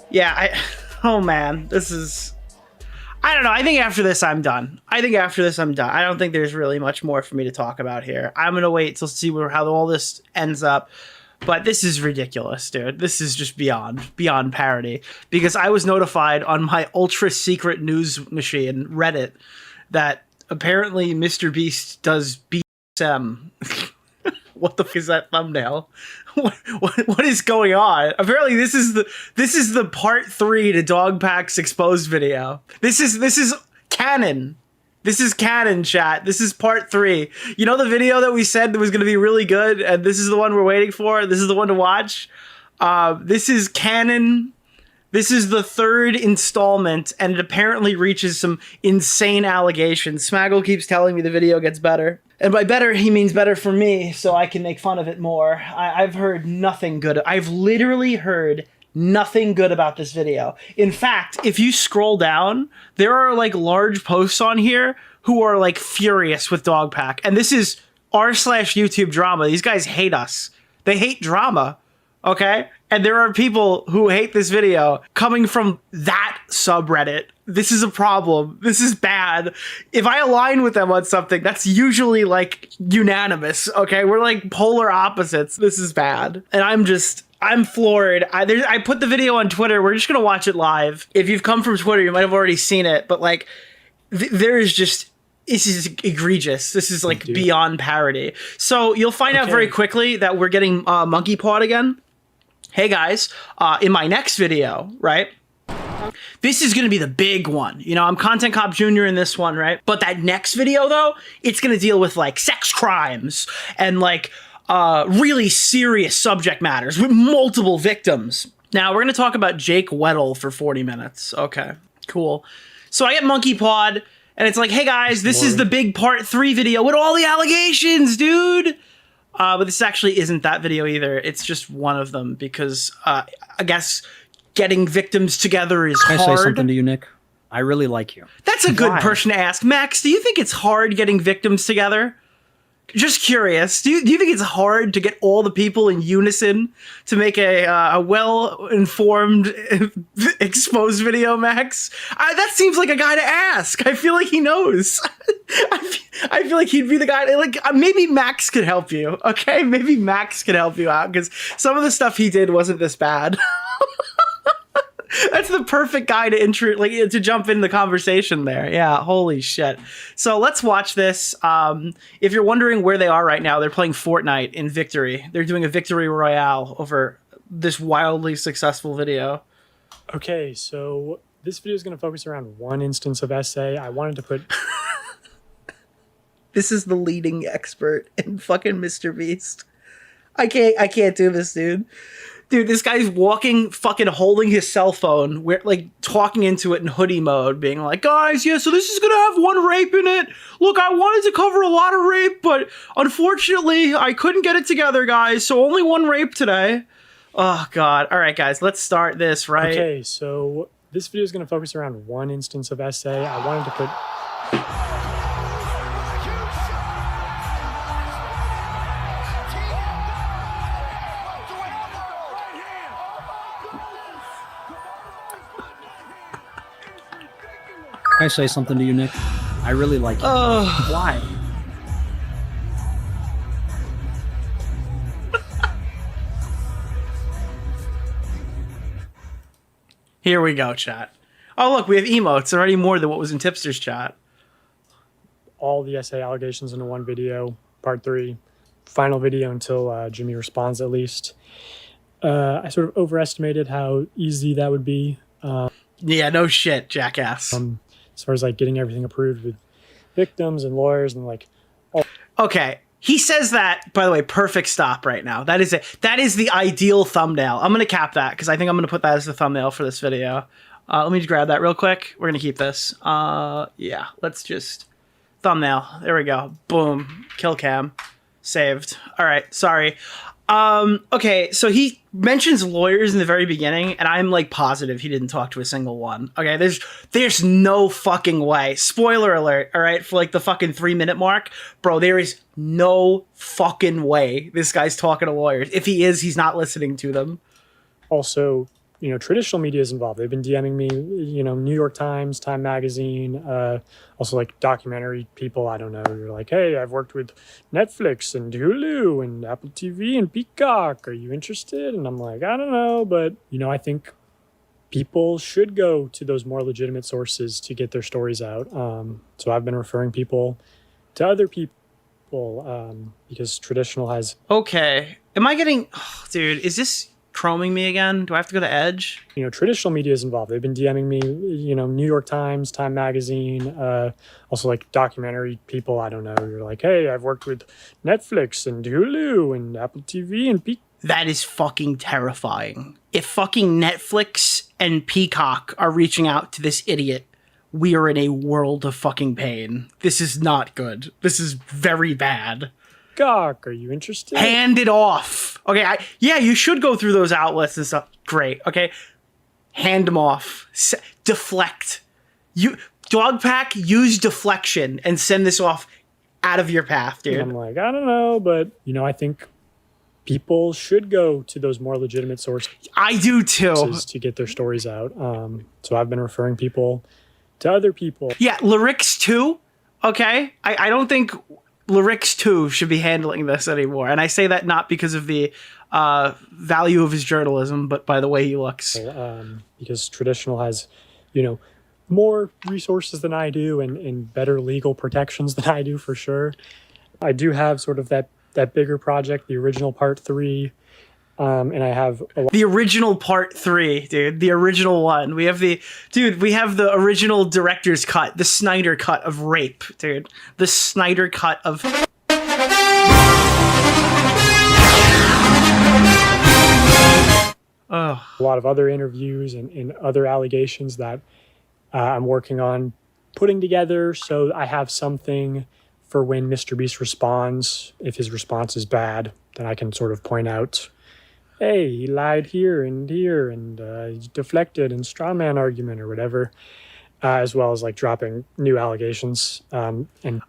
Yeah, oh man, this is, I don't know. I think after this, I'm done. I don't think there's really much more for me to talk about here. I'm going to wait to see how all this ends up. But this is ridiculous, dude. This is just beyond parody. Because I was notified on my ultra secret news machine, Reddit, that apparently MrBeast does BSM. What the fuck is that thumbnail? What is going on? Apparently this is the part 3 to DogPack's exposed video. This is canon. This is canon, chat. This is part 3. You know the video that we said that was going to be really good, and this is the one we're waiting for? This is the one to watch? This is canon. This is the 3rd installment, and it apparently reaches some insane allegations. Smaggle keeps telling me the video gets better. And by better, he means better for me, so I can make fun of it more. I've heard nothing good. I've literally heard nothing good about this video. In fact, if you scroll down, there are like large posts on here who are like furious with DogPack. And this is r/YouTube drama. These guys hate us. They hate drama. Okay? And there are people who hate this video coming from that subreddit. This is a problem. This is bad. If I align with them on something, that's usually like unanimous. Okay? We're like polar opposites. This is bad. And I'm floored. I put the video on Twitter. We're just going to watch it live. If you've come from Twitter, you might have already seen it. But like, there is just, this is egregious. This is like beyond parody. So you'll find out very quickly that we're getting monkey pawed again. Hey guys, in my next video, right? This is going to be the big one. You know, I'm Content Cop Jr. in this one, right? But that next video, though, it's going to deal with like sex crimes and like really serious subject matters with multiple victims. Now, we're going to talk about Jake Weddle for 40 minutes. Okay, cool. So I get monkey pawed, and it's like, hey guys, this is the big part 3 video with all the allegations, dude. But this actually isn't that video either. It's just one of them because I guess getting victims together is hard. Can I say something to you, Nick? I really like you. That's a good person to ask. Max, do you think it's hard getting victims together? Just curious. Do you think it's hard to get all the people in unison to make a well-informed exposed video, Max? That seems like a guy to ask. I feel like he knows. I feel like he'd be the guy to, like, maybe Max could help you, okay? Maybe Max could help you out because some of the stuff he did wasn't this bad. That's the perfect guy to jump in the conversation there. Yeah, holy shit. So let's watch this. If you're wondering where they are right now, they're playing Fortnite in Victory. They're doing a Victory Royale over this wildly successful video. Okay, so this video is going to focus around one instance of essay. I wanted to put... This is the leading expert in fucking MrBeast. I can't do this, dude. Dude, this guy's walking, fucking holding his cell phone, like talking into it in hoodie mode, being like, guys, yeah, so this is gonna have one rape in it. Look, I wanted to cover a lot of rape, but unfortunately, I couldn't get it together, guys, so only one rape today. Oh, God. All right, guys, let's start this, right? Okay, so this video is gonna focus around one instance of essay. I wanted to put... Can I say something to you, Nick? I really like you. Why? Here we go, chat. Oh, look, we have emotes already more than what was in Tipster's chat. All the essay allegations into one video, part 3. Final video until Jimmy responds, at least. I sort of overestimated how easy that would be. Yeah, no shit, jackass. As far as like getting everything approved with victims and lawyers and like... Okay, he says that, by the way, perfect stop right now. That is it. That is the ideal thumbnail. I'm going to cap that because I think I'm going to put that as the thumbnail for this video. Let me just grab that real quick. We're going to keep this. Yeah, let's just... Thumbnail. There we go. Boom. Kill cam. Saved. All right, sorry. Okay, so he mentions lawyers in the very beginning, and I'm like positive he didn't talk to a single one. Okay, there's no fucking way. Spoiler alert, all right, for like the fucking 3-minute mark. Bro, there is no fucking way this guy's talking to lawyers. If he is, he's not listening to them. Also, traditional media is involved. They've been DMing me, New York Times, Time Magazine, also like documentary people. I don't know. You're like, hey, I've worked with Netflix and Hulu and Apple TV and Peacock. Are you interested? And I'm like, I don't know. But, I think people should go to those more legitimate sources to get their stories out. So I've been referring people to other people because traditional has... Okay. Am I getting... Oh, dude, is this chroming me again? Do I have to go to Edge? Traditional media is involved. They've been DMing me, New York Times, Time Magazine, also like documentary people. I don't know. You're like, hey, I've worked with Netflix and Hulu and Apple TV and Peacock. That is fucking terrifying. If fucking Netflix and Peacock are reaching out to this idiot, we are in a world of fucking pain. This is not good. This is very bad. Are you interested? Hand it off. Okay, you should go through those outlets and stuff. Great. Okay, hand them off. Deflect. DogPack, use deflection and send this off out of your path, dude. And I'm like, I don't know, but I think people should go to those more legitimate sources. I do too. To get their stories out. So I've been referring people to other people. Yeah, Lyrics 2. Okay, I don't think Lyrics 2 should be handling this anymore. And I say that not because of the value of his journalism, but by the way he looks. Because traditional has, more resources than I do and better legal protections than I do for sure. I do have sort of that bigger project, the original part 3. And I have the original part 3, dude. The original one. We have the original director's cut, the Snyder cut of Rape, dude. The Snyder cut of. A lot of other interviews and other allegations that I'm working on putting together, so I have something for when MrBeast responds. If his response is bad, then I can sort of point out, hey, he lied here and he deflected and straw man argument or whatever, as well as like dropping new allegations. And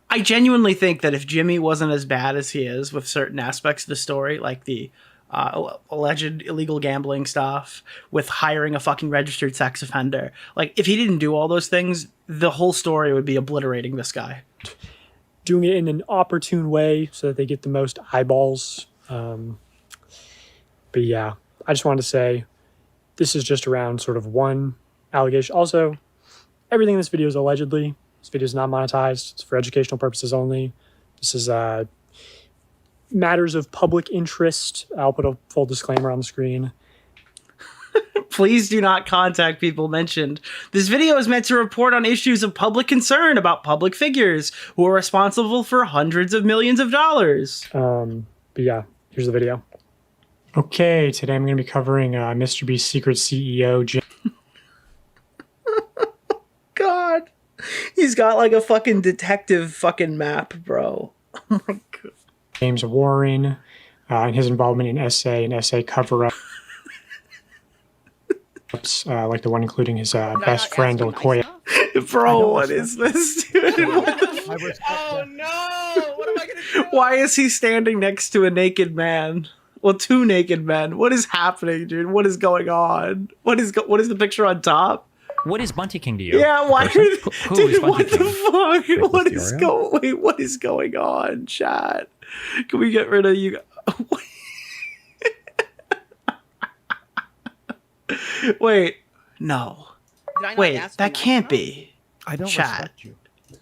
I genuinely think that if Jimmy wasn't as bad as he is with certain aspects of the story, like the alleged illegal gambling stuff, with hiring a fucking registered sex offender, like if he didn't do all those things, the whole story would be obliterating this guy. Doing it in an opportune way so that they get the most eyeballs. But yeah, I just wanted to say this is just around sort of one allegation. Also, everything in this video is allegedly. This video is not monetized. It's for educational purposes only. This is matters of public interest. I'll put a full disclaimer on the screen. Please do not contact people mentioned. This video is meant to report on issues of public concern about public figures who are responsible for hundreds of millions of dollars. But yeah, here's the video. Okay, today I'm going to be covering MrBeast's secret CEO, Jim. God. He's got like a fucking detective fucking map, bro. Oh my God. James Warren, and his involvement in SA cover-up. Like the one including his best friend, Lakoya. Bro, what is this, dude? Oh no! What am I gonna do? Why is he standing next to a naked man? Well, 2 naked men. What is happening, dude? What is going on? What is the picture on top? What is Bunty King to you? Yeah, why? Who is Dude, Bunty what the King? fuck? What is going on, chat? Can we get rid of you? Wait, no. Wait, that can't be. I don't chat. respect you.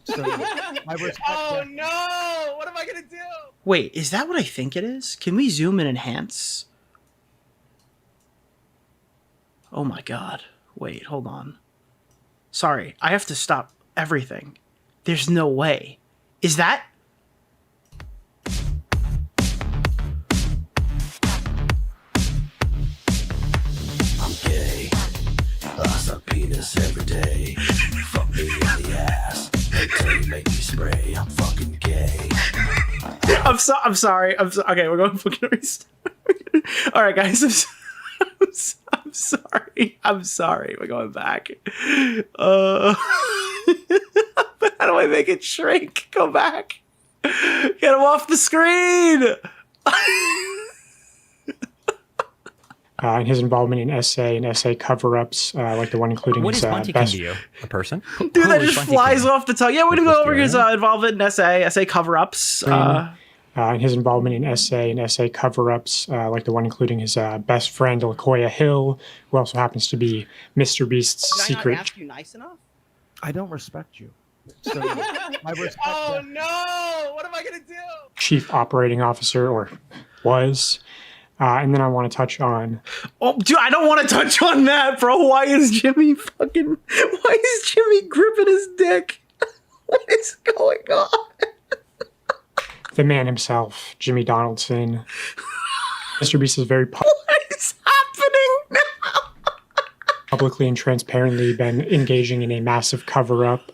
So I respect Oh that. no! What am I gonna do? Wait, is that what I think it is? Can we zoom and enhance? Oh my God. Wait, hold on. Sorry, I have to stop everything. There's no way. Is that? I'm gay. I suck penis every day. Fuck me in the ass. Until you make me spray. I'm fucking gay. I'm sorry. Okay, we're going to fucking restart. All right, guys. I'm sorry. I'm sorry. We're going back. But how do I make it shrink? Go back. Get him off the screen. and his involvement in SA cover-ups, like the one including What his is Bunty King best. to you? A person? Dude, that just flies off the tongue. Yeah, we're gonna go over his DeOrio? involvement in SA cover-ups. And his involvement in SA cover-ups, like the one including his best friend LaKoya Hill, who also happens to be MrBeast's Did I secret not ask you nice enough? I don't respect you. So I respect Oh no! What am I gonna do? chief operating officer, or was. And then I want to touch on Oh, dude, I don't want to touch on that, bro. Why is Jimmy gripping his dick? What is going on? the man himself, Jimmy Donaldson. MrBeast is very What is happening now? publicly and transparently been engaging in a massive cover-up,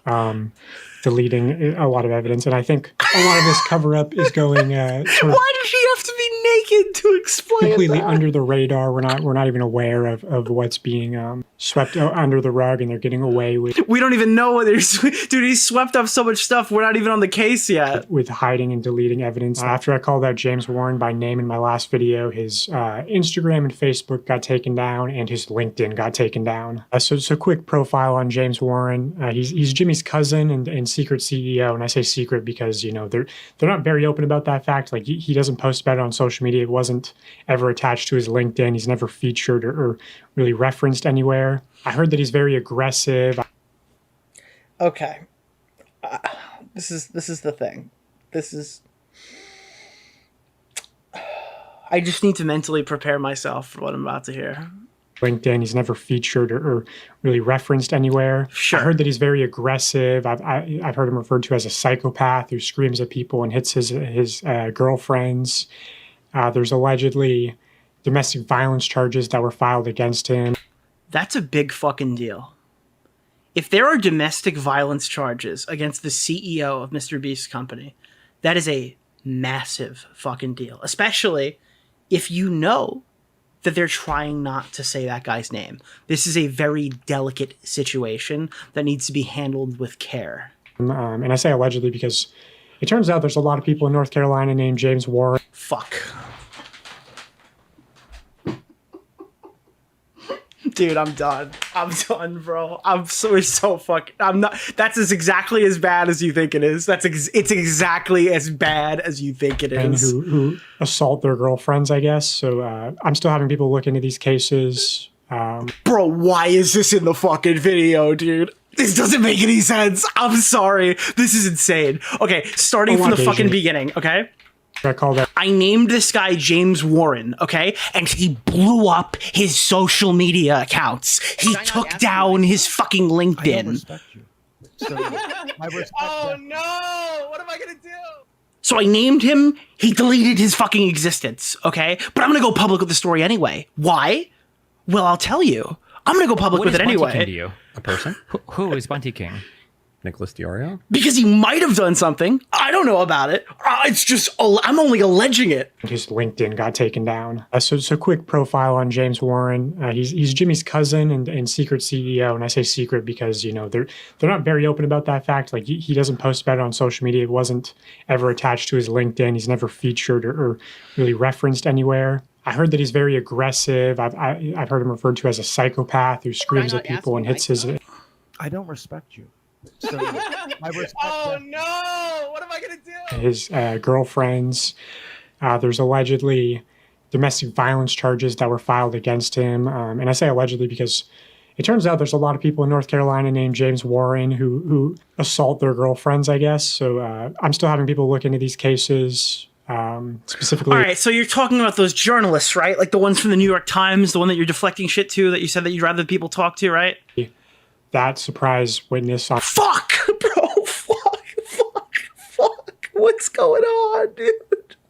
deleting a lot of evidence. And I think a lot of this cover-up is going sort of Why does she have to be naked to explain completely that? under the radar. We're not even aware of what's being swept under the rug, and they're getting away We don't even know whether dude, he swept up so much stuff. We're not even on the case yet. with hiding and deleting evidence. After I called out James Warren by name in my last video, his Instagram and Facebook got taken down, and his LinkedIn got taken down. So quick profile on James Warren. He's Jimmy's cousin and secret CEO, and I say secret because they're not very open about that fact. Like he doesn't post about it on social media. It wasn't ever attached to his LinkedIn. He's never featured or really referenced anywhere. I heard that he's very aggressive. Okay. This is the thing. I just need to mentally prepare myself for what I'm about to hear. LinkedIn, he's never featured or really referenced anywhere. Sure. I heard that he's very aggressive. I've heard him referred to as a psychopath who screams at people and hits his girlfriends. There's allegedly domestic violence charges that were filed against him. That's a big fucking deal. If there are domestic violence charges against the CEO of MrBeast's company, that is a massive fucking deal. Especially if you know that they're trying not to say that guy's name. This is a very delicate situation that needs to be handled with care. And I say allegedly because it turns out there's a lot of people in North Carolina named James Warren. Fuck. Dude, I'm done. I'm done, bro. We're so fucking. I'm not. That's exactly as bad as you think it is. It's exactly as bad as you think it And is. who assault their girlfriends, I guess. So I'm still having people look into these cases. Bro, why is this in the fucking video, dude? This doesn't make any sense. I'm sorry. This is insane. Okay, starting from the fucking beginning, okay? I call that I named this guy James Warren, okay? And he blew up his social media accounts. He Did I not took ask you down nice his fucking I don't LinkedIn. respect you. So I respect Oh that. no! What am I gonna do? So I named him, he deleted his fucking existence, okay? But I'm gonna go public with the story anyway. Why? Well, I'll tell you. I'm gonna go public What with is it Bunty King anyway. to you? A person? Who is Bunty King? Nicholas DeOrio? Because he might have done something. I don't know about it. It's just, I'm only alleging it. his LinkedIn got taken down. So quick profile on James Warren. He's Jimmy's cousin and secret CEO, and I say secret because they're not very open about that fact. Like he doesn't post about it on social media. It wasn't ever attached to his LinkedIn. He's never featured or really referenced anywhere. I heard that he's very aggressive. I've heard him referred to as a psychopath who screams not at people ask and you hits nice his. enough? I don't respect you. So I respect Oh that. no! What am I gonna do? his girlfriends. There's allegedly domestic violence charges that were filed against him. And I say allegedly because it turns out there's a lot of people in North Carolina named James Warren who assault their girlfriends, I guess. So I'm still having people look into these cases. Specifically, All right, so you're talking about those journalists, right? Like the ones from the New York Times, the one that you're deflecting shit to, that you said that you'd rather people talk to, right? that surprise witness on Fuck, bro. Fuck. What's going on, dude?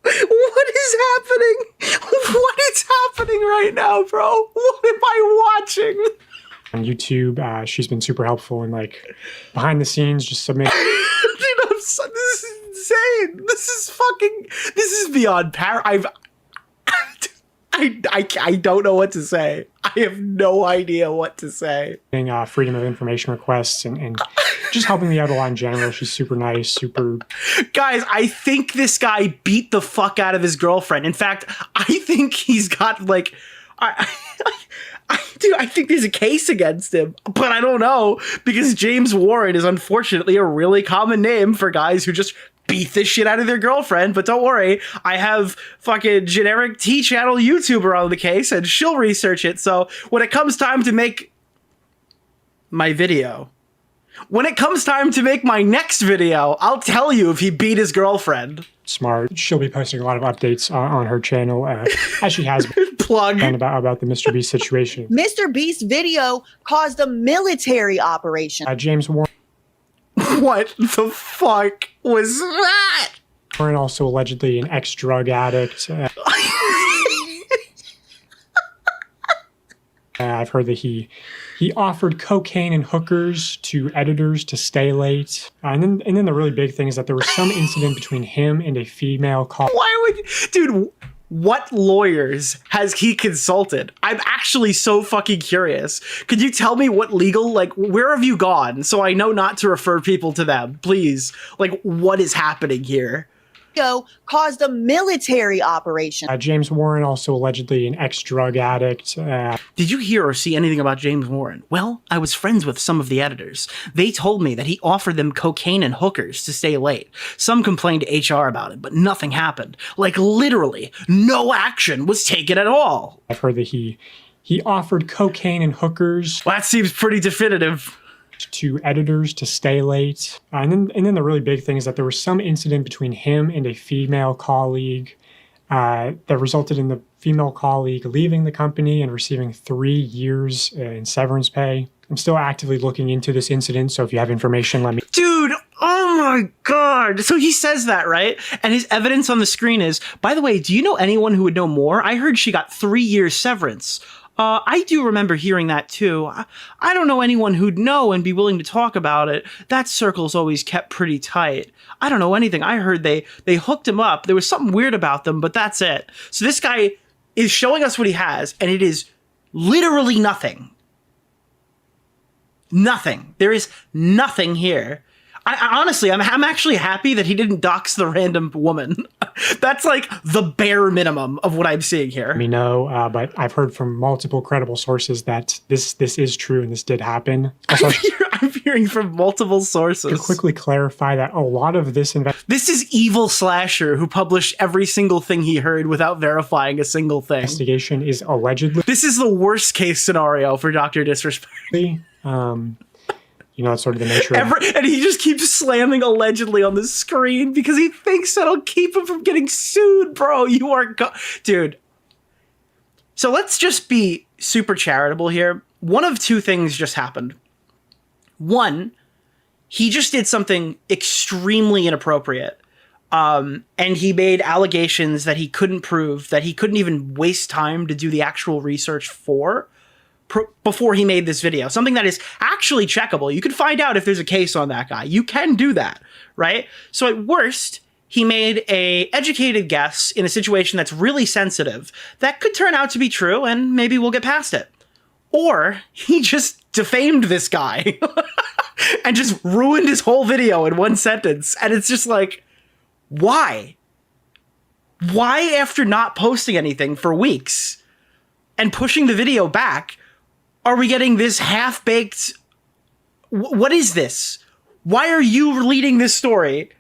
What is happening? What is happening right now, bro? What am I watching? YouTube. She's been super helpful and behind the scenes, just submit. Dude, this is insane. This is beyond I don't know what to say. I have no idea what to say. Freedom of information requests and just helping me out a lot in general. She's super nice, super. Guys, I think this guy beat the fuck out of his girlfriend. In fact, I think he's got I think there's a case against him, but I don't know, because James Warren is unfortunately a really common name for guys who just beat the shit out of their girlfriend. But don't worry, I have fucking generic T-channel YouTuber on the case, and she'll research it. So when it comes time to make my video, when it comes time to make my next video, I'll tell you if he beat his girlfriend. Smart. She'll be posting a lot of updates on her channel, as she has been. Plug. About the MrBeast situation. MrBeast video caused a military operation. James Warren What the fuck was that? also allegedly an ex-drug addict. I've heard that he offered cocaine and hookers to editors to stay late. And then the really big thing is that there was some incident between him and a female colleague. Why would, dude, what lawyers has he consulted? I'm actually so fucking curious. Could you tell me what legal, like, where have you gone so I know not to refer people to them, please? Like, what is happening here? Caused a military operation. James Warren also allegedly an ex-drug addict. Did you hear or see anything about James Warren? Well, I was friends with some of the editors. They told me that he offered them cocaine and hookers to stay late. Some complained to HR about it, but nothing happened. Like, literally, no action was taken at all. I've heard that he offered cocaine and hookers. Well, that seems pretty definitive. To editors to stay late. And then the really big thing is that there was some incident between him and a female colleague that resulted in the female colleague leaving the company and receiving 3 years in severance pay. I'm still actively looking into this incident, so if you have information, let me... Dude, oh my god. So he says that, right? And his evidence on the screen is, by the way, do you know anyone who would know more? I heard she got 3 years severance. I do remember hearing that too. I don't know anyone who'd know and be willing to talk about it. That circle's always kept pretty tight. I don't know anything. I heard they hooked him up. There was something weird about them, but that's it. So this guy is showing us what he has, and it is literally nothing. Nothing. There is nothing here. I honestly, I'm actually happy that he didn't dox the random woman. That's like the bare minimum of what I'm seeing here. Let me know, but I've heard from multiple credible sources that this is true and this did happen. Also, I'm hearing from multiple sources. to quickly clarify that a lot of this This is Evil Slasher who published every single thing he heard without verifying a single thing. investigation is allegedly. This is the worst case scenario for Dr. Disrespect. It's sort of the nature of And he just keeps slamming allegedly on the screen because he thinks that'll keep him from getting sued, bro. You are dude. So let's just be super charitable here. One of two things just happened. One, he just did something extremely inappropriate. And he made allegations that he couldn't prove, that he couldn't even waste time to do the actual research for before he made this video. Something that is actually checkable. You can find out if there's a case on that guy. You can do that, right? So at worst, he made a educated guess in a situation that's really sensitive that could turn out to be true, and maybe we'll get past it. Or he just defamed this guy and just ruined his whole video in one sentence. And it's just like, why? Why, after not posting anything for weeks and pushing the video back, are we getting this half-baked... What is this? Why are you leading this story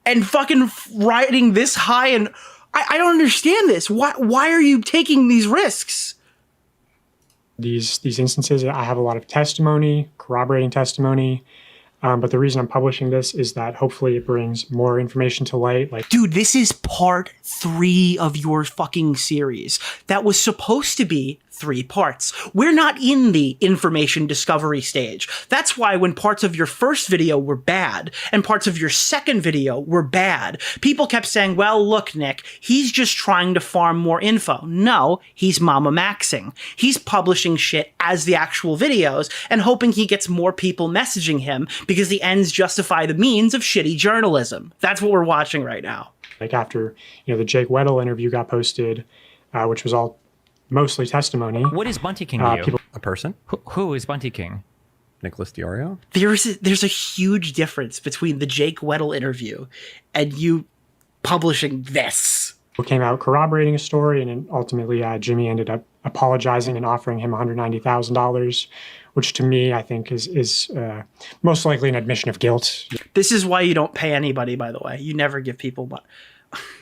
and fucking riding this high? And I don't understand this. Why are you taking these risks? these instances. I have a lot of testimony, corroborating testimony. But the reason I'm publishing this is that hopefully it brings more information to light. Dude, this is part 3 of your fucking series. That was supposed to be 3 parts. We're not in the information discovery stage. That's why when parts of your first video were bad and parts of your second video were bad, people kept saying, well, look, Nick, he's just trying to farm more info. No, he's mama maxing. He's publishing shit as the actual videos and hoping he gets more people messaging him because the ends justify the means of shitty journalism. That's what we're watching right now. After, the Jake Weddle interview got posted, which was all mostly testimony. What is Bunty King to you? A person? Who is Bunty King? Nicholas DeOrio? There's a huge difference between the Jake Weddle interview and you publishing this. Came out corroborating a story, and then ultimately Jimmy ended up apologizing and offering him $190,000, which to me, I think is most likely an admission of guilt. This is why you don't pay anybody, by the way. You never give people money.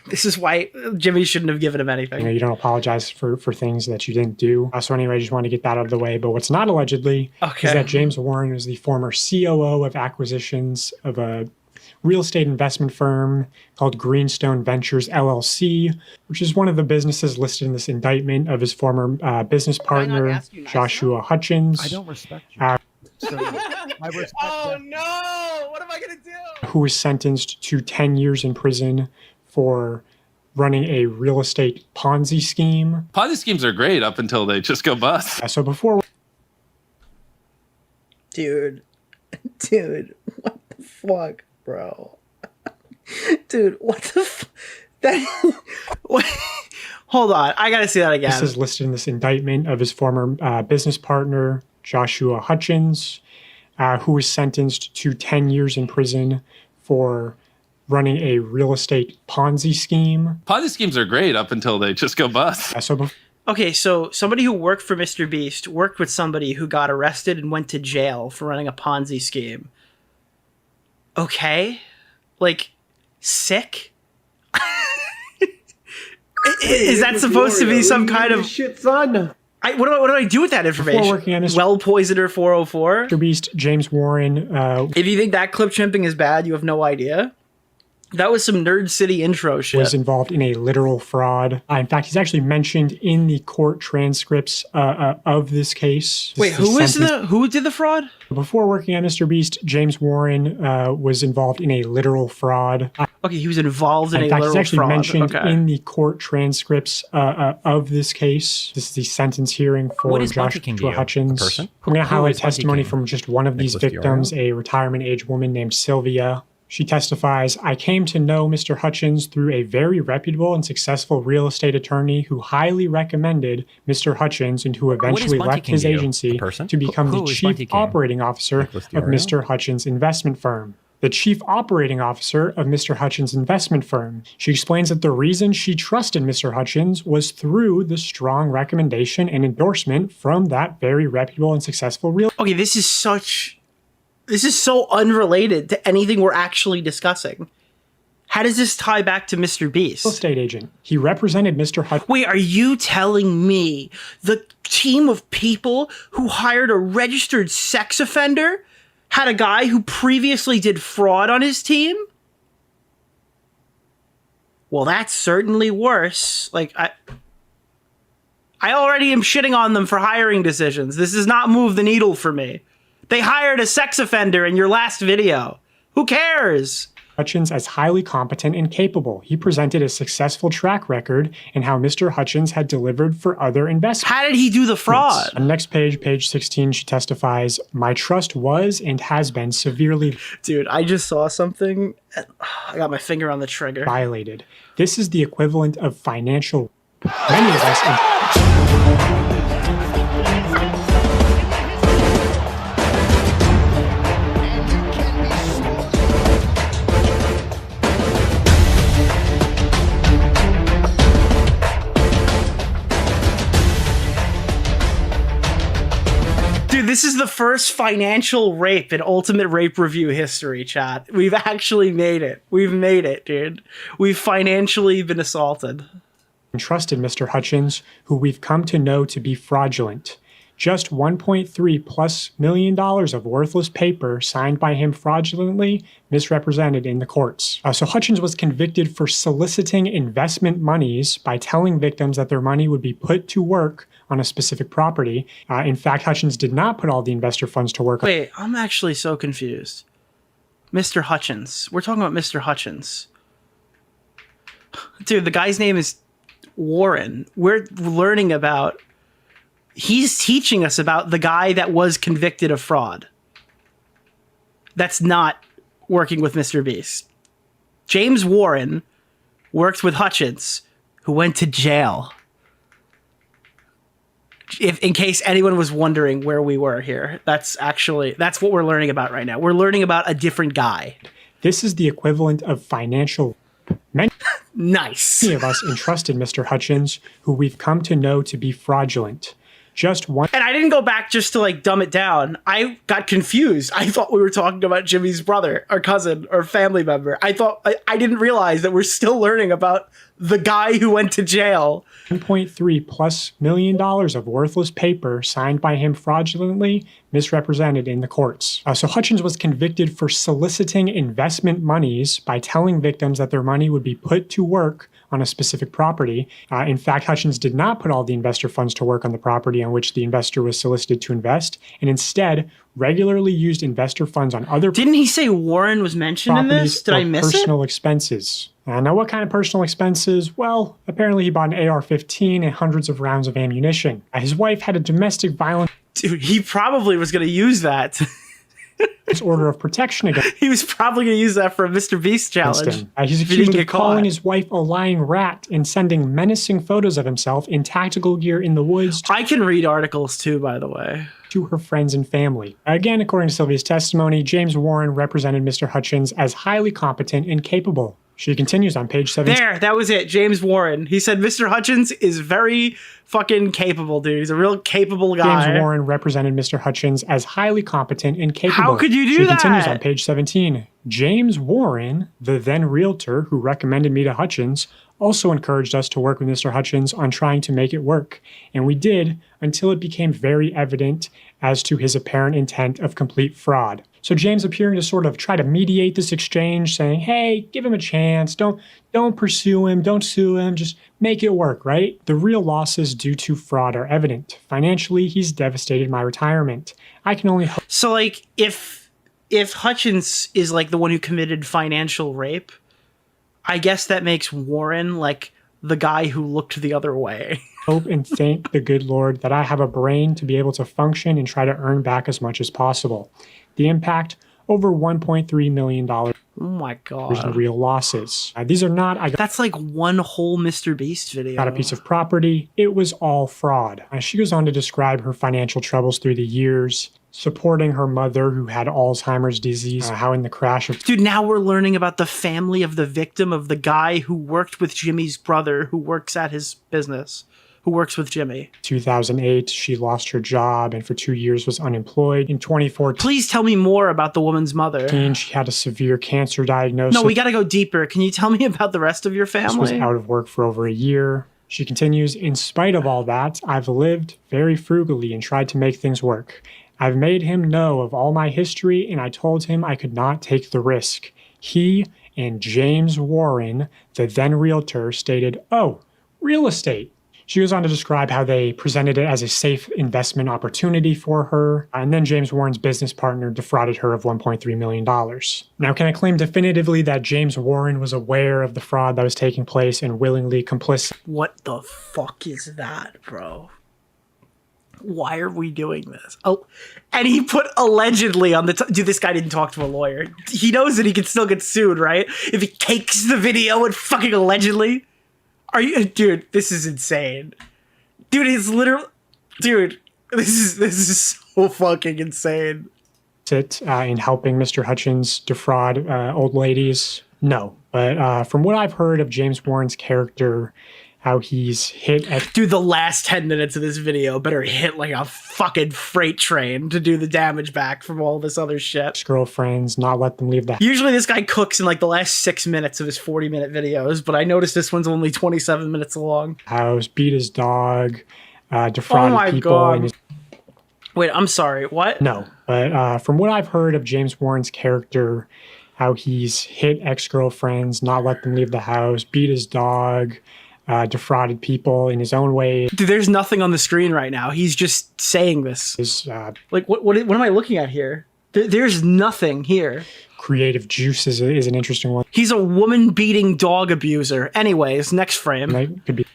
This is why Jimmy shouldn't have given him anything. You don't apologize for things that you didn't do. So anyway, I just want to get that out of the way. But what's not allegedly is that James Warren was the former COO of acquisitions of a real estate investment firm called Greenstone Ventures LLC, which is one of the businesses listed in this indictment of his former business partner, Joshua Hutchins. I don't respect you. So I respect no! What am I gonna do? Who was sentenced to 10 years in prison for running a real estate Ponzi scheme. Ponzi schemes are great up until they just go bust. So before... Dude, what the fuck, bro? Dude, what the Hold on, I gotta see that again. This is listed in this indictment of his former business partner, Joshua Hutchins, who was sentenced to 10 years in prison for running a real estate Ponzi scheme. Ponzi schemes are great up until they just go bust. Okay, so somebody who worked for MrBeast worked with somebody who got arrested and went to jail for running a Ponzi scheme. Okay? Like, sick? Is that supposed to be some kind of... shit, son. What do I do with that information? Working on Well Poisoner 404? MrBeast, James Warren. If you think that clip chimping is bad, you have no idea. That was some Nerd City intro shit. Was involved in a literal fraud. In fact, he's actually mentioned in the court transcripts of this case. Wait, who did the fraud? Before working at MrBeast, James Warren was involved in a literal fraud. Okay, he was involved in a literal fraud. In fact, he's actually mentioned in the court transcripts of this case. This is the sentence hearing for Joshua Hutchins. I'm going to highlight testimony from just one of these victims, a retirement age woman named Sylvia. She testifies, I came to know Mr. Hutchins through a very reputable and successful real estate attorney who highly recommended Mr. Hutchins and who eventually left his agency to become the chief operating officer of Mr. Hutchins' investment firm. The chief operating officer of Mr. Hutchins' investment firm. She explains that the reason she trusted Mr. Hutchins was through the strong recommendation and endorsement from that very reputable and successful real... Okay, this is so unrelated to anything we're actually discussing. How does this tie back to MrBeast? Real estate agent. He represented Mr. Hutchins. Wait, are you telling me the team of people who hired a registered sex offender had a guy who previously did fraud on his team? Well, that's certainly worse. Like, I already am shitting on them for hiring decisions. This does not move the needle for me. They hired a sex offender in your last video. Who cares? Hutchins as highly competent and capable. He presented a successful track record in how Mr. Hutchins had delivered for other investments. How did he do the fraud? On the next page, page 16, she testifies, my trust was and has been severely... Dude, I just saw something. I got my finger on the trigger. ...violated. This is the equivalent of financial... Many of us... This is the first financial rape in Ultimate Rape Review history, chat. We've actually made it. We've made it, dude. We've financially been assaulted. Trusted Mr. Hutchins, who we've come to know to be fraudulent. Just $1.3+ million of worthless paper signed by him fraudulently misrepresented in the courts. So Hutchins was convicted for soliciting investment monies by telling victims that their money would be put to work on a specific property. In fact, Hutchins did not put all the investor funds to work. Wait, I'm actually so confused. Mr. Hutchins. We're talking about Mr. Hutchins. Dude, the guy's name is Warren. We're learning about... He's teaching us about the guy that was convicted of fraud. That's not working with MrBeast. James Warren worked with Hutchins, who went to jail. In case anyone was wondering where we were here, that's what we're learning about right now. We're learning about a different guy. This is the equivalent of financial... Many Nice. of us entrusted Mr. Hutchins, who we've come to know to be fraudulent. Just one. And I didn't go back just to like dumb it down. I got confused. I thought we were talking about Jimmy's brother or cousin or family member. I didn't realize that we're still learning about the guy who went to jail. $1.3+ million of worthless paper signed by him fraudulently misrepresented in the courts. So Hutchins was convicted for soliciting investment monies by telling victims that their money would be put to work on a specific property. In fact, Hutchins did not put all the investor funds to work on the property on which the investor was solicited to invest, and instead regularly used investor funds on other Didn't he say Warren was mentioned in this? Did I miss it? personal expenses. Now, what kind of personal expenses? Well, apparently he bought an AR-15 and hundreds of rounds of ammunition. His wife had a domestic violence Dude, he probably was going to use that. order of protection against He was probably going to use that for a MrBeast challenge. him. He's if he accused didn't of get calling caught. his wife a lying rat and sending menacing photos of himself in tactical gear in the woods I can read articles too, by the way. to her friends and family. Again, according to Sylvia's testimony, James Warren represented Mr. Hutchins as highly competent and capable. She continues on page 17. There, that was it. James Warren. He said Mr. Hutchins is very fucking capable, dude. He's a real capable guy. James Warren represented Mr. Hutchins as highly competent and capable. How could you do She that? continues on page 17. James Warren, the then realtor who recommended me to Hutchins, also encouraged us to work with Mr. Hutchins on trying to make it work. And we did until it became very evident as to his apparent intent of complete fraud. So James appearing to sort of try to mediate this exchange, saying, hey, give him a chance. Don't pursue him. Don't sue him. Just make it work, right? The real losses due to fraud are evident. Financially, he's devastated my retirement. I can only hope. So, like, if Hutchins is, like, the one who committed financial rape, I guess that makes Warren, like, the guy who looked the other way. Hope and thank the good Lord that I have a brain to be able to function and try to earn back as much as possible. The impact, over $1.3 million Oh my in god. real losses. These are not, I That's like one whole MrBeast video. got a piece of property. It was all fraud. She goes on to describe her financial troubles through the years, supporting her mother who had Alzheimer's disease, how in the crash of Dude, now we're learning about the family of the victim of the guy who worked with Jimmy's brother, who works at his business, who works with Jimmy. 2008, she lost her job and for 2 years was unemployed. In 2014, Please tell me more about the woman's mother. she had a severe cancer diagnosis. No, we gotta go deeper. Can you tell me about the rest of your was family? out of work for over a year. She continues, in spite of all that, I've lived very frugally and tried to make things work. I've made him know of all my history and I told him I could not take the risk. He and James Warren, the then realtor, stated, oh, real estate. She goes on to describe how they presented it as a safe investment opportunity for her, and then James Warren's business partner defrauded her of $1.3 million. Now, can I claim definitively that James Warren was aware of the fraud that was taking place and willingly complicit? What the fuck is that, bro? Why are we doing this? Oh, and he put allegedly on the dude, this guy didn't talk to a lawyer. He knows that he can still get sued, right? If he cakes the video and fucking allegedly. Are you, dude, this is insane. Dude, it's literally, dude, this is so fucking insane. In helping Mr. Hutchins defraud old ladies? No. But from what I've heard of James Warren's character, how he's hit at Dude, the last 10 minutes of this video better hit like a fucking freight train to do the damage back from all this other shit. ex-girlfriends, not let them leave the house. Usually this guy cooks in like the last 6 minutes of his 40-minute videos, but I noticed this one's only 27 minutes long. Beat his dog, defrauded Oh my people. God. In his, Wait, I'm sorry, what? no, but from what I've heard of James Warren's character, how he's hit ex-girlfriends, not let them leave the house, beat his dog, defrauded people in his own way. Dude, there's nothing on the screen right now. He's just saying this. Like, what am I looking at here? There's nothing here. Creative juice is an interesting one. He's a woman-beating dog abuser. Anyways, next frame. That could be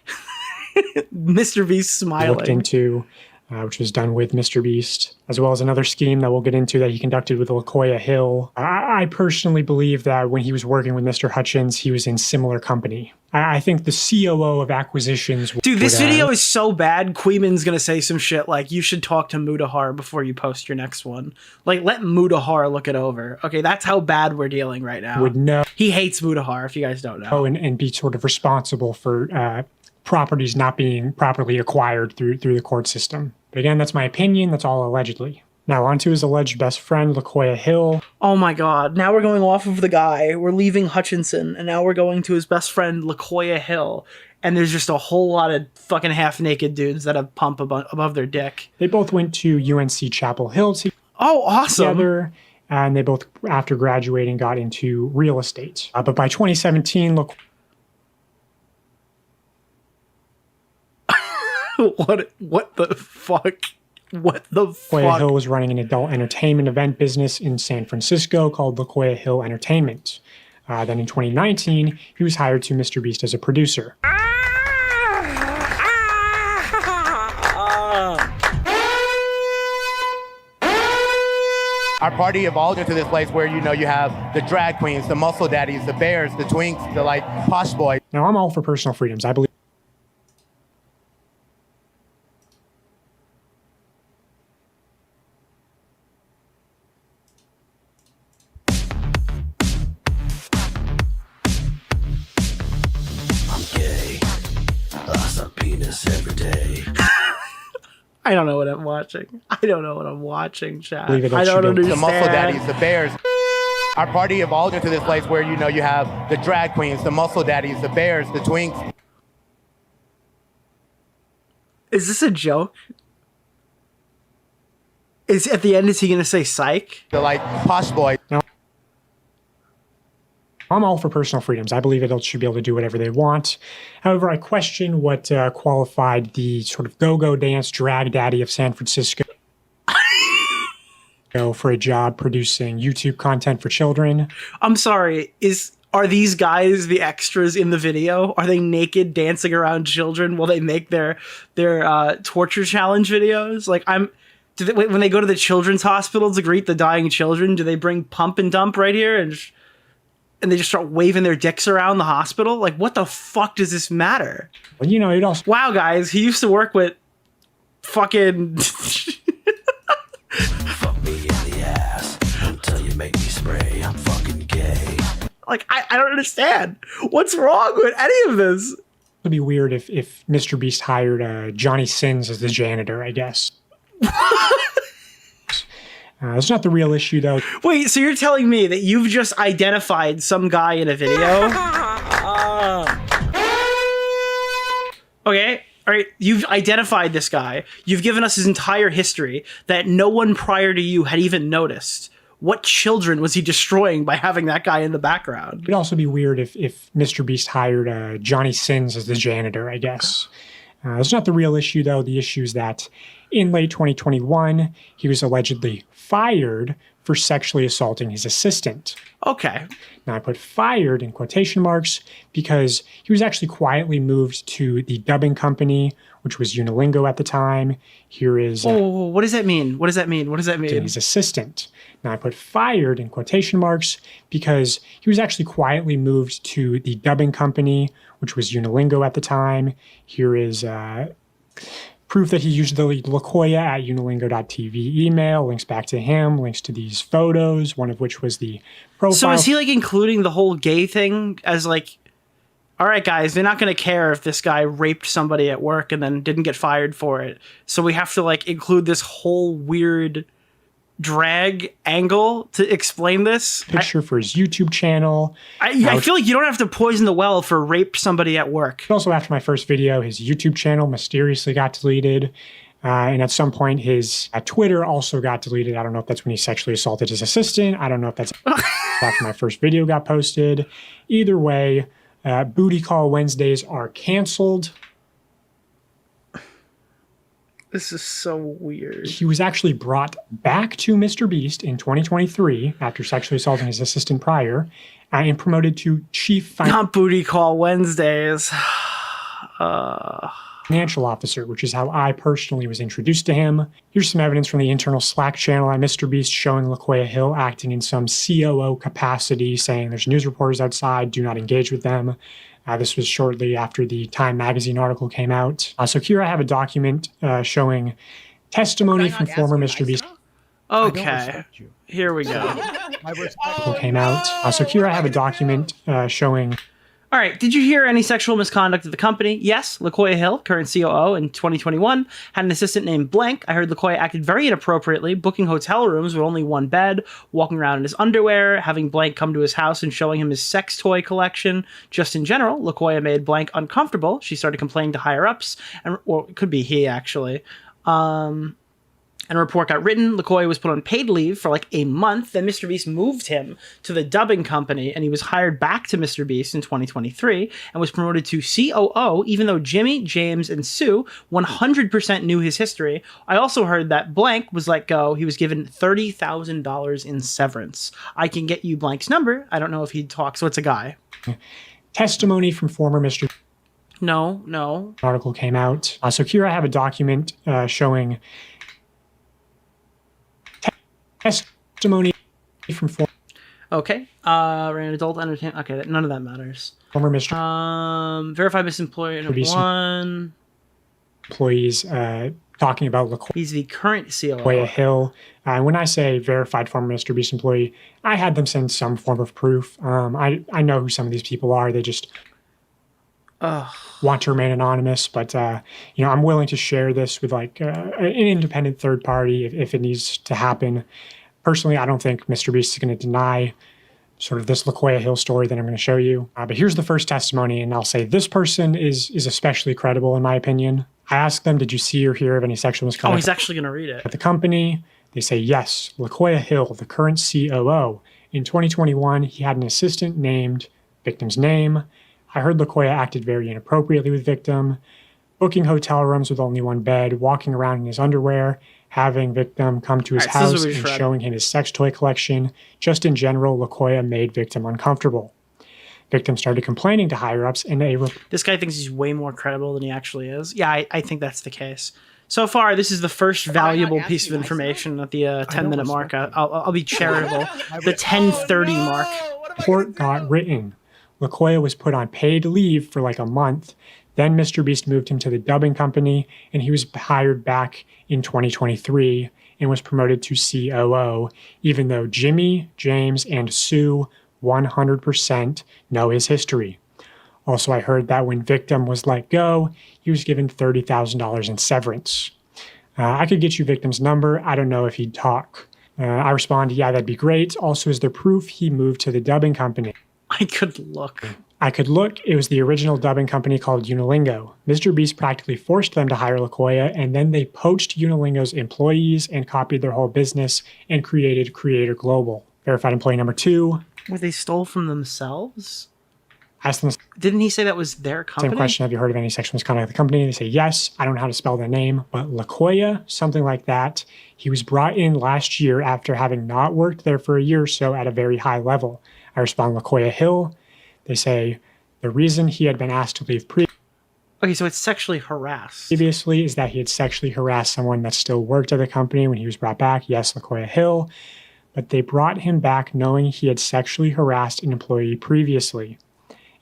MrBeast looked smiling. into. which was done with MrBeast, as well as another scheme that we'll get into that he conducted with LaKoya Hill. I personally believe that when he was working with Mr. Hutchins, he was in similar company. I think the COO of acquisitions... Dude, this video is so bad, Queeman's gonna say some shit like, you should talk to Mudahar before you post your next one. Like, let Mudahar look it over. Okay, that's how bad we're dealing right now. Would know. He hates Mudahar, if you guys don't know. And be sort of responsible for properties not being properly acquired through the court system. But again, that's my opinion. That's all allegedly. Now on to his alleged best friend, LaKoya Hill. Oh my god, now we're going off of the guy. We're leaving Hutchinson, and now we're going to his best friend, LaKoya Hill. And there's just a whole lot of fucking half-naked dudes that have pump above their dick. They both went to UNC Chapel Hill oh, awesome. together. And they both, after graduating, got into real estate. But by 2017, look... What the fuck? What the fuck? LaKoya Hill was running an adult entertainment event business in San Francisco called LaKoya Hill Entertainment. Then in 2019, he was hired to MrBeast as a producer. Our party evolved into this place where, you know, you have the drag queens, the muscle daddies, the bears, the twinks, the like posh boys. Now, I'm all for personal freedoms. I believe every day. I don't know what I'm watching. I don't know what I'm watching, chat. Believe it or I don't not, understand. The muscle daddies, the bears. Our party evolved into this place where, you know, you have the drag queens, the muscle daddies, the bears, the twinks. Is this a joke? Is at the end, is he going to say psych? The like posh boy. No. I'm all for personal freedoms. I believe adults should be able to do whatever they want. However, I question what qualified the sort of go-go dance drag daddy of San Francisco for a job producing YouTube content for children. I'm sorry. Are these guys the extras in the video? Are they naked dancing around children while they make their torture challenge videos? Like, when they go to the children's hospital to greet the dying children, do they bring pump and dump right here and they just start waving their dicks around the hospital? Like, what the fuck does this matter? Well, you know, it also... Wow, guys, he used to work with fucking... Fuck me in the ass until you make me spray. I'm fucking gay. Like, I don't understand. What's wrong with any of this? It'd be weird if MrBeast hired Johnny Sins as the janitor, I guess. That's not the real issue, though. Wait, so you're telling me that you've just identified some guy in a video? Okay, all right, you've identified this guy. You've given us his entire history that no one prior to you had even noticed. What children was he destroying by having that guy in the background? It'd also be weird if MrBeast hired Johnny Sins as the janitor, I guess. That's not the real issue, though. The issue is that in late 2021, he was allegedly fired for sexually assaulting his assistant. Okay. Now, I put fired in quotation marks because he was actually quietly moved to the dubbing company, which was Unilingo at the time. Here is... what does that mean? What does that mean? What does that mean? His assistant. Now, I put fired in quotation marks because he was actually quietly moved to the dubbing company, which was Unilingo at the time. Here is proof that he used the LaKoya at unilingo.tv email, links back to him, links to these photos, one of which was the profile. So is he like including the whole gay thing as like, all right, guys, they're not going to care if this guy raped somebody at work and then didn't get fired for it. So we have to like include this whole weird drag angle to explain this? Picture for his YouTube channel. I feel like you don't have to poison the well for raped somebody at work. Also, after my first video, his YouTube channel mysteriously got deleted. And at some point, his Twitter also got deleted. I don't know if that's when he sexually assaulted his assistant. I don't know if that's after my first video got posted. Either way, Booty Call Wednesdays are canceled. This is so weird. He was actually brought back to MrBeast in 2023 after sexually assaulting his assistant prior and promoted to chief... Not Booty Call Wednesdays. financial officer, which is how I personally was introduced to him. Here's some evidence from the internal Slack channel at MrBeast showing LaQuaya Hill acting in some COO capacity, saying there's news reporters outside, do not engage with them. This was shortly after the Time magazine article came out. So here I have a document showing testimony from former MrBeast. Okay, here we go. Came out. So here I have a document showing. All right, did you hear any sexual misconduct at the company? Yes, LaQuaya Hill, current COO in 2021, had an assistant named Blank. I heard LaQuaya acted very inappropriately, booking hotel rooms with only one bed, walking around in his underwear, having Blank come to his house and showing him his sex toy collection. Just in general, LaQuaya made Blank uncomfortable. She started complaining to higher-ups, or it could be he, actually. And a report got written. LaQuaya was put on paid leave for like a month. Then MrBeast moved him to the dubbing company, and he was hired back to MrBeast in 2023 and was promoted to COO, even though Jimmy, James, and Sue 100% knew his history. I also heard that Blank was let go. He was given $30,000 in severance. I can get you Blank's number. I don't know if he'd talk, so it's a guy. Testimony from former Mr. No. Article came out. So here I have a document showing testimony from former. Okay. Ran adult entertainment. Okay, none of that matters. Former Mr. Verified misemployee number one. Employees talking about LaQuaya. He's the current COO. LaQuaya Hill. When I say verified former MrBeast employee, I had them send some form of proof. I know who some of these people are. They just want to remain anonymous, but I'm willing to share this with like an independent third party if it needs to happen. Personally, I don't think MrBeast is going to deny sort of this LaQuaya Hill story that I'm going to show you. But here's the first testimony, and I'll say this person is especially credible in my opinion. I asked them, did you see or hear of any sexual misconduct? Oh, he's actually going to read it. At the company, they say, yes, LaQuaya Hill, the current COO. In 2021, he had an assistant named victim's name. I heard LaQuaya acted very inappropriately with victim, booking hotel rooms with only one bed, walking around in his underwear, having victim come to his house and showing him his sex toy collection. Just in general, LaQuaya made victim uncomfortable. Victim started complaining to higher-ups, and this guy thinks he's way more credible than he actually is. Yeah, I think that's the case. So far, this is the first valuable piece of information at the 10-minute mark. I'll be charitable. The 10:30 mark. Report got written. LaQuaya was put on paid leave for like a month. Then MrBeast moved him to the dubbing company, and he was hired back in 2023 and was promoted to COO, even though Jimmy, James, and Sue 100% know his history. Also, I heard that when victim was let go, he was given $30,000 in severance. I could get you victim's number. I don't know if he'd talk. I responded, yeah, that'd be great. Also, is there proof he moved to the dubbing company? I could look. It was the original dubbing company called Unilingo. MrBeast practically forced them to hire LaQuaya, and then they poached Unilingo's employees and copied their whole business and created Creator Global. Verified employee number 2. What, they stole from themselves? Asked them. Didn't he say that was their company? Same question. Have you heard of any sexual misconduct at the company? They say yes. I don't know how to spell the name, but LaQuaya, something like that. He was brought in last year after having not worked there for a year or so at a very high level. I respond, LaQuaya Hill. They say the reason he had been asked to leave Okay, so it's sexually harassed. Previously is that he had sexually harassed someone that still worked at the company when he was brought back. Yes, LaQuaya Hill. But they brought him back knowing he had sexually harassed an employee previously.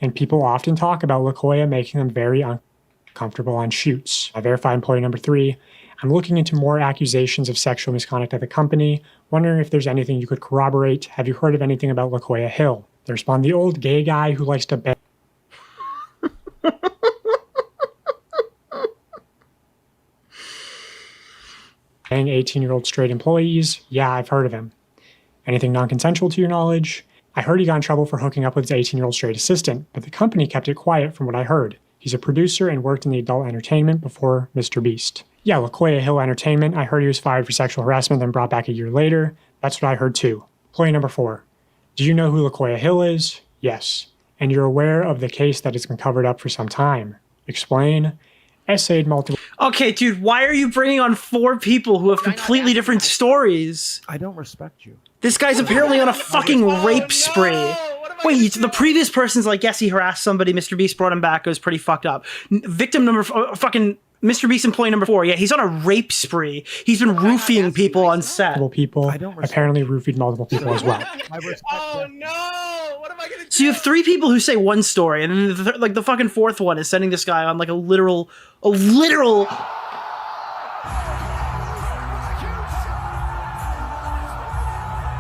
And people often talk about LaQuaya making them very uncomfortable on shoots. I verified employee number 3. I'm looking into more accusations of sexual misconduct at the company, wondering if there's anything you could corroborate. Have you heard of anything about LaQuaya Hill? They respond, the old gay guy who likes to bang 18-year-old straight employees. Yeah, I've heard of him. Anything non-consensual to your knowledge? I heard he got in trouble for hooking up with his 18-year-old straight assistant, but the company kept it quiet from what I heard. He's a producer and worked in the adult entertainment before MrBeast. Yeah, LaQuaya Hill Entertainment. I heard he was fired for sexual harassment, then brought back a year later. That's what I heard too. Employee number 4. Do you know who LaQuaya Hill is? Yes. And you're aware of the case that has been covered up for some time. Explain. Essayed multiple. Okay, dude, why are you bringing on 4 people who have completely different stories? I don't respect you. This guy's apparently on a fucking rape spree. Wait, the previous person's like, yes, he harassed somebody. MrBeast brought him back. It was pretty fucked up. Victim number, fucking MrBeast employee number 4. Yeah, he's on a rape spree. He's been roofing people on set. Multiple people apparently roofied multiple people as well. Oh no! What am I gonna do? So you have 3 people who say one story, and then the fucking 4th one is sending this guy on like a literal.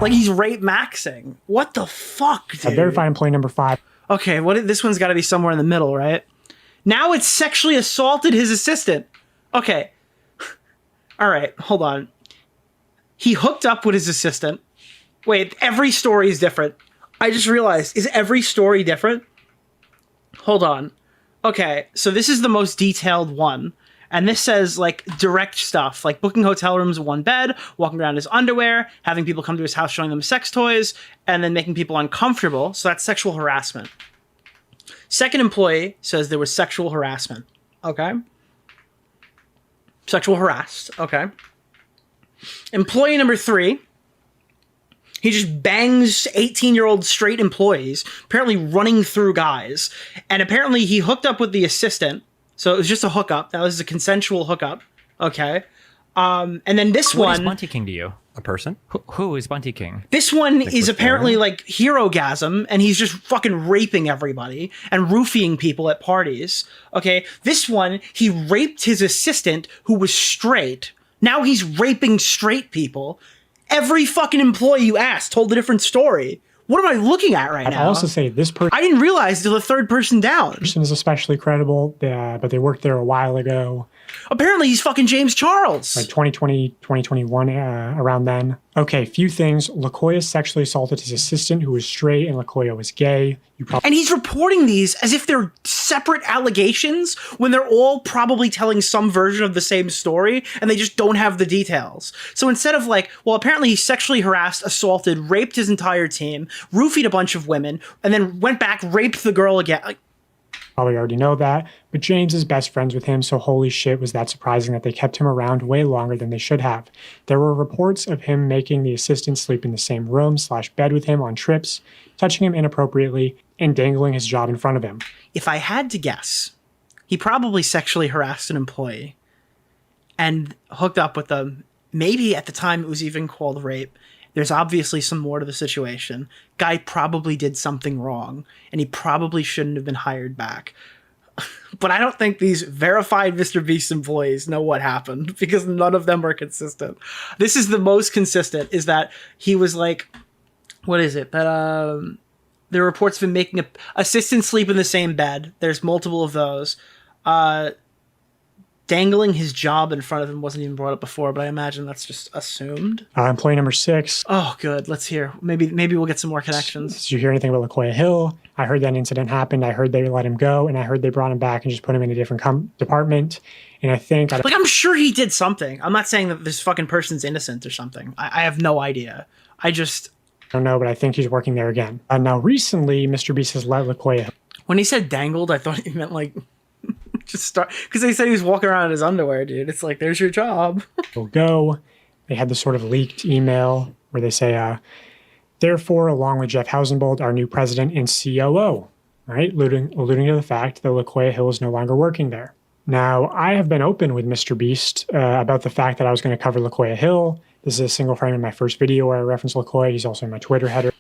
Like he's rape maxing. What the fuck, dude? Verified employee number 5. Okay, this one's got to be somewhere in the middle, right? Now it's sexually assaulted his assistant. Okay. All right, hold on. He hooked up with his assistant. Wait, every story is different. I just realized, is every story different? Hold on. Okay, so this is the most detailed one. And this says, like, direct stuff, like booking hotel rooms in one bed, walking around in his underwear, having people come to his house showing them sex toys, and then making people uncomfortable. So that's sexual harassment. Second employee says there was sexual harassment. Okay. Sexual harassed. Okay. Employee number 3, he just bangs 18-year-old straight employees, apparently running through guys. And apparently he hooked up with the assistant. So it was just a hookup. That was a consensual hookup. Okay. And then this What one... is Bunty King to you? A person? Who is Bunty King? This one Nicholas is apparently DeOrio? like Herogasm, and he's just fucking raping everybody and roofing people at parties. Okay, this one, he raped his assistant who was straight. Now he's raping straight people. Every fucking employee you asked told a different story. What am I looking at right now? I'd also say this person I didn't realize till the 3rd person down. is especially credible, but they worked there a while ago. Apparently he's fucking James Charles. Like 2020, 2021, around then. Okay, few things. LaKoya sexually assaulted his assistant who was straight and LaKoya was gay. And he's reporting these as if they're separate allegations when they're all probably telling some version of the same story and they just don't have the details. So instead of like, well, apparently he sexually harassed, assaulted, raped his entire team, roofied a bunch of women, and then went back, raped the girl again. Like, Probably already know that, but James is best friends with him, so holy shit was that surprising that they kept him around way longer than they should have. There were reports of him making the assistant sleep in the same room/bed with him on trips, touching him inappropriately, and dangling his job in front of him. if I had to guess, he probably sexually harassed an employee and hooked up with them. Maybe at the time it was even called rape. There's obviously some more to the situation. Guy probably did something wrong, and he probably shouldn't have been hired back. But I don't think these verified MrBeast employees know what happened, because none of them are consistent. This is the most consistent, is that he was like, what is it? That there are reports of him making assistants sleep in the same bed. There's multiple of those. Dangling his job in front of him wasn't even brought up before, but I imagine that's just assumed. Employee number 6. Oh, good. Let's hear. Maybe we'll get some more connections. Did you hear anything about LaKoya Hill? I heard that incident happened. I heard they let him go, and I heard they brought him back and just put him in a different department. And I think... Like, I'm sure he did something. I'm not saying that this fucking person's innocent or something. I have no idea. I don't know, but I think he's working there again. Now, recently, MrBeast has let LaKoya Hill... When he said dangled, I thought he meant, like... just start, because they said he was walking around in his underwear, dude. It's like, there's your job. go. They had this sort of leaked email where they say, therefore, along with Jeff Hausenbold, our new president and COO, right? Alluding to the fact that LaKoya Hill is no longer working there. Now, I have been open with MrBeast about the fact that I was going to cover LaKoya Hill. This is a single frame in my first video where I reference LaKoya. He's also in my Twitter header.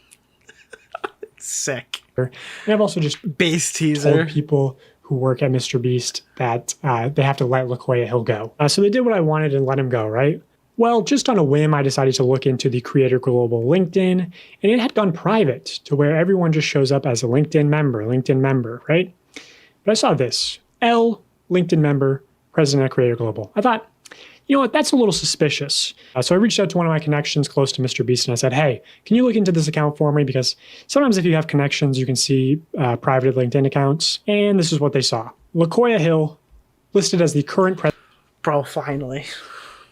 Sick. And I've also just base teaser told people who work at MrBeast that they have to let LaKoya Hill go. So they did what I wanted and let him go, right? Well, just on a whim, I decided to look into the Creator Global LinkedIn, and it had gone private to where everyone just shows up as a LinkedIn member, right? But I saw this, L, LinkedIn member, president at Creator Global. I thought, you know what, that's a little suspicious. So I reached out to one of my connections close to MrBeast, and I said, hey, can you look into this account for me? Because sometimes if you have connections, you can see private LinkedIn accounts. And this is what they saw. LaKoya Hill, listed as the current president. Bro, finally.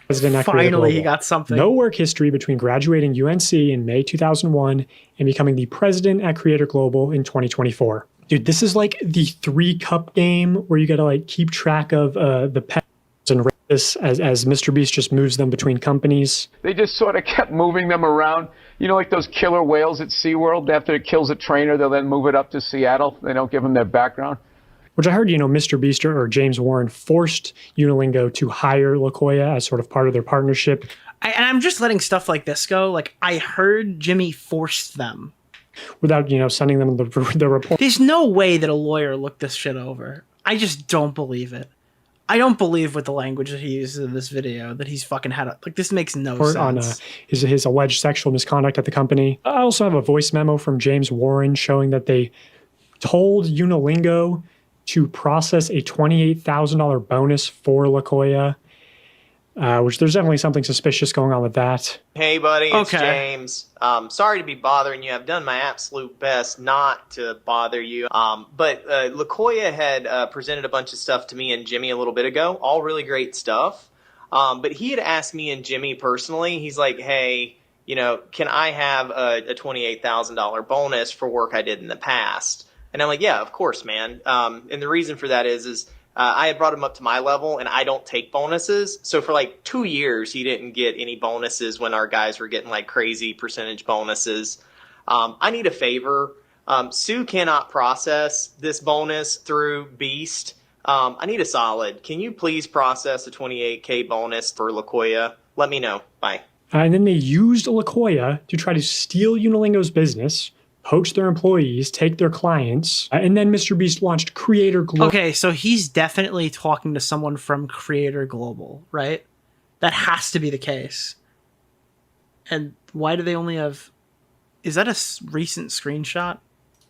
President at Creator Finally, he Global. got something. No work history between graduating UNC in May 2001 and becoming the president at Creator Global in 2024. Dude, this is like the 3-cup game where you got to like keep track of the pets and this as MrBeast just moves them between companies. They just sort of kept moving them around. You know, like those killer whales at SeaWorld. After it kills a trainer, they'll then move it up to Seattle. They don't give them their background. Which I heard, MrBeast or James Warren forced Unilingo to hire LaKoya as sort of part of their partnership. And I'm just letting stuff like this go. Like, I heard Jimmy forced them. Without, sending them the report. There's no way that a lawyer looked this shit over. I just don't believe it. I don't believe with the language that he uses in this video that he's fucking had this makes no sense. On his alleged sexual misconduct at the company. I also have a voice memo from James Warren showing that they told Unilingo to process a $28,000 bonus for LaKoya, which there's definitely something suspicious going on with that. Hey, buddy, it's James. Sorry to be bothering you. I've done my absolute best not to bother you. But LaKoya had presented a bunch of stuff to me and Jimmy a little bit ago, all really great stuff. But he had asked me and Jimmy personally, he's like, hey, can I have a $28,000 bonus for work I did in the past? And I'm like, yeah, of course, man. And the reason for that is I had brought him up to my level, and I don't take bonuses. So for like 2 years, he didn't get any bonuses when our guys were getting like crazy percentage bonuses. I need a favor. Sue cannot process this bonus through Beast. I need a solid. Can you please process a $28K bonus for LaKoya? Let me know. Bye. And then they used LaKoya to try to steal Unilingo's business, poach their employees, take their clients, and then MrBeast launched Creator Global. Okay, so he's definitely talking to someone from Creator Global, right? That has to be the case. And why do they only have... Is that a recent screenshot?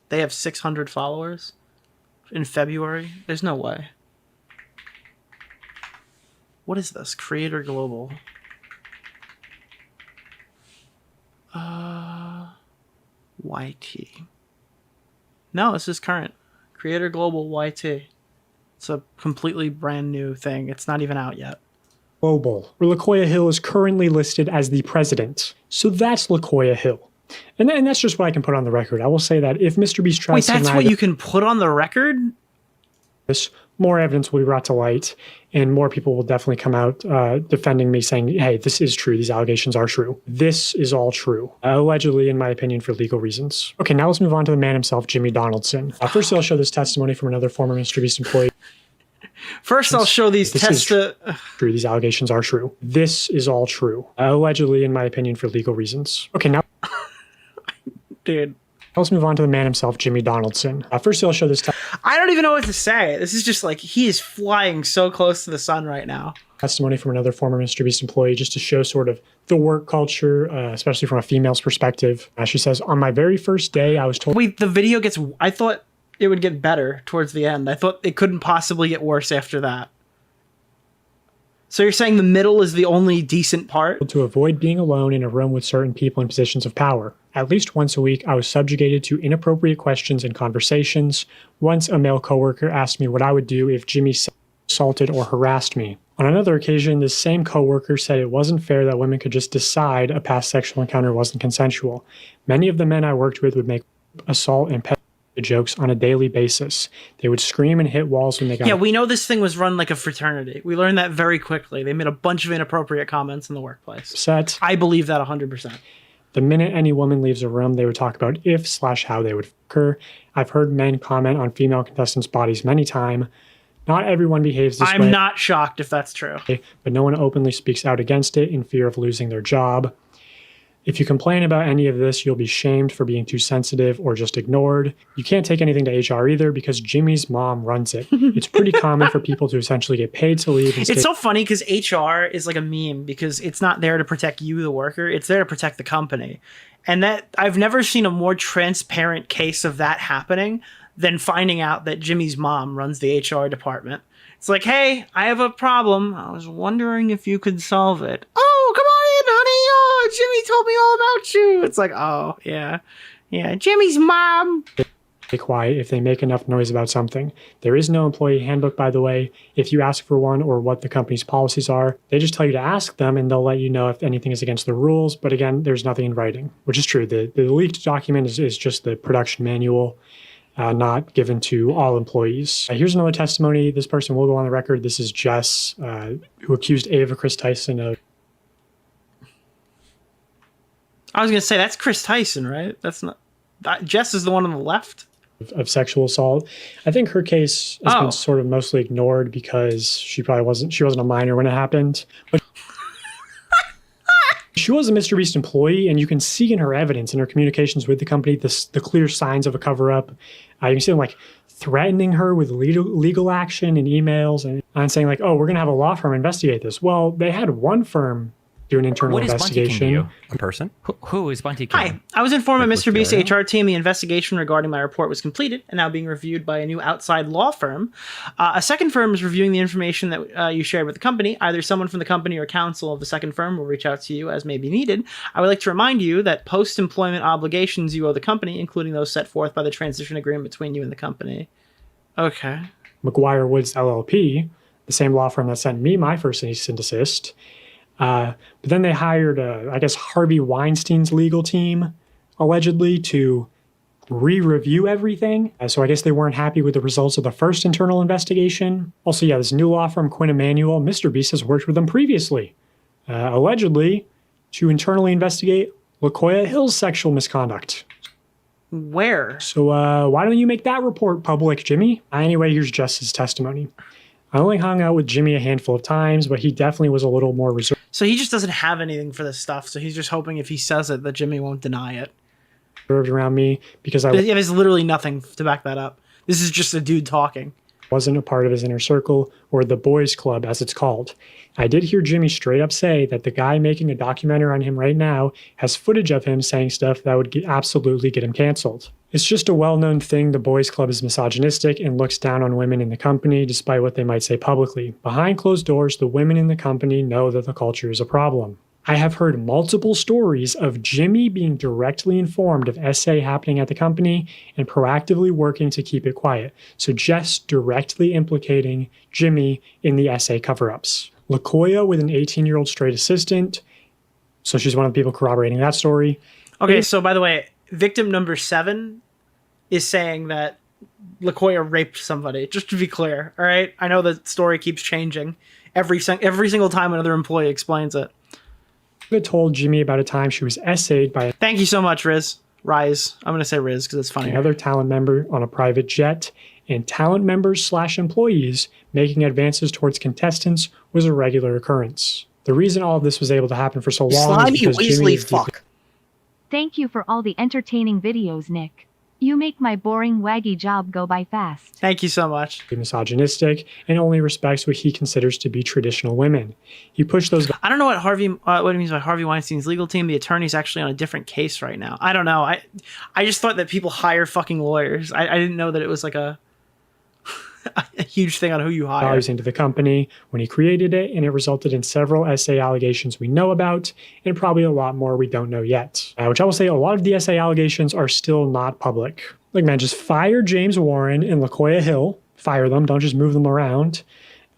They have 600 followers in February? There's no way. What is this? Creator Global. YT. No, this is current. Creator Global YT. It's a completely brand new thing. It's not even out yet. Global, where LaKoya Hill is currently listed as the president. So that's LaKoya Hill. And that's just what I can put on the record. I will say that if MrBeast tries Wait, to that's deny what you can put on the record? this, more evidence will be brought to light, and more people will definitely come out defending me, saying, hey, this is true. These allegations are true. This is all true. Allegedly, in my opinion, for legal reasons. Okay, now let's move on to the man himself, Jimmy Donaldson. First, I'll show this testimony from another former MrBeast employee. First, I'll show these tests. True. These allegations are true. This is all true. Allegedly, in my opinion, for legal reasons. Okay, now... Dude. Let's move on to the man himself, Jimmy Donaldson. First, I'll show this... I don't even know what to say. This is just like, he is flying so close to the sun right now. Testimony from another former MrBeast employee just to show sort of the work culture, especially from a female's perspective. She says, on my very first day, I was told... Wait, the video gets... I thought it would get better towards the end. I thought it couldn't possibly get worse after that. So you're saying the middle is the only decent part? To avoid being alone in a room with certain people in positions of power. At least once a week, I was subjugated to inappropriate questions and conversations. Once a male coworker asked me what I would do if Jimmy assaulted or harassed me. On another occasion, this same coworker said it wasn't fair that women could just decide a past sexual encounter wasn't consensual. Many of the men I worked with would make assault and jokes on a daily basis. They would scream and hit walls when they got... Yeah, we know this thing was run like a fraternity. We learned that very quickly. They made a bunch of inappropriate comments in the workplace. Upset. I believe that 100%. The minute any woman leaves a room, they would talk about if/how they would fuck her. I've heard men comment on female contestants' bodies many times. Not everyone behaves this way. I'm not shocked if that's true. But no one openly speaks out against it in fear of losing their job. If you complain about any of this, you'll be shamed for being too sensitive or just ignored. You can't take anything to HR either because Jimmy's mom runs it. It's pretty common for people to essentially get paid to leave. And it's so funny because HR is like a meme because it's not there to protect you, the worker. It's there to protect the company. And that I've never seen a more transparent case of that happening than finding out that Jimmy's mom runs the HR department. It's like, hey, I have a problem. I was wondering if you could solve it. Oh, come on in, honey. Oh, Jimmy told me all about you. It's like, oh, yeah. Yeah, Jimmy's mom. Stay quiet if they make enough noise about something. There is no employee handbook, by the way. If you ask for one or what the company's policies are, they just tell you to ask them and they'll let you know if anything is against the rules. But again, there's nothing in writing, which is true. The leaked document is just the production manual. not given to all employees. Here's another testimony. This person will go on the record. This is Jess, who accused Ava Chris Tyson of... I was going to say, that's Chris Tyson, right? That's not... Jess is the one on the left? Of sexual assault. I think her case has been sort of mostly ignored because she wasn't a minor when it happened. But she was a MrBeast employee, and you can see in her evidence, in her communications with the company, the clear signs of a cover-up. You can see them like threatening her with legal action and emails and saying like, oh, we're going to have a law firm investigate this. Well, they had one firm do an internal investigation. A person? Who is Bunty King? Hi, I was informed by Nicholas MrBeast DeOrio? HR team the investigation regarding my report was completed and now being reviewed by a new outside law firm. A second firm is reviewing the information that you shared with the company. Either someone from the company or counsel of the second firm will reach out to you as may be needed. I would like to remind you that post-employment obligations you owe the company, including those set forth by the transition agreement between you and the company. Okay. McGuire Woods LLP, the same law firm that sent me my first cease and desist. But then they hired, I guess, Harvey Weinstein's legal team, allegedly, to re-review everything. So I guess they weren't happy with the results of the first internal investigation. Also, yeah, this new law firm, Quinn Emanuel, MrBeast has worked with them previously, allegedly, to internally investigate LaKoya Hill's sexual misconduct. Where? So why don't you make that report public, Jimmy? Anyway, here's Jess's testimony. I only hung out with Jimmy a handful of times, but he definitely was a little more reserved. So he just doesn't have anything for this stuff, so he's just hoping if he says it that Jimmy won't deny it. Around me because There's literally nothing to back that up. This is just a dude talking. Wasn't a part of his inner circle, or the boys club as it's called. I did hear Jimmy straight up say that the guy making a documentary on him right now has footage of him saying stuff that would absolutely get him canceled. It's just a well-known thing the boys club is misogynistic and looks down on women in the company despite what they might say publicly. Behind closed doors, the women in the company know that the culture is a problem. I have heard multiple stories of Jimmy being directly informed of SA happening at the company and proactively working to keep it quiet. So Jess directly implicating Jimmy in the SA cover-ups. LaKoya with an 18-year-old straight assistant. So she's one of the people corroborating that story. Okay, so by the way, victim number 7 is saying that LaKoya raped somebody, just to be clear, all right? I know the story keeps changing every single time another employee explains it. Told Jimmy about a time she was essayed by... Thank you so much, Riz. Rise. I'm going to say Riz because it's funny. Another talent member on a private jet, and talent members / employees making advances towards contestants was a regular occurrence. The reason all of this was able to happen for so long is because Jimmy is fuck. Thank you for all the entertaining videos, Nick. You make my boring, waggy job go by fast. Thank you so much. Misogynistic and only respects what he considers to be traditional women. He pushed those... I don't know what what he means by Harvey Weinstein's legal team. The attorney's actually on a different case right now. I don't know. I just thought that people hire fucking lawyers. I didn't know that it was like a huge thing on who you hire. Into the company when he created it, and it resulted in several SA allegations we know about, and probably a lot more we don't know yet. Which I will say, a lot of the SA allegations are still not public. Like, man, just fire James Warren and LaKoya Hill. Fire them. Don't just move them around.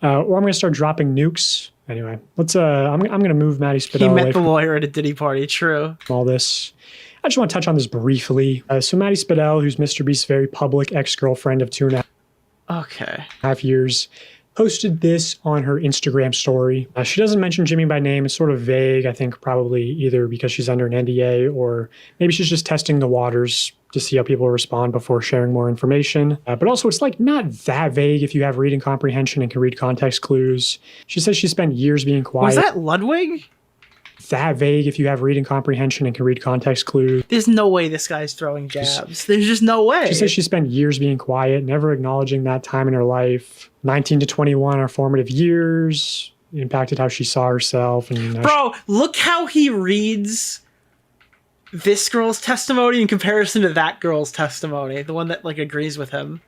Or I'm going to start dropping nukes. Anyway, let's. I'm going to move Maddie Spidell. He met the lawyer at a Diddy party. True. All this. I just want to touch on this briefly. So Maddie Spidell, who's MrBeast's very public ex-girlfriend of 2.5 years, posted this on her Instagram story. She doesn't mention Jimmy by name. It's sort of vague. I think probably either because she's under an NDA or maybe she's just testing the waters to see how people respond before sharing more information. But also it's like not that vague if you have reading comprehension and can read context clues. She says she spent years being quiet. Was that Ludwig? That vague if you have reading comprehension and can read context clues. There's no way this guy's throwing jabs. There's just no way. She says she spent years being quiet, never acknowledging that time in her life. 19 to 21 are formative years, impacted how she saw herself. And bro, look how he reads this girl's testimony in comparison to that girl's testimony, the one that like agrees with him.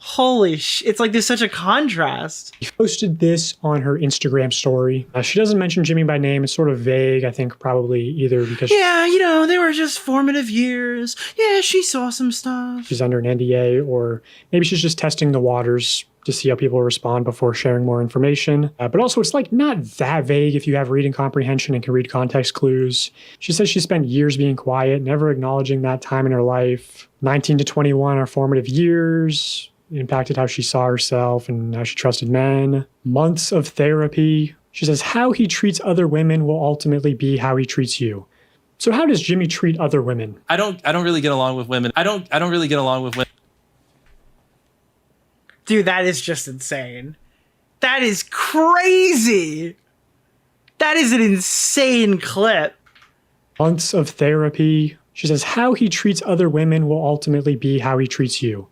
Holy it's like there's such a contrast. She posted this on her Instagram story. She doesn't mention Jimmy by name. It's sort of vague, I think probably either because yeah, you know, they were just formative years. Yeah, she saw some stuff. She's under an NDA, or maybe she's just testing the waters to see how people respond before sharing more information. But also, it's like not that vague if you have reading comprehension and can read context clues. She says she spent years being quiet, never acknowledging that time in her life. 19 to 21 are formative years. It impacted how she saw herself and how she trusted men. Months of therapy. She says how he treats other women will ultimately be how he treats you. So how does Jimmy treat other women? I don't really get along with women. I don't really get along with women. Dude, that is just insane. That is crazy. That is an insane clip. Months of therapy. She says how he treats other women will ultimately be how he treats you.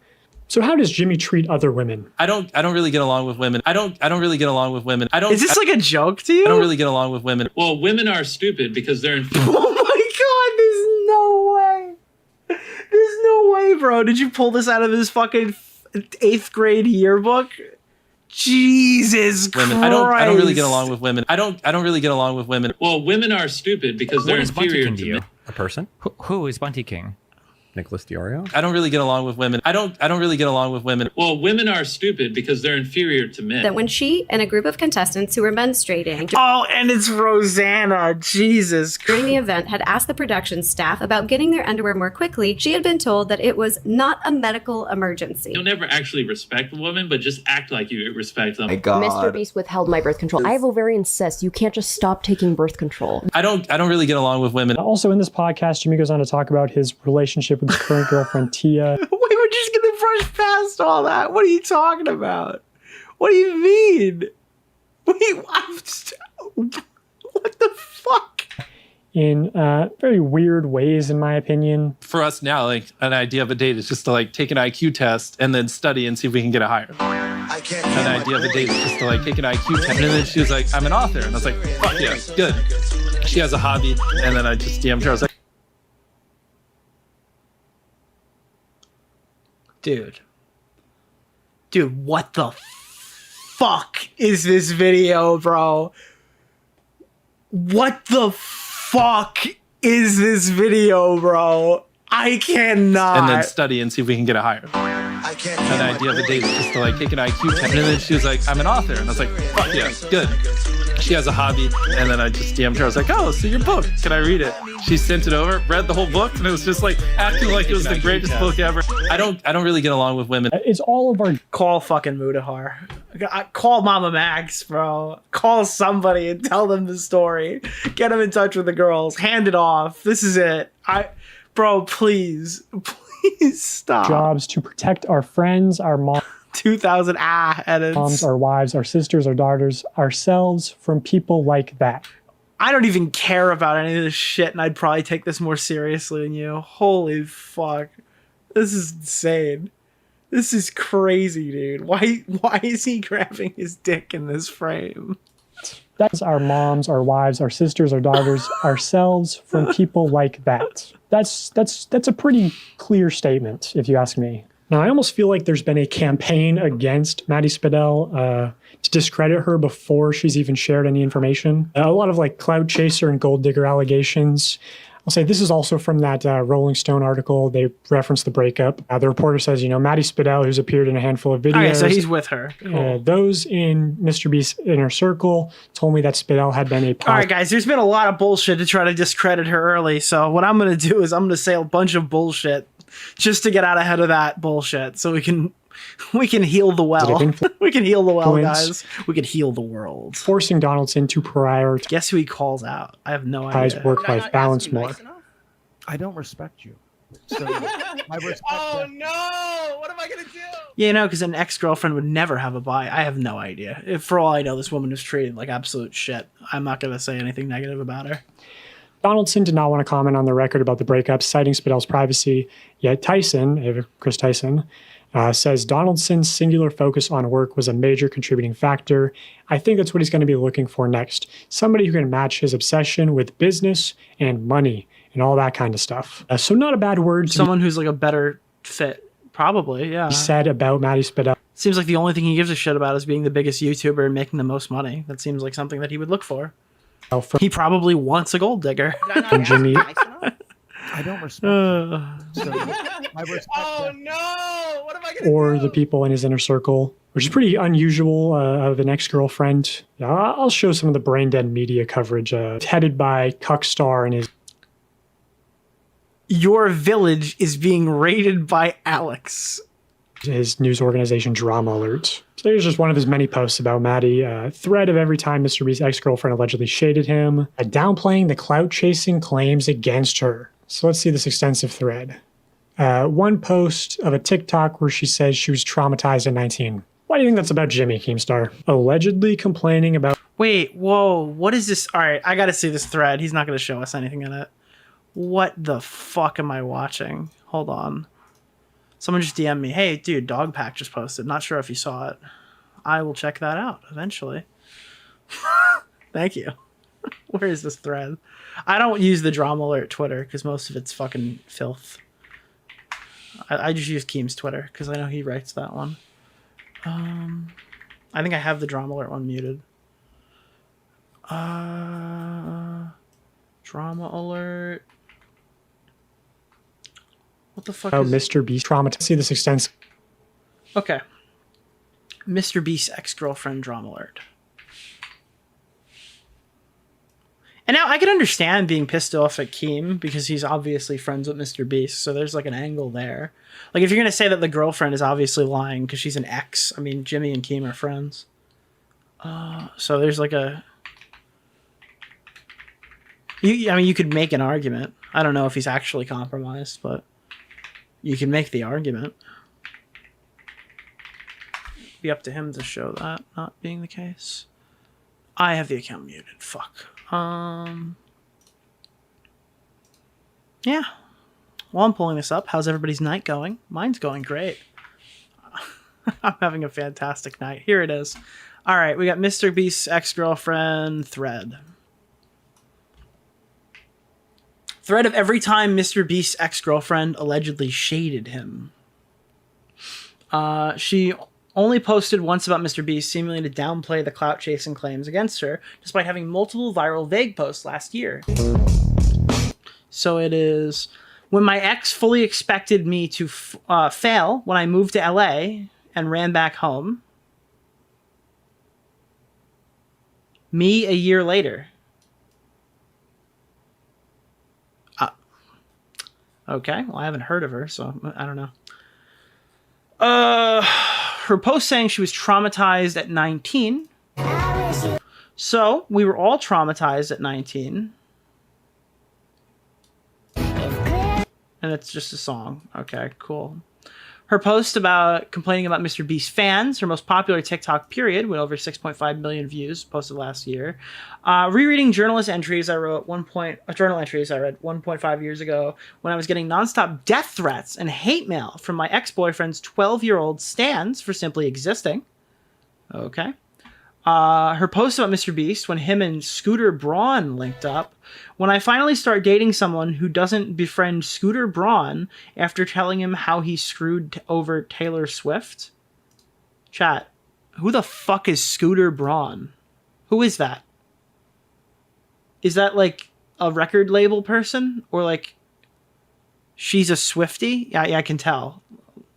So how does Jimmy treat other women? I don't really get along with women. I don't really get along with women. Is this like a joke to you? I don't really get along with women. Well, women are stupid because they're Oh my god, there's no way. There's no way, bro. Did you pull this out of his fucking 8th grade yearbook? Jesus Christ. I don't really get along with women. I don't really get along with women. Well, women are stupid because they're inferior to you. A person? Who is Bunty King? Nicholas DeOrio? I don't really get along with women. I don't really get along with women. Well, women are stupid because they're inferior to men. That when she and a group of contestants who were menstruating oh, and it's Rosanna. Jesus during the event had asked the production staff about getting their underwear more quickly, she had been told that it was not a medical emergency. You'll never actually respect a woman, but just act like you respect them. My God. MrBeast withheld my birth control. I have ovarian cysts. You can't just stop taking birth control. I don't really get along with women. Also in this podcast, Jimmy goes on to talk about his relationship with his current girlfriend, Tia. Wait, we're just gonna brush past all that. What are you talking about? What do you mean? Wait, what the fuck? In very weird ways, in my opinion. For us now, like an idea of a date is just to like take an IQ test and then study and see if we can get a higher. An idea of a date is just to like take an IQ test. And then she was like, I'm an author. And I was like, fuck yeah, good. She has a hobby. And then I just DM'd her. I was like, Dude, what the fuck is this video, bro? What the fuck is this video, bro? I cannot. And then study and see if we can get a higher. An idea of a date is just to like take an IQ test. And then she was like, I'm an author. And I was like, fuck yeah, good. She has a hobby. And then I just DM'd her. I was like, oh, so your book. Can I read it? She sent it over, read the whole book, and it was just like acting like it was the greatest book ever. I don't really get along with women. It's all of our... Call fucking Mudahar. Call Mama Max, bro. Call somebody and tell them the story. Get them in touch with the girls. Hand it off. This is it. Bro, please stop. Jobs to protect our friends, our moms. 2000 edits. Moms, our wives, our sisters, our daughters, ourselves from people like that. I don't even care about any of this shit, and I'd probably take this more seriously than you. Holy fuck. This is insane. This is crazy, dude. Why is he grabbing his dick in this frame? That's our moms, our wives, our sisters, our daughters, ourselves from people like that. That's a pretty clear statement, if you ask me. Now, I almost feel like there's been a campaign against Maddie Spidell to discredit her before she's even shared any information. A lot of like clout chaser and gold digger allegations. I'll say this is also from that Rolling Stone article. They referenced the breakup. The reporter says, Maddie Spidell, who's appeared in a handful of videos. Okay, so he's with her. Cool. Those in MrBeast's inner circle told me that Spidell had been a... All right, guys, there's been a lot of bullshit to try to discredit her early. So what I'm going to do is I'm going to say a bunch of bullshit just to get out ahead of that bullshit so we can heal the well. We can heal the well, guys. We can heal the world. Forcing Donaldson to prioritize. Guess who he calls out? I have no idea. Work-life balance more. I don't respect you. So my respect. Oh no! What am I gonna do? Yeah, because an ex-girlfriend would never have a bi. I have no idea. If for all I know, this woman was treated like absolute shit. I'm not gonna say anything negative about her. Donaldson did not want to comment on the record about the breakup, citing Spidell's privacy. Yet Tyson, Chris Tyson, says Donaldson's singular focus on work was a major contributing factor. I think that's what he's going to be looking for next. Somebody who can match his obsession with business and money and all that kind of stuff. So not a bad word. Someone who's like a better fit Probably, yeah. said about Maddie Spidell. Seems like the only thing he gives a shit about is being the biggest YouTuber and making the most money. That seems like something that he would look for. He probably wants a gold digger. And Jimmy. I don't respect him. So I respect no! What am I gonna or the people in his inner circle, which is pretty unusual of an ex-girlfriend. Yeah, I'll show some of the brain dead media coverage headed by Cuckstar and his. Your village is being raided by Alex. His news organization Drama Alert. So here's just one of his many posts about Maddie. Thread of every time MrBeast's ex-girlfriend allegedly shaded him. Downplaying the clout-chasing claims against her. So let's see this extensive thread. One post of a TikTok where she says she was traumatized at 19. Why do you think that's about Jimmy, Keemstar? Allegedly complaining about... Wait, whoa, what is this? All right, I gotta see this thread. He's not gonna show us anything in it. What the fuck am I watching? Hold on. Someone just DM'd me. Hey, dude, DogPack just posted. Not sure if you saw it. I will check that out eventually. Thank you. Where is this thread? I don't use the Drama Alert Twitter because most of it's fucking filth. I just use Keem's Twitter because I know he writes that one. I think I have the Drama Alert one muted. Drama Alert. What the fuck? Oh, is... MrBeast traumatized. See this extensive. Okay. MrBeast's ex-girlfriend Drama Alert. And now I can understand being pissed off at Keem because he's obviously friends with MrBeast. So there's like an angle there. Like if you're going to say that the girlfriend is obviously lying because she's an ex, I mean, Jimmy and Keem are friends. So there's like a... I mean, you could make an argument. I don't know if he's actually compromised, but you can make the argument. Be up to him to show that not being the case. I have the account muted. Fuck. Yeah. While I'm pulling this up, how's everybody's night going? Mine's going great. I'm having a fantastic night. Here it is. All right, we got MrBeast's ex-girlfriend thread. Thread of every time MrBeast's ex-girlfriend allegedly shaded him. She only posted once about MrBeast, seemingly to downplay the clout-chasing claims against her, despite having multiple viral vague posts last year. So it is... When my ex fully expected me to fail when I moved to LA and ran back home. Me a year later. Okay, well, I haven't heard of her, so I don't know. Her post saying she was traumatized at 19. So, we were all traumatized at 19. And it's just a song. Okay, cool. Her post about complaining about MrBeast fans, her most popular TikTok period, with over 6.5 million views, posted last year. Rereading journal entries I read 1.5 years ago when I was getting nonstop death threats and hate mail from my ex-boyfriend's 12-year-old stans for simply existing. Okay. Her post about MrBeast when him and Scooter Braun linked up. When I finally start dating someone who doesn't befriend Scooter Braun after telling him how he screwed over Taylor Swift. Chat, who the fuck is Scooter Braun? Who is that? Is that like a record label person? Or like she's a Swiftie? Yeah, I can tell.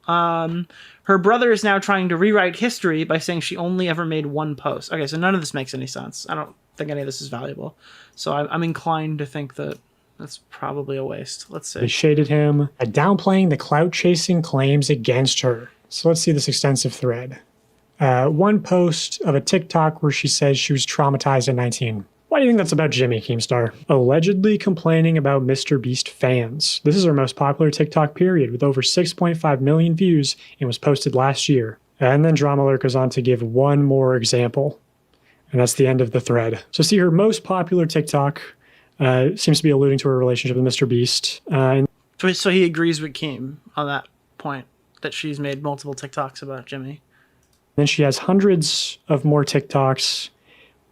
Her brother is now trying to rewrite history by saying she only ever made one post. Okay, so none of this makes any sense. I don't think any of this is valuable. So I'm inclined to think that that's probably a waste. Let's see. They shaded him, downplaying the clout-chasing claims against her. So let's see this extensive thread. One post of a TikTok where she says she was traumatized at 19. Why do you think that's about Jimmy, Keemstar? Allegedly complaining about MrBeast fans. This is her most popular TikTok period with over 6.5 million views and was posted last year. And then Drama Alert goes on to give one more example. And that's the end of the thread. So see, her most popular TikTok seems to be alluding to her relationship with MrBeast. So he agrees with Keem on that point, that she's made multiple TikToks about Jimmy. Then she has hundreds of more TikToks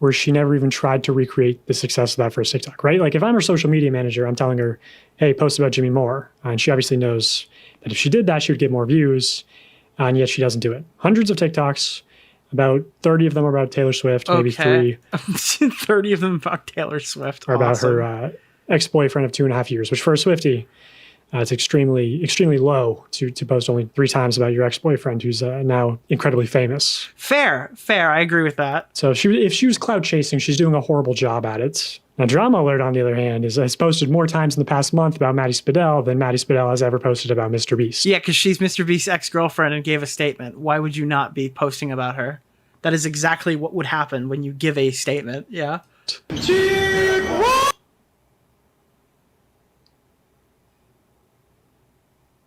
where she never even tried to recreate the success of that first TikTok, right? Like if I'm her social media manager, I'm telling her, hey, post about Jimmy Moore. And she obviously knows that if she did that, she would get more views. And yet she doesn't do it. Hundreds of TikToks, about 30 of them are about Taylor Swift, maybe 3. 30 of them about Taylor Swift. Are about her ex-boyfriend of 2.5 years, which for a Swiftie, it's extremely, extremely low to post only 3 times about your ex-boyfriend who's now incredibly famous. Fair. I agree with that. So if she was clout chasing, she's doing a horrible job at it. Now, Drama Alert, on the other hand, has posted more times in the past month about Maddie Spadell than Maddie Spadell has ever posted about MrBeast. Yeah, because she's MrBeast's ex-girlfriend and gave a statement. Why would you not be posting about her? That is exactly what would happen when you give a statement. Yeah.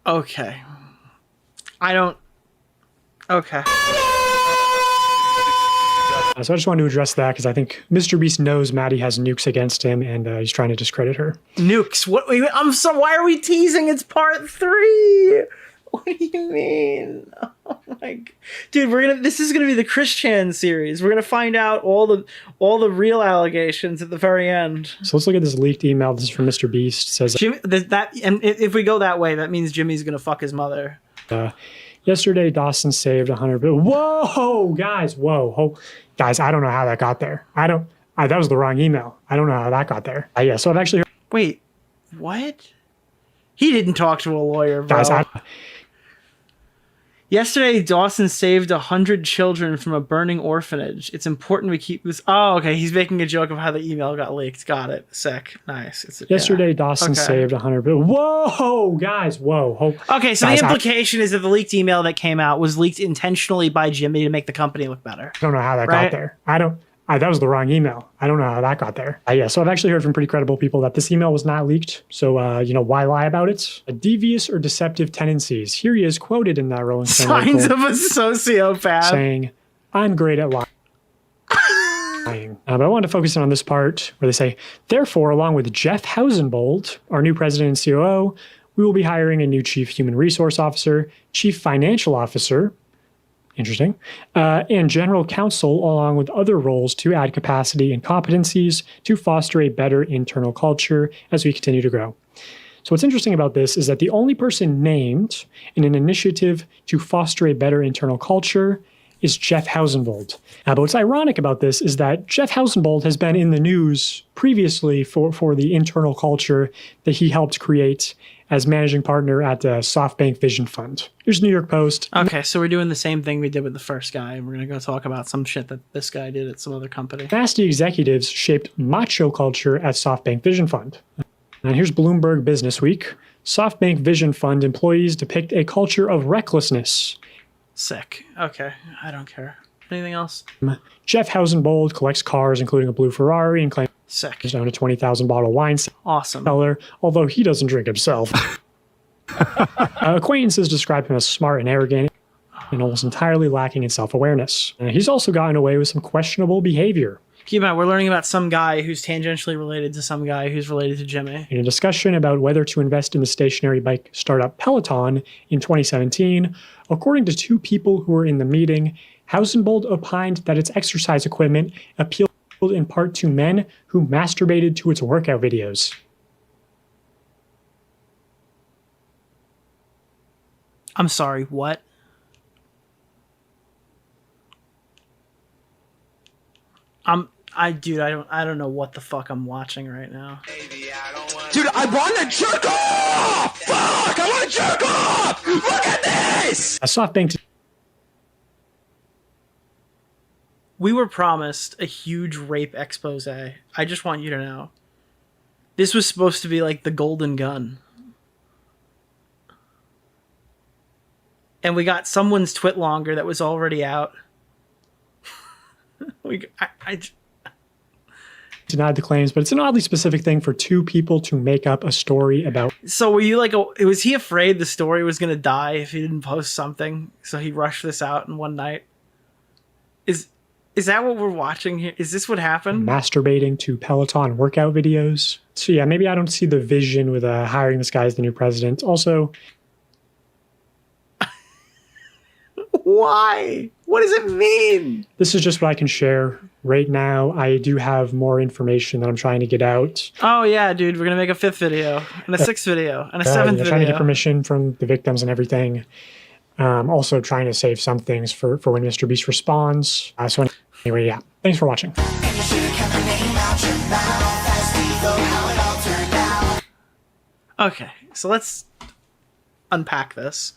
Okay. Okay. So I just wanted to address that because I think MrBeast knows Maddie has nukes against him and he's trying to discredit her. Nukes? What? I'm sorry. Why are we teasing? It's part 3. What do you mean? Oh my God. Dude, this is gonna be the Chris Chan series. We're gonna find out all the real allegations at the very end. So let's look at this leaked email. This is from MrBeast. It says Jimmy, and if we go that way, that means Jimmy's gonna fuck his mother. Yesterday, Dawson saved 100 billion. Whoa, guys, whoa. Guys, I don't know how that got there. That was the wrong email. I don't know how that got there. Yeah, so I've actually heard. Wait, what? He didn't talk to a lawyer, bro. Guys, yesterday, Dawson saved 100 children from a burning orphanage. It's important we keep this. Oh, okay. He's making a joke of how the email got leaked. Got it. Sick. Nice. Yesterday, Dawson saved 100 billion. Whoa, guys, whoa. Okay, so guys, the implication is that the leaked email that came out was leaked intentionally by Jimmy to make the company look better. I don't know how that got there. That was the wrong email. I don't know how that got there. Yeah, so I've actually heard from pretty credible people that this email was not leaked. So, why lie about it? Devious or deceptive tendencies. Here he is quoted in that Rolling Stone Signs article, of a sociopath. saying, I'm great at lying. But I wanted to focus in on this part where they say, therefore, along with Jeff Hausenbold, our new president and COO, we will be hiring a new chief human resource officer, chief financial officer, interesting, and general counsel, along with other roles to add capacity and competencies to foster a better internal culture as we continue to grow. So what's interesting about this is that the only person named in an initiative to foster a better internal culture is Jeff Hausenbold. But what's ironic about this is that Jeff Hausenbold has been in the news previously for the internal culture that he helped create as managing partner at the SoftBank Vision Fund. Here's New York Post. Okay, so we're doing the same thing we did with the first guy. We're going to go talk about some shit that this guy did at some other company. Nasty executives shaped macho culture at SoftBank Vision Fund. And here's Bloomberg Business Week. SoftBank Vision Fund employees depict a culture of recklessness. Sick. Okay, I don't care. Anything else? Jeff Hausenbold collects cars, including a blue Ferrari, and claims sick. He's owned a 20,000 bottle wine seller, although he doesn't drink himself. Acquaintances describe him as smart and arrogant and almost entirely lacking in self-awareness. He's also gotten away with some questionable behavior. Keep in mind, we're learning about some guy who's tangentially related to some guy who's related to Jimmy. In a discussion about whether to invest in the stationary bike startup Peloton in 2017, according to 2 people who were in the meeting, Hausenbold opined that its exercise equipment appealed in part to men who masturbated to its workout videos. I'm sorry, what? I don't know what the fuck I'm watching right now. Dude, I want to jerk off! Fuck! I want to jerk off! Look at this! A SoftBank. We were promised a huge rape expose. I just want you to know. This was supposed to be like the golden gun. And we got someone's twit longer that was already out. I denied the claims, but it's an oddly specific thing for 2 people to make up a story about. So were you like, was he afraid the story was going to die if he didn't post something? So he rushed this out in one night? Is that what we're watching here? Is this what happened? Masturbating to Peloton workout videos. So yeah, maybe I don't see the vision with hiring this guy as the new president. Also, why? What does it mean? This is just what I can share Right now, I do have more information that I'm trying to get out. Oh yeah, dude, we're gonna make a 5th video and a 6th video and a 7th video. Trying to get permission from the victims and everything. Also trying to save some things for when MrBeast responds. So anyway, yeah. Thanks for watching. Okay, so let's unpack this.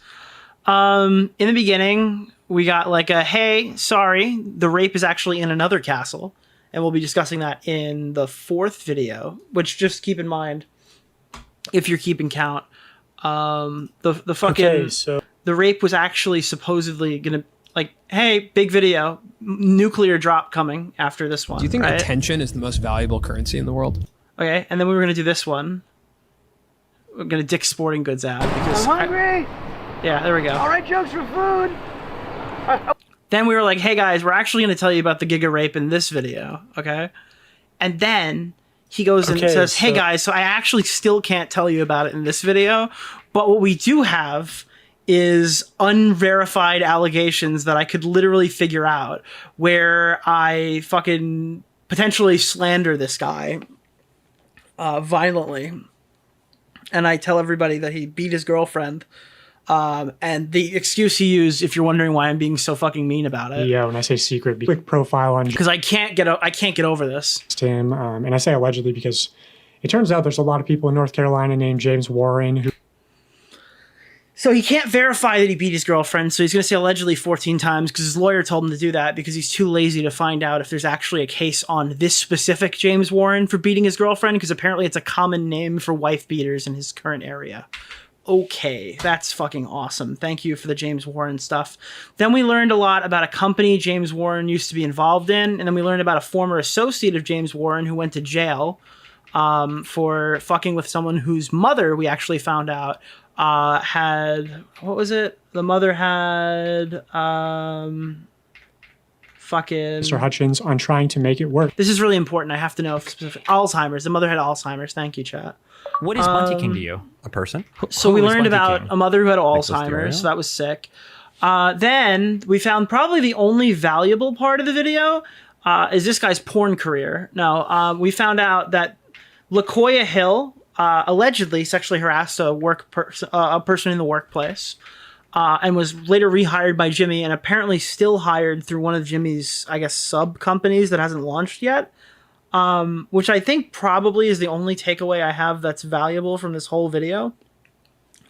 In the beginning, we got like a, hey, sorry, the rape is actually in another castle. And we'll be discussing that in the 4th video, which just keep in mind, if you're keeping count, the fucking, Okay, so the rape was actually supposedly gonna, like, hey, big video, nuclear drop coming after this one. Do you think right? attention is the most valuable currency in the world? Okay, and then we were gonna do this one. We're gonna Dick's Sporting Goods ad because I'm hungry. yeah, there we go. All right, jokes for food. Then we were like, hey guys, we're actually going to tell you about the Giga rape in this video, okay? And then he goes and says, hey guys, so I actually still can't tell you about it in this video, but what we do have is unverified allegations that I could literally figure out where I fucking potentially slander this guy violently. And I tell everybody that he beat his girlfriend. And the excuse he used, if you're wondering why I'm being so fucking mean about it. yeah, when I say secret, quick profile on because I can't get over this. him. And I say allegedly because it turns out there's a lot of people in North Carolina named James Warren who. So he can't verify that he beat his girlfriend, so he's going to say allegedly 14 times because his lawyer told him to do that because he's too lazy to find out if there's actually a case on this specific James Warren for beating his girlfriend because apparently it's a common name for wife beaters in his current area. Okay, that's fucking awesome. Thank you for the James Warren stuff. Then we learned a lot about a company James Warren used to be involved in, and then we learned about a former associate of James Warren who went to jail for fucking with someone whose mother, we actually found out, had, what was it? The mother had fucking... Mr. Hutchins on trying to make it work. This is really important. I have to know if specific... Alzheimer's. The mother had Alzheimer's. Thank you, chat. What is Monty King to you? A person? So we learned about a mother who had Alzheimer's, so that was sick. Then we found probably the only valuable part of the video is this guy's porn career. No, we found out that LaKoya Hill allegedly sexually harassed a person in the workplace and was later rehired by Jimmy and apparently still hired through one of Jimmy's, I guess, sub companies that hasn't launched yet. Which I think probably is the only takeaway I have that's valuable from this whole video.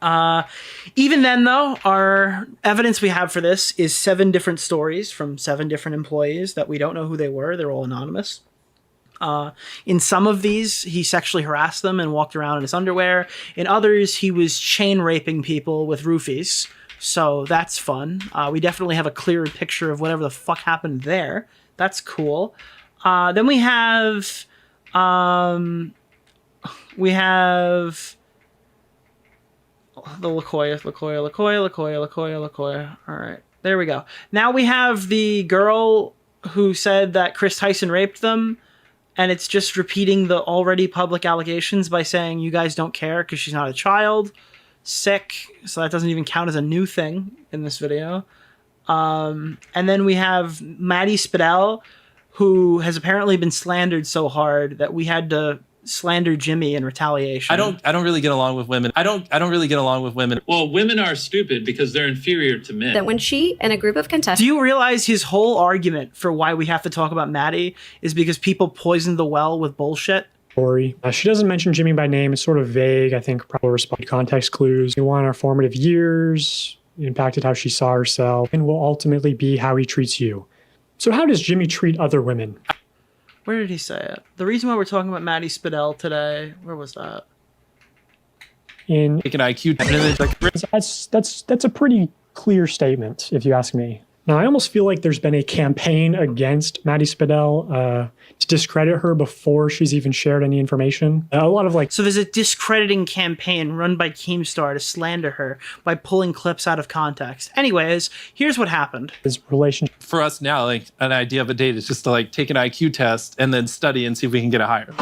Even then, though, our evidence we have for this is 7 different stories from 7 different employees that we don't know who they were. They're all anonymous. In some of these, he sexually harassed them and walked around in his underwear. In others, he was chain raping people with roofies. So that's fun. We definitely have a clearer picture of whatever the fuck happened there. That's cool. Then we have the LaKoya. All right, there we go. Now we have the girl who said that Chris Tyson raped them, and it's just repeating the already public allegations by saying you guys don't care because she's not a child. Sick. So that doesn't even count as a new thing in this video. And then we have Maddie Spidell, who has apparently been slandered so hard that we had to slander Jimmy in retaliation. I don't really get along with women. I don't really get along with women. Well, women are stupid because they're inferior to men. That when she and a group of contestants... Do you realize his whole argument for why we have to talk about Maddie is because people poisoned the well with bullshit? She doesn't mention Jimmy by name. It's sort of vague. I think probably respond context clues. We want our formative years, impacted how she saw herself, and will ultimately be how he treats you. So how does Jimmy treat other women? Where did he say it? The reason why we're talking about Maddie Spidell today, where was that? In Take an IQ test. That's a pretty clear statement, if you ask me. Now, I almost feel like there's been a campaign against Maddie Spidell to discredit her before she's even shared any information. A lot of So there's a discrediting campaign run by Keemstar to slander her by pulling clips out of context. Anyways, here's what happened. His relationship. For us now, like an idea of a date is just to like take an IQ test and then study and see if we can get a higher.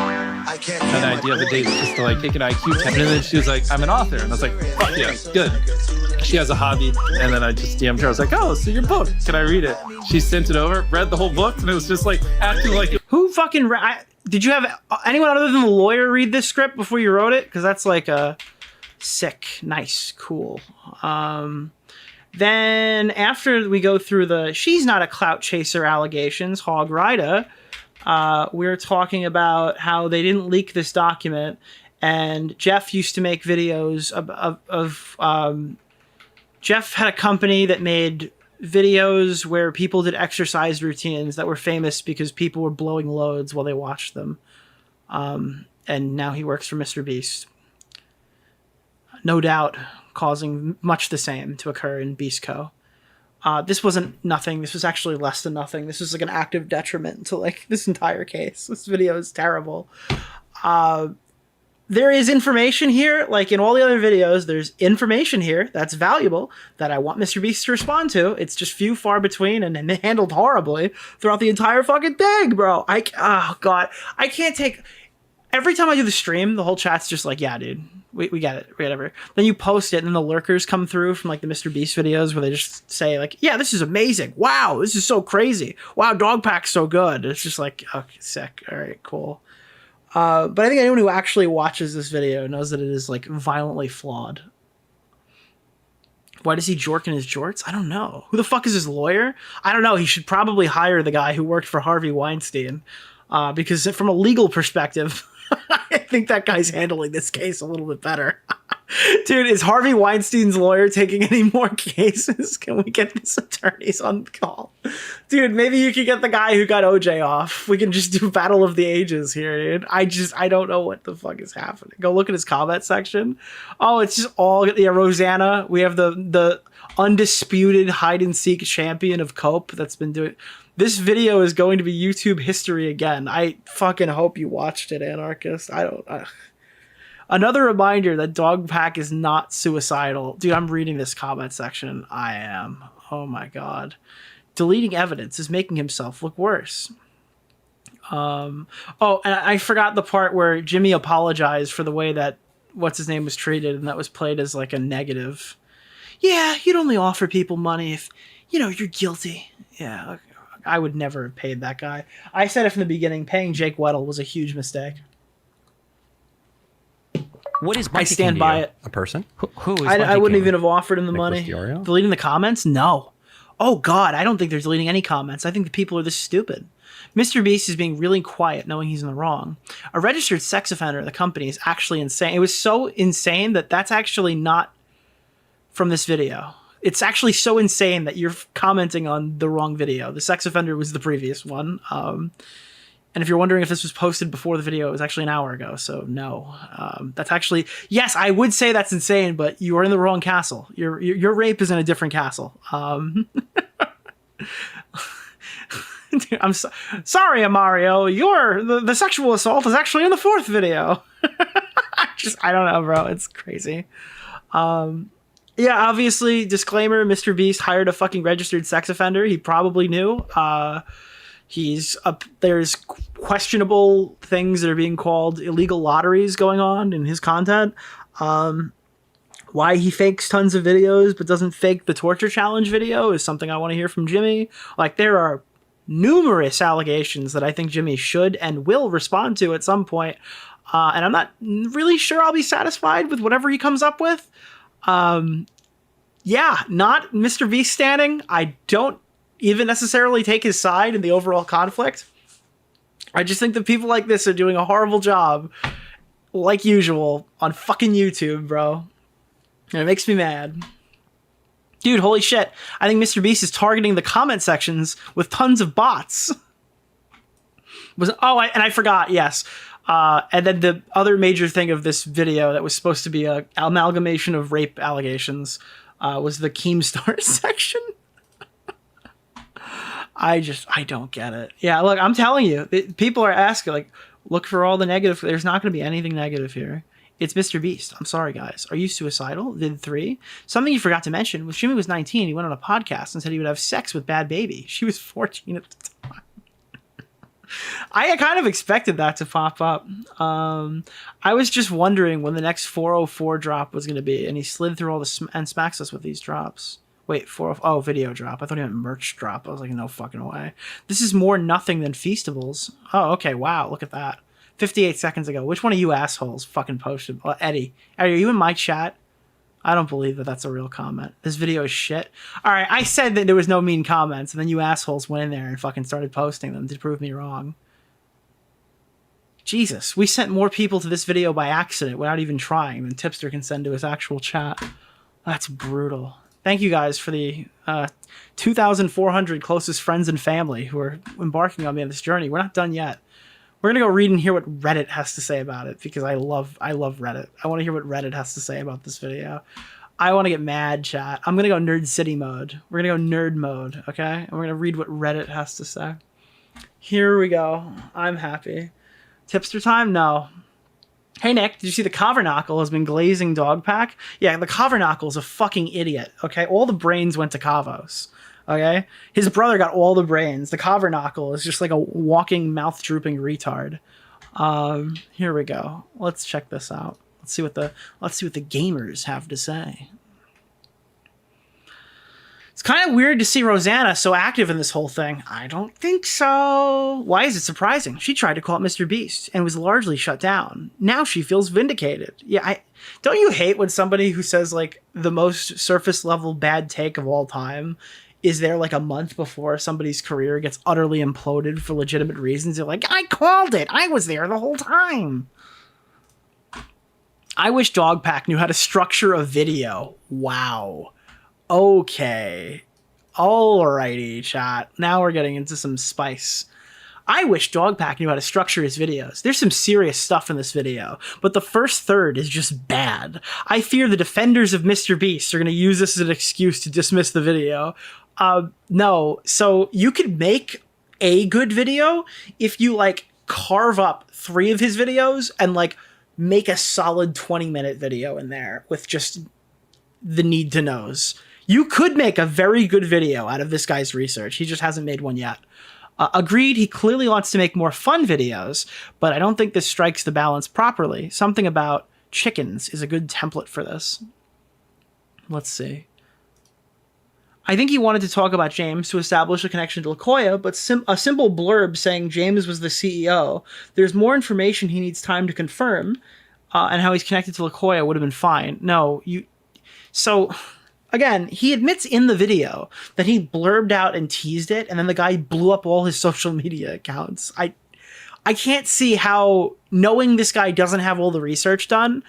an idea of a date just to like take an IQ test. And then she was like, I'm an author. And I was like, fuck yeah, good. She has a hobby. And then I just DM'd her. I was like, oh, so your book, can I read it? She sent it over, read the whole book, and it was just like acting like it. Who fucking did you have anyone other than the lawyer read this script before you wrote it? Because that's like a sick, nice, cool. Then after we go through the she's not a clout chaser allegations, Hog Rida, we're talking about how they didn't leak this document, and Jeff used to make videos of Jeff had a company that made videos where people did exercise routines that were famous because people were blowing loads while they watched them. And now he works for MrBeast. No doubt causing much the same to occur in Beast Co. This wasn't nothing. This was actually less than nothing. This was like an active detriment to like this entire case. This video is terrible. There is information here, like in all the other videos, there's information here that's valuable that I want MrBeast to respond to. It's just few far between and handled horribly throughout the entire fucking thing, bro. Oh God, I can't take, every time I do the stream, the whole chat's just like, yeah, dude, we get it, whatever. Then you post it and then the lurkers come through from like the MrBeast videos where they just say like, yeah, this is amazing. Wow, this is so crazy. Wow, DogPack's so good. It's just like, okay, sick. All right, cool. But I think anyone who actually watches this video knows that it is like violently flawed. Why does he jork in his jorts? I don't know. Who the fuck is his lawyer? I don't know. He should probably hire the guy who worked for Harvey Weinstein. Because from a legal perspective, I think that guy's handling this case a little bit better. Dude, is Harvey Weinstein's lawyer taking any more cases? Can we get these attorneys on the call? Dude, maybe you could get the guy who got OJ off. We can just do Battle of the Ages here, dude. I don't know what the fuck is happening. Go look at his comment section. Oh, it's just all, yeah, Rosanna. We have the undisputed hide-and-seek champion of Cope that's been doing... This video is going to be YouTube history again. I fucking hope you watched it, Anarchist. Another reminder that DogPack is not suicidal. Dude, I'm reading this comment section. I am. Oh my God. Deleting evidence is making himself look worse. Oh, and I forgot the part where Jimmy apologized for the way that what's his name was treated, and that was played as like a negative. Yeah, you'd only offer people money if, you know, you're guilty. Yeah, okay. I would never have paid that guy. I said it from the beginning, paying Jake Weddle was a huge mistake. What is I stand by it. A person? Who is I wouldn't even have offered him the Nicholas money. DeOrio? Deleting the comments? No. Oh God, I don't think they're deleting any comments. I think the people are this stupid. MrBeast is being really quiet knowing he's in the wrong. A registered sex offender at the company is actually insane. It was so insane that that's actually not from this video. It's actually so insane that you're commenting on the wrong video. The sex offender was the previous one. And if you're wondering if this was posted before the video, it was actually an hour ago. So no, that's actually, yes, I would say that's insane, but you are in the wrong castle. Your rape is in a different castle. Dude, I'm sorry, Amario. The sexual assault is actually in the 4th video. I don't know, bro. It's crazy. Yeah, obviously, disclaimer, MrBeast hired a fucking registered sex offender. He probably knew. There's questionable things that are being called illegal lotteries going on in his content. Why he fakes tons of videos but doesn't fake the torture challenge video is something I want to hear from Jimmy. Like, there are numerous allegations that I think Jimmy should and will respond to at some point. And I'm not really sure I'll be satisfied with whatever he comes up with. Yeah, not MrBeast standing. I don't even necessarily take his side in the overall conflict. I just think that people like this are doing a horrible job, like usual, on fucking YouTube, bro. And it makes me mad. Dude, holy shit. I think MrBeast is targeting the comment sections with tons of bots. And I forgot, yes. And then the other major thing of this video that was supposed to be an amalgamation of rape allegations was the Keemstar section. I don't get it. Yeah, look, I'm telling you, people are asking, like, look for all the negative. There's not going to be anything negative here. It's MrBeast. I'm sorry, guys. Are you suicidal? Did 3? Something you forgot to mention, when Jimmy was 19, he went on a podcast and said he would have sex with Bad Baby. She was 14 at the time. I kind of expected that to pop up. I was just wondering when the next 404 drop was going to be, and he slid through all the and smacks us with these drops. Wait, video drop. I thought he meant merch drop. I was like, no fucking way. This is more nothing than Feastables. Oh, okay, wow, look at that. 58 seconds ago. Which one of you assholes fucking posted? Eddie, are you in my chat? I don't believe that that's a real comment. This video is shit. All right, I said that there was no mean comments, and then you assholes went in there and fucking started posting them to prove me wrong. Jesus, we sent more people to this video by accident without even trying than Tipster can send to his actual chat. That's brutal. Thank you guys for the 2,400 closest friends and family who are embarking on me on this journey. We're not done yet. We're gonna go read and hear what Reddit has to say about it because I love Reddit. I want to hear what Reddit has to say about this video. I want to get mad, chat. I'm gonna go Nerd City mode. We're gonna go nerd mode, okay? And we're gonna read what Reddit has to say. Here we go. I'm happy. Tipster time? No. Hey Nick, did you see the Covernockle has been glazing DogPack? Yeah, the Covernockle is a fucking idiot. Okay, all the brains went to Kavos. Okay, his brother got all the brains. The Covernockle is just like a walking, mouth-drooping retard. Here we go. Let's check this out. Let's see what the gamers have to say. It's kind of weird to see Rosanna so active in this whole thing. I don't think so. Why is it surprising? She tried to call it MrBeast and was largely shut down. Now she feels vindicated. Yeah, don't you hate when somebody who says like the most surface level bad take of all time is there like a month before somebody's career gets utterly imploded for legitimate reasons? They're like, I called it. I was there the whole time. I wish DogPack knew how to structure a video. Wow. Okay. Alrighty, chat. Now we're getting into some spice. I wish DogPack knew how to structure his videos. There's some serious stuff in this video, but the first third is just bad. I fear the defenders of MrBeast are going to use this as an excuse to dismiss the video. No. So you could make a good video if you like carve up 3 of his videos and like make a solid 20-minute video in there with just the need to knows. You could make a very good video out of this guy's research. He just hasn't made one yet. Agreed, he clearly wants to make more fun videos, but I don't think this strikes the balance properly. Something about chickens is a good template for this. Let's see. I think he wanted to talk about James to establish a connection to LaKoya, but a simple blurb saying James was the CEO. There's more information he needs time to confirm, and how he's connected to LaKoya would have been fine. No, So, again, he admits in the video that he blurbed out and teased it, and then the guy blew up all his social media accounts. I can't see how knowing this guy doesn't have all the research done,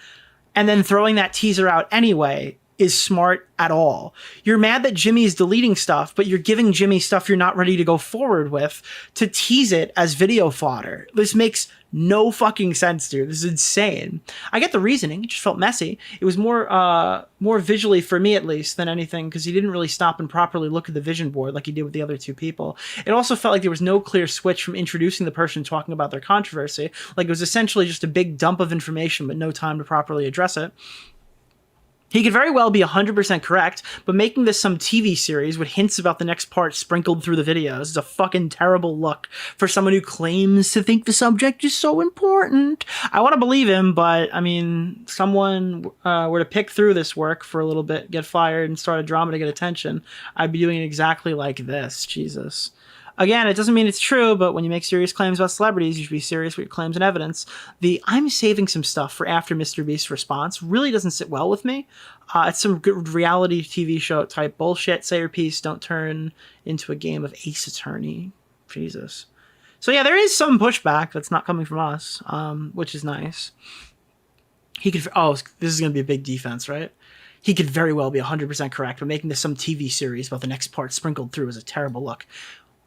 and then throwing that teaser out anyway is smart at all. You're mad that Jimmy is deleting stuff, but you're giving Jimmy stuff you're not ready to go forward with to tease it as video fodder. This makes no fucking sense, dude. This is insane. I get the reasoning. It just felt messy. It was more visually, for me at least, than anything, because he didn't really stop and properly look at the vision board like he did with the other 2 people. It also felt like there was no clear switch from introducing the person talking about their controversy. Like it was essentially just a big dump of information, but no time to properly address it. He could very well be 100% correct, but making this some TV series with hints about the next part sprinkled through the videos is a fucking terrible look for someone who claims to think the subject is so important. I want to believe him, but I mean, someone were to pick through this work for a little bit, get fired, and start a drama to get attention, I'd be doing it exactly like this. Jesus. Again, it doesn't mean it's true, but when you make serious claims about celebrities, you should be serious with your claims and evidence. The I'm saving some stuff for after MrBeast's response really doesn't sit well with me. It's some good reality TV show type bullshit. Say your piece, don't turn into a game of Ace Attorney. Jesus. So yeah, there is some pushback that's not coming from us, which is nice. He could, this is going to be a big defense, right? He could very well be 100% correct, but making this some TV series about the next part sprinkled through is a terrible look.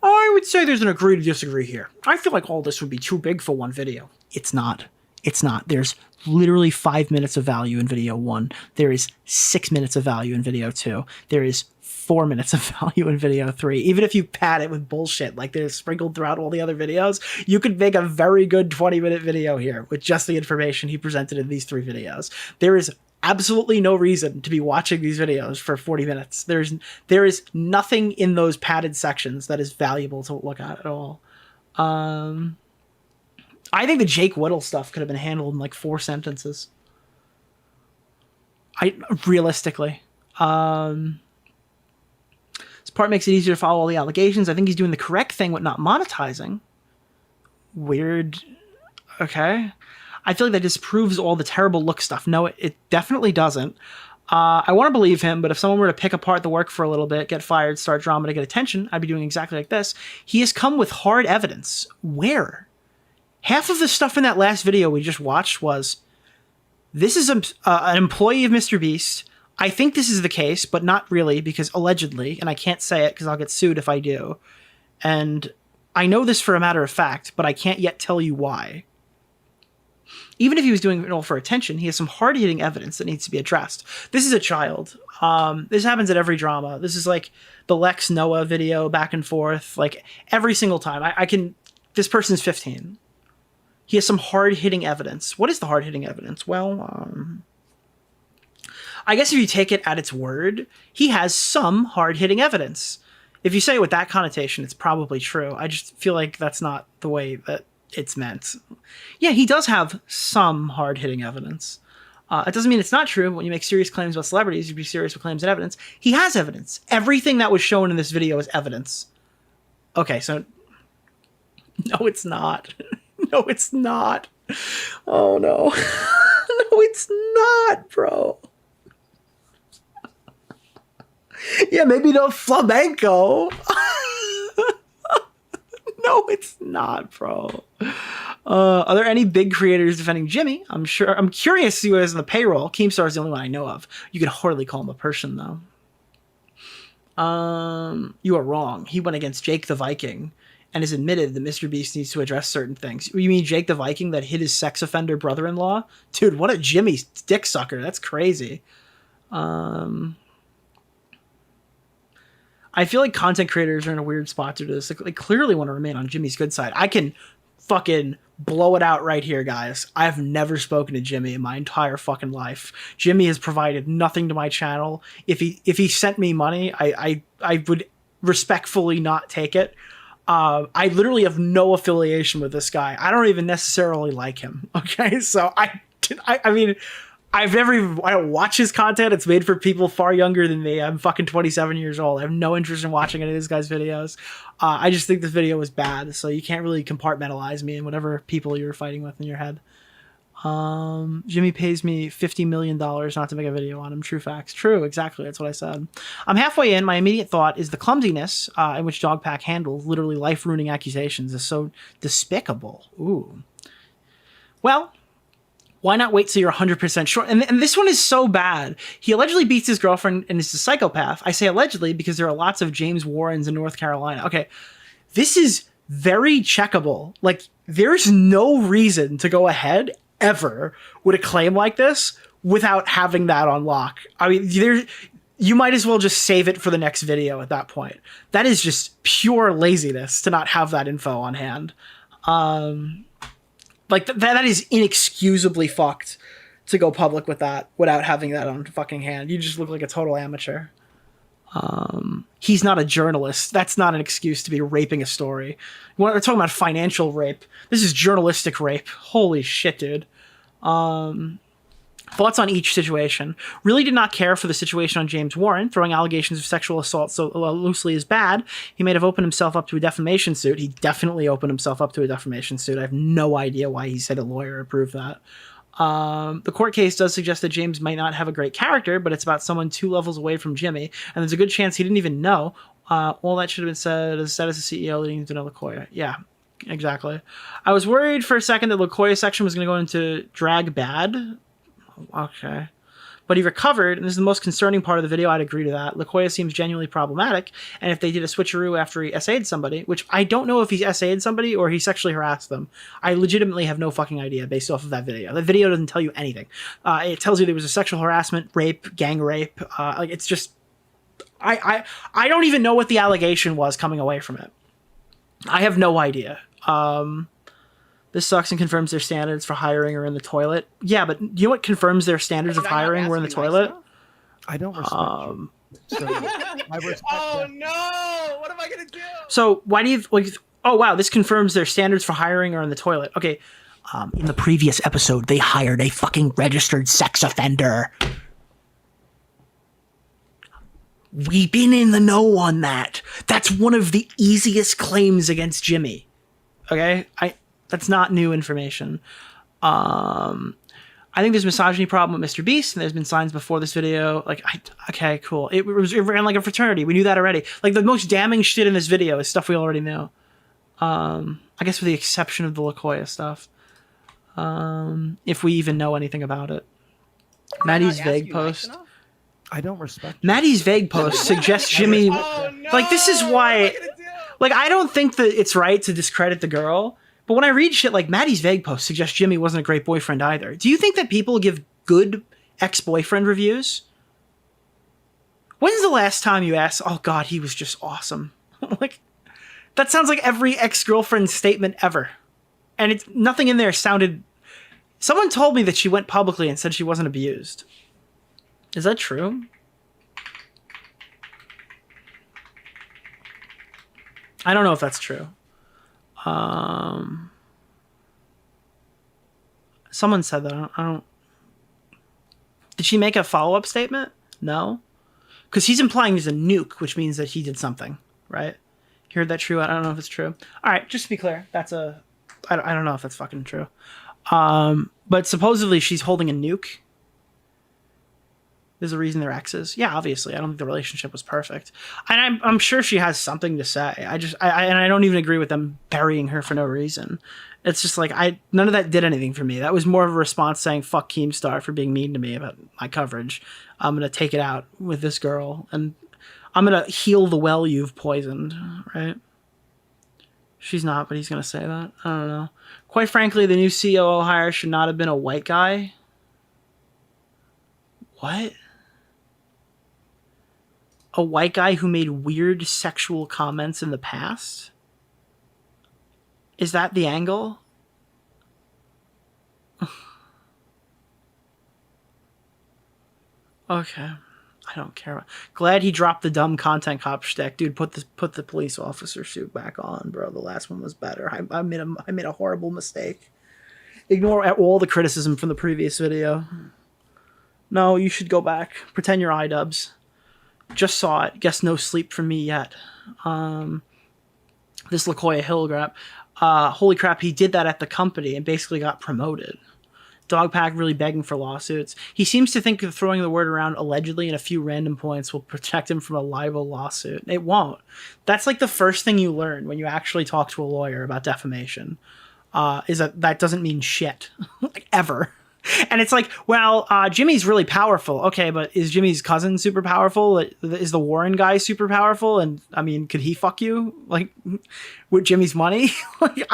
I would say there's an agree to disagree here. I feel like all this would be too big for one video. It's not. It's not. There's literally 5 minutes of value in video 1. There is 6 minutes of value in video 2. There is 4 minutes of value in video 3. Even if you pad it with bullshit like they're sprinkled throughout all the other videos, you could make a very good 20-minute video here with just the information he presented in these 3 videos. There is absolutely no reason to be watching these videos for 40 minutes. There is nothing in those padded sections that is valuable to look at all. I think the Jake Whittle stuff could have been handled in like 4 sentences. Realistically. This part makes it easier to follow all the allegations. I think he's doing the correct thing with not monetizing. Weird. Okay. I feel like that disproves all the terrible look stuff. No, it definitely doesn't. I want to believe him, but if someone were to pick apart the work for a little bit, get fired, start drama to get attention, I'd be doing exactly like this. He has come with hard evidence. Where? Half of the stuff in that last video we just watched was, this is an employee of MrBeast. I think this is the case, but not really, because allegedly, and I can't say it because I'll get sued if I do. And I know this for a matter of fact, but I can't yet tell you why. Even if he was doing it all for attention, he has some hard-hitting evidence that needs to be addressed. This is a child. This happens at every drama. This is like the Lex Noah video back and forth, like every single time. This person's 15. He has some hard-hitting evidence. What is the hard-hitting evidence? Well, I guess if you take it at its word, he has some hard-hitting evidence. If you say it with that connotation, it's probably true. I just feel like that's not the way that it's meant. Yeah, he does have some hard-hitting evidence. It doesn't mean it's not true. When you make serious claims about celebrities, you be serious with claims and evidence. He has evidence. Everything that was shown in this video is evidence. Okay, so... No, it's not. No, it's not. Oh, no. No, it's not, bro. Yeah, maybe no flamenco. No, it's not, bro. Are there any big creators defending Jimmy? I'm curious to see who is on the payroll. Keemstar is the only one I know of. You could hardly call him a person, though. You are wrong. He went against Jake the Viking and has admitted that MrBeast needs to address certain things. You mean Jake the Viking that hit his sex offender brother-in-law? Dude, what a Jimmy dick sucker. That's crazy. I feel like content creators are in a weird spot to do this. They clearly want to remain on Jimmy's good side. I can fucking blow it out right here, guys. I've never spoken to Jimmy in my entire fucking life. Jimmy has provided nothing to my channel. If he sent me money, I would respectfully not take it. I literally have no affiliation with this guy. I don't even necessarily like him. Okay, so I mean, I don't watch his content. It's made for people far younger than me. I'm fucking 27 years old. I have no interest in watching any of this guy's videos. I just think this video was bad, so you can't really compartmentalize me in whatever people you're fighting with in your head. Jimmy pays me $50 million not to make a video on him. True facts. True, exactly. That's what I said. I'm halfway in. My immediate thought is the clumsiness in which DogPack handles literally life-ruining accusations is so despicable. Ooh. Well, why not wait till you're 100% sure? And this one is so bad. He allegedly beats his girlfriend and is a psychopath. I say allegedly because there are lots of James Warrens in North Carolina. Okay, this is very checkable. Like, there's no reason to go ahead ever with a claim like this without having that on lock. I mean, you might as well just save it for the next video at that point. That is just pure laziness to not have that info on hand. Like, that is inexcusably fucked to go public with that without having that on fucking hand. You just look like a total amateur. He's not a journalist. That's not an excuse to be raping a story. We're talking about financial rape. This is journalistic rape. Holy shit, dude. Thoughts on each situation. Really did not care for the situation on James Warren. Throwing allegations of sexual assault so loosely is bad. He may have opened himself up to a defamation suit. He definitely opened himself up to a defamation suit. I have no idea why he said a lawyer approved that. The court case does suggest that James might not have a great character, but it's about someone 2 levels away from Jimmy, and there's a good chance he didn't even know. All that should have been said as a CEO leading to LaKoya. Yeah, exactly. I was worried for a second that LaKoya's section was going to go into drag bad. Okay. But he recovered, and this is the most concerning part of the video. I'd agree to that. LaKoya seems genuinely problematic, and if they did a switcheroo after he essayed somebody, which I don't know if he's essayed somebody or he sexually harassed them. I legitimately have no fucking idea based off of that video. The video doesn't tell you anything. It tells you there was a sexual harassment, rape, gang rape. Like, it's just... I don't even know what the allegation was coming away from it. I have no idea. This sucks and confirms their standards for hiring are in the toilet. Yeah, but you know what confirms their standards of hiring were in the toilet? I don't respect you. So I respect oh, no! What am I going to do? So why do you... Like, Oh, wow. This confirms their standards for hiring are in the toilet. Okay. In the previous episode, they hired a fucking registered sex offender. We've been in the know on that. That's one of the easiest claims against Jimmy. Okay? That's not new information. I think there's a misogyny problem with MrBeast, and there's been signs before this video. Like, okay, cool. It ran like a fraternity. We knew that already. Like, the most damning shit in this video is stuff we already knew. I guess with the exception of the LaKoya stuff. If we even know anything about it. Maddie's vague post. I don't respect Maddie's vague post suggests Jimmy... Like, this is why... Like, I don't think that it's right to discredit the girl, but when I read shit like Maddie's vague post suggests Jimmy wasn't a great boyfriend either. Do you think that people give good ex-boyfriend reviews? When's the last time you asked, oh god, he was just awesome? Like, that sounds like every ex-girlfriend statement ever. And nothing in there sounded... Someone told me that she went publicly and said she wasn't abused. Is that true? I don't know if that's true. Someone said that. I don't... Did she make a follow-up statement? No. Because he's implying he's a nuke, which means that he did something, right? You heard that true? I don't know if it's true. All right, just to be clear, that's a... I don't know if that's fucking true. But supposedly she's holding a nuke. There's a reason they're exes. Yeah, obviously. I don't think the relationship was perfect. And I'm sure she has something to say. And I don't even agree with them burying her for no reason. It's just like, none of that did anything for me. That was more of a response saying, fuck Keemstar for being mean to me about my coverage. I'm going to take it out with this girl. And I'm going to heal the well you've poisoned, right? She's not, but he's going to say that. I don't know. Quite frankly, the new COO hire should not have been a white guy. What? A white guy who made weird sexual comments in the past? Is that the angle? Okay. I don't care. Glad he dropped the dumb content cop shtick. Dude, put the police officer suit back on, bro. The last one was better. I made a horrible mistake. Ignore all the criticism from the previous video. No, you should go back. Pretend you're iDubbbz. Just saw it. Guess no sleep for me yet. This LaKoya Hill grab. Holy crap, he did that at the company and basically got promoted. DogPack really begging for lawsuits. He seems to think that throwing the word around allegedly and a few random points will protect him from a libel lawsuit. It won't. That's like the first thing you learn when you actually talk to a lawyer about defamation. Is that doesn't mean shit. Like, ever. And it's like, well, Jimmy's really powerful. Okay, but is Jimmy's cousin super powerful? Is the Warren guy super powerful? And, I mean, could he fuck you? Like, with Jimmy's money? Like,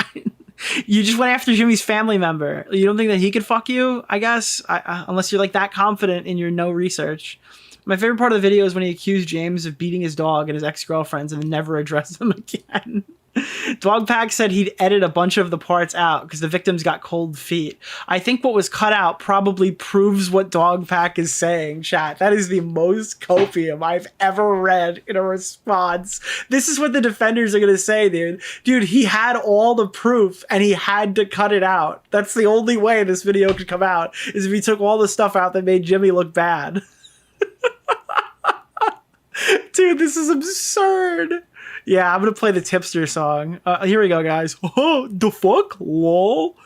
you just went after Jimmy's family member. You don't think that he could fuck you, I guess? Unless you're, like, that confident in your no research. My favorite part of the video is when he accused James of beating his dog and his ex-girlfriends and then never addressed them again. DogPack said he'd edit a bunch of the parts out because the victims got cold feet. I think what was cut out probably proves what DogPack is saying, chat. That is the most copium I've ever read in a response. This is what the defenders are going to say, dude. Dude, he had all the proof and he had to cut it out. That's the only way this video could come out, is if he took all the stuff out that made Jimmy look bad. Dude, this is absurd. Yeah, I'm gonna play the tipster song. Here we go, guys. Oh, the fuck? Lol.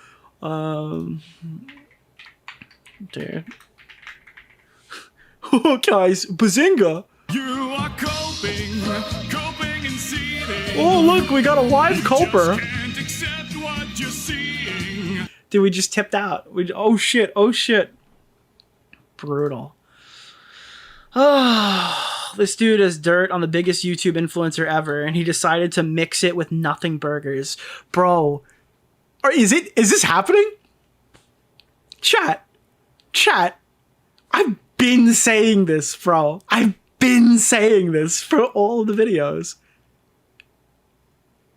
Dude. Oh, guys, Bazinga. You are coping and seething. Oh, look, we got a live coper. Dude, we just tipped out. Oh shit, oh shit. Brutal. This dude has dirt on the biggest YouTube influencer ever, and he decided to mix it with nothing burgers. Bro, is this happening? Chat, I've been saying this, bro. I've been saying this for all of the videos.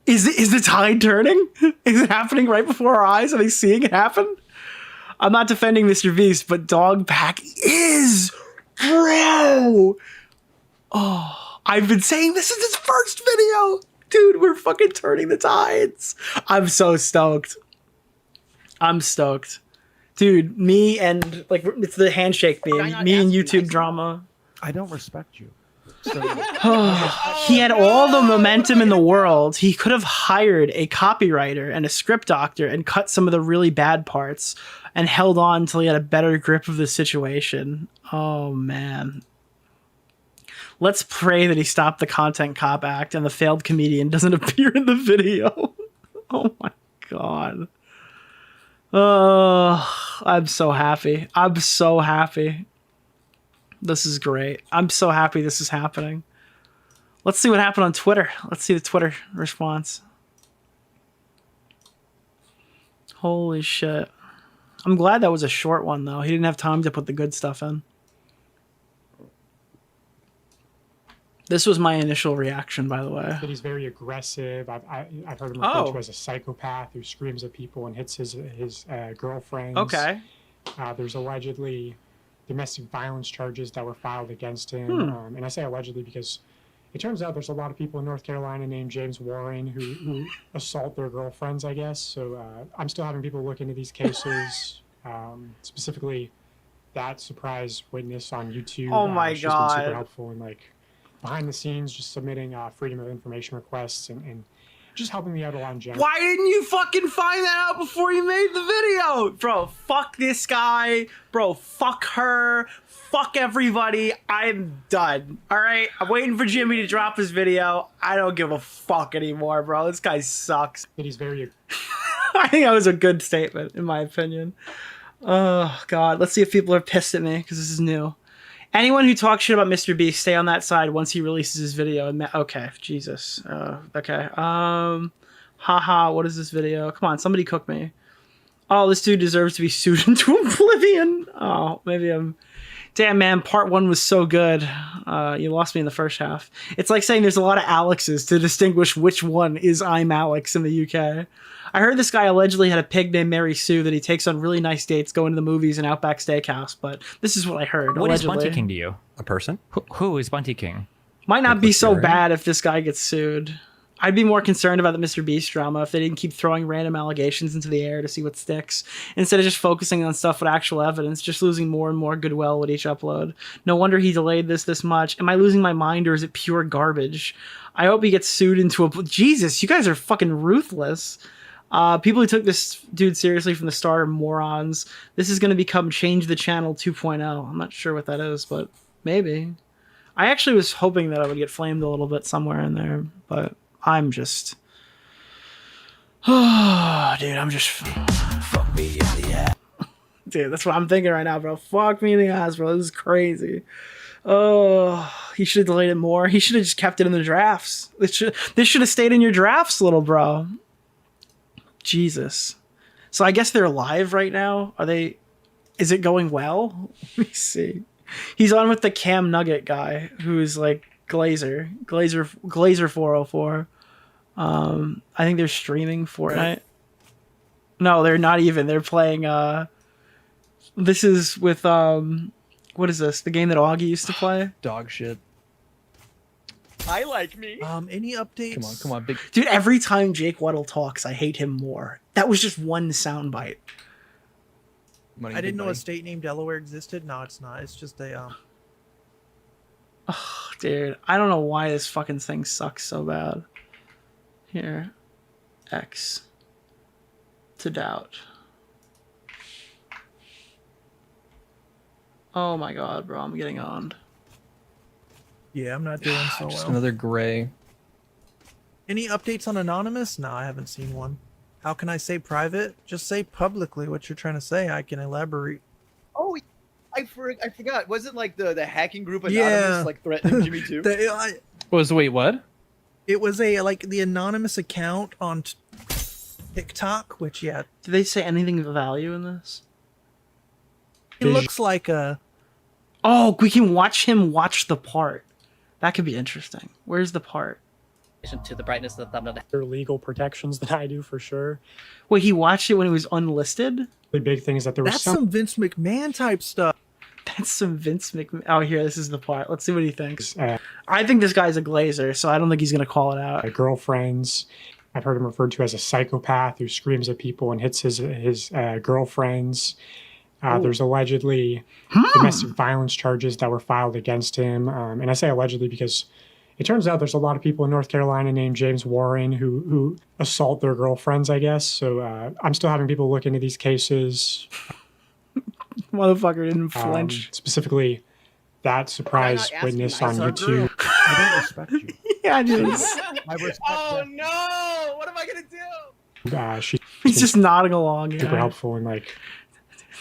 Is the tide turning? Is it happening right before our eyes? Are they seeing it happen? I'm not defending MrBeast, but DogPack is, bro. Oh, I've been saying this is his first video. Dude, we're fucking turning the tides. I'm so stoked. I'm stoked. Dude, me and, like, it's the handshake meme. Me and YouTube drama. I don't respect you. He had all the momentum in the world. He could have hired a copywriter and a script doctor and cut some of the really bad parts and held on until he had a better grip of the situation. Oh, man. Let's pray that he stopped the Content Cop Act and the failed comedian doesn't appear in the video. Oh, my God. Oh, I'm so happy. I'm so happy. This is great. I'm so happy this is happening. Let's see what happened on Twitter. Let's see the Twitter response. Holy shit. I'm glad that was a short one, though. He didn't have time to put the good stuff in. This was my initial reaction, by the way. That he's very aggressive. I've heard him referred to as a psychopath who screams at people and hits his girlfriends. Okay. There's allegedly domestic violence charges that were filed against him. And I say allegedly because it turns out there's a lot of people in North Carolina named James Warren who assault their girlfriends, I guess. So I'm still having people look into these cases, specifically that surprise witness on YouTube. Oh my she's been God. super helpful in like behind the scenes, just submitting freedom of information requests and just helping me out a lot in general. Why didn't you fucking find that out before you made the video? Bro, fuck this guy. Bro, fuck her. Fuck everybody. I'm done. All right? I'm waiting for Jimmy to drop his video. I don't give a fuck anymore, bro. This guy sucks. That he's very... I think that was a good statement, in my opinion. Oh, God. Let's see if people are pissed at me, because this is new. Anyone who talks shit about MrBeast, stay on that side once he releases his video. Okay, Jesus. Okay. Haha, what is this video? Come on, somebody cook me. Oh, this dude deserves to be sued into oblivion. Oh, maybe I'm... Damn, man, part 1 was so good. You lost me in the first half. It's like saying there's a lot of Alexes to distinguish which one is I'm Alex in the UK. I heard this guy allegedly had a pig named Mary Sue that he takes on really nice dates going to the movies and Outback Steakhouse, but this is what I heard. What allegedly. is Bunty King to you? A person? Who is Bunty King? Might not be Nicholas so DeOrio? bad if this guy gets sued. I'd be more concerned about the MrBeast drama if they didn't keep throwing random allegations into the air to see what sticks, instead of just focusing on stuff with actual evidence, just losing more and more goodwill with each upload. No wonder he delayed this much. Am I losing my mind or is it pure garbage? I hope he gets sued into a... Jesus, you guys are fucking ruthless. People who took this dude seriously from the start are morons. This is going to become Change the Channel 2.0. I'm not sure what that is, but maybe. I actually was hoping that I would get flamed a little bit somewhere in there, but I'm just... Oh, dude, I'm just... Fuck me in the ass. Dude, that's what I'm thinking right now, bro. Fuck me in the ass, bro. This is crazy. Oh, he should have delayed it more. He should have just kept it in the drafts. This should have stayed in your drafts, little bro. Jesus. So I guess they're live right now. Are they... Is it going well? Let me see. He's on with the Cam Nugget guy, who's like Glazer 404. I think they're streaming Fortnite. No, they're not even. They're playing... This is with... What is this? The game that Augie used to play? Dog shit. I like me. Any updates? Come on, big Dude, every time Jake Weddle talks, I hate him more. That was just one soundbite. I didn't know a state named Delaware existed. No, it's not. It's just a Oh, dude, I don't know why this fucking thing sucks so bad. Here. X. To doubt. Oh my god, bro, I'm getting owned. Yeah, I'm not doing so just well. another gray. Any updates on Anonymous? No, I haven't seen one. How can I say private? Just say publicly what you're trying to say. I can elaborate. Oh, I forgot. Wasn't like the hacking group Anonymous like threatening Jimmy too? Wait, what? It was a like the anonymous account on TikTok, which Did they say anything of value in this? it looks like a... Oh, we can watch him watch the part. That could be interesting. Where's the part? To the brightness of the thumbnail. There are legal protections that I do for sure. Wait, he watched it when it was unlisted? The big thing is that there was That's some Vince McMahon type stuff. That's some Vince McMahon. Oh, here, this is the part. Let's see what he thinks. I think this guy's a glazer, so I don't think he's gonna call it out. Girlfriends. I've heard him referred to as a psychopath who screams at people and hits his girlfriends. There's allegedly domestic violence charges that were filed against him. And I say allegedly because it turns out there's a lot of people in North Carolina named James Warren who assault their girlfriends, I guess. So I'm still having people look into these cases. Motherfucker didn't flinch. Specifically, that surprise witness on YouTube. I don't respect you. Yeah, dude. Oh no! What am I gonna do? He's just nodding along. Super Yeah. helpful and like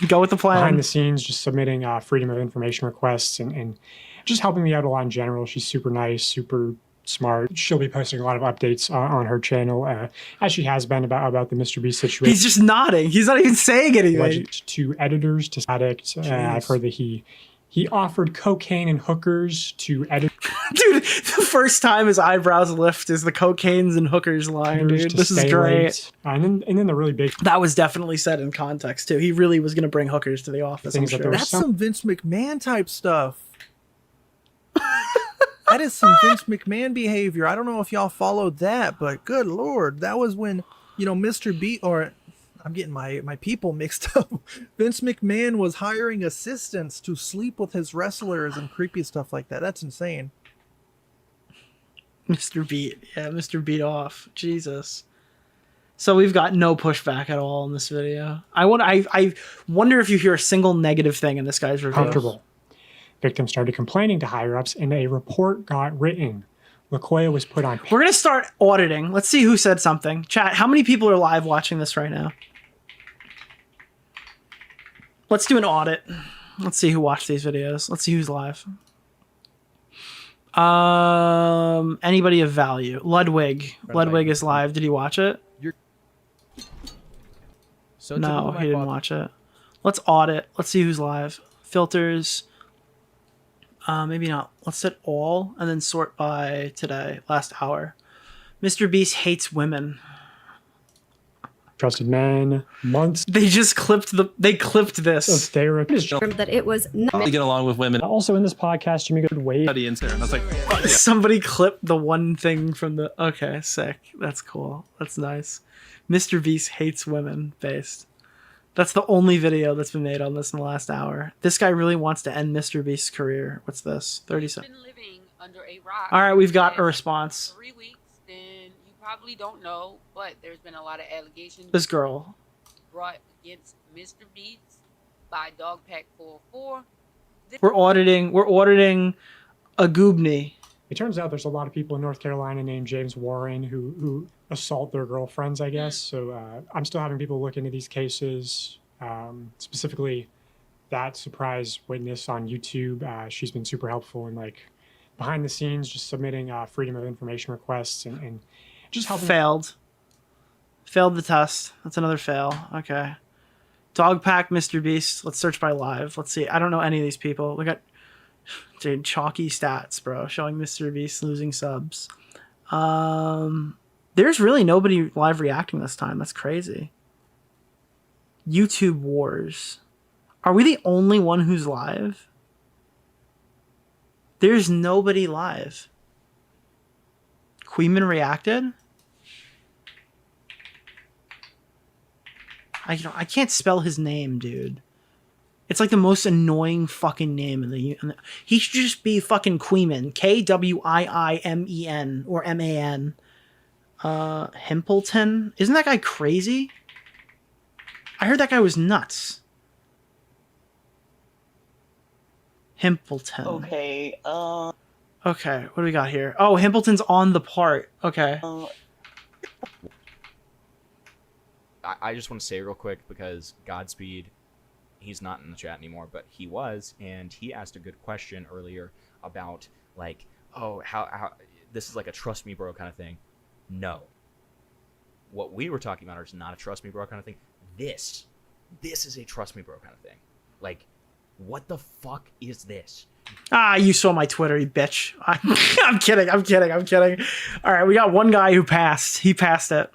Go with the plan. behind the scenes, just submitting freedom of information requests and just helping me out a lot in general. She's super nice, super smart. She'll be posting a lot of updates on her channel, as she has been about the MrBeast situation. He's just nodding. He's not even saying anything. Alleged to editors, to addicts. I've heard that he offered cocaine and hookers to editors. Dude, the first time his eyebrows lift is the cocaines and hookers line, dude. to This is stay great. late. And then the really big That was definitely said in context, too. He really was going to bring hookers to the office, I'm Things that sure. there was That's some Vince McMahon type stuff. That is some Vince McMahon behavior. I don't know if y'all followed that, but good lord, that was when, MrBeast, or I'm getting my people mixed up. Vince McMahon was hiring assistants to sleep with his wrestlers and creepy stuff like that. That's insane. Mr. Beat. Yeah, Mr. Beat off. Jesus. So we've got no pushback at all in this video. I wonder if you hear a single negative thing in this guy's review. comfortable. Victims started complaining to higher ups, and a report got written. LaKoya was put on. We're going to start auditing. Let's see who said something. Chat, how many people are live watching this right now? Let's do an audit. Let's see who watched these videos. Let's see who's live. Anybody of value? Ludwig. Ludwig is live. Did he watch it? No, he didn't watch it. Let's audit. Let's see who's live. Filters. Maybe not. Let's set all and then sort by today, last hour. MrBeast hates women. Trusted men, months. They just clipped this. Of therapy. That it was They get along with women. Also in this podcast, Jimmy could wait. And I was like, fuck yeah. Somebody clipped the one thing from the. Okay, sick. That's cool. That's nice. MrBeast hates women based. That's the only video that's been made on this in the last hour. This guy really wants to end MrBeast's career. What's this? 30 seconds. All right, we've got a response. 3 weeks, then you probably don't know, but there's been a lot of allegations. This girl brought against MrBeast by DogPack404. We're auditing a Goobney. It turns out there's a lot of people in North Carolina named James Warren who assault their girlfriends, I guess. So I'm still having people look into these cases. Specifically, that surprise witness on YouTube. She's been super helpful in like behind the scenes, just submitting freedom of information requests and just helping. Failed the test. That's another fail. Okay. Dogpack MrBeast. Let's search by live. Let's see. I don't know any of these people. We got dude, chalky stats, bro, showing MrBeast losing subs. There's really nobody live reacting this time. That's crazy. YouTube Wars. Are we the only one who's live? There's nobody live. Queeman reacted? I can't spell his name, dude. It's like the most annoying fucking name in the. He should just be fucking Queeman. Kwiimen or MAN. Himpleton. Isn't that guy crazy? I heard that guy was nuts. Himpleton. Okay. Okay. What do we got here? Oh, Himpleton's on the part. Okay. I just want to say real quick because Godspeed, he's not in the chat anymore, but he was, and he asked a good question earlier about like, oh, how this is like a trust me bro kind of thing. No. What we were talking about is not a trust me bro kind of thing. This is a trust me bro kind of thing. Like, what the fuck is this? Ah, you saw my Twitter, you bitch. I'm kidding. All right, we got one guy who passed. He passed it.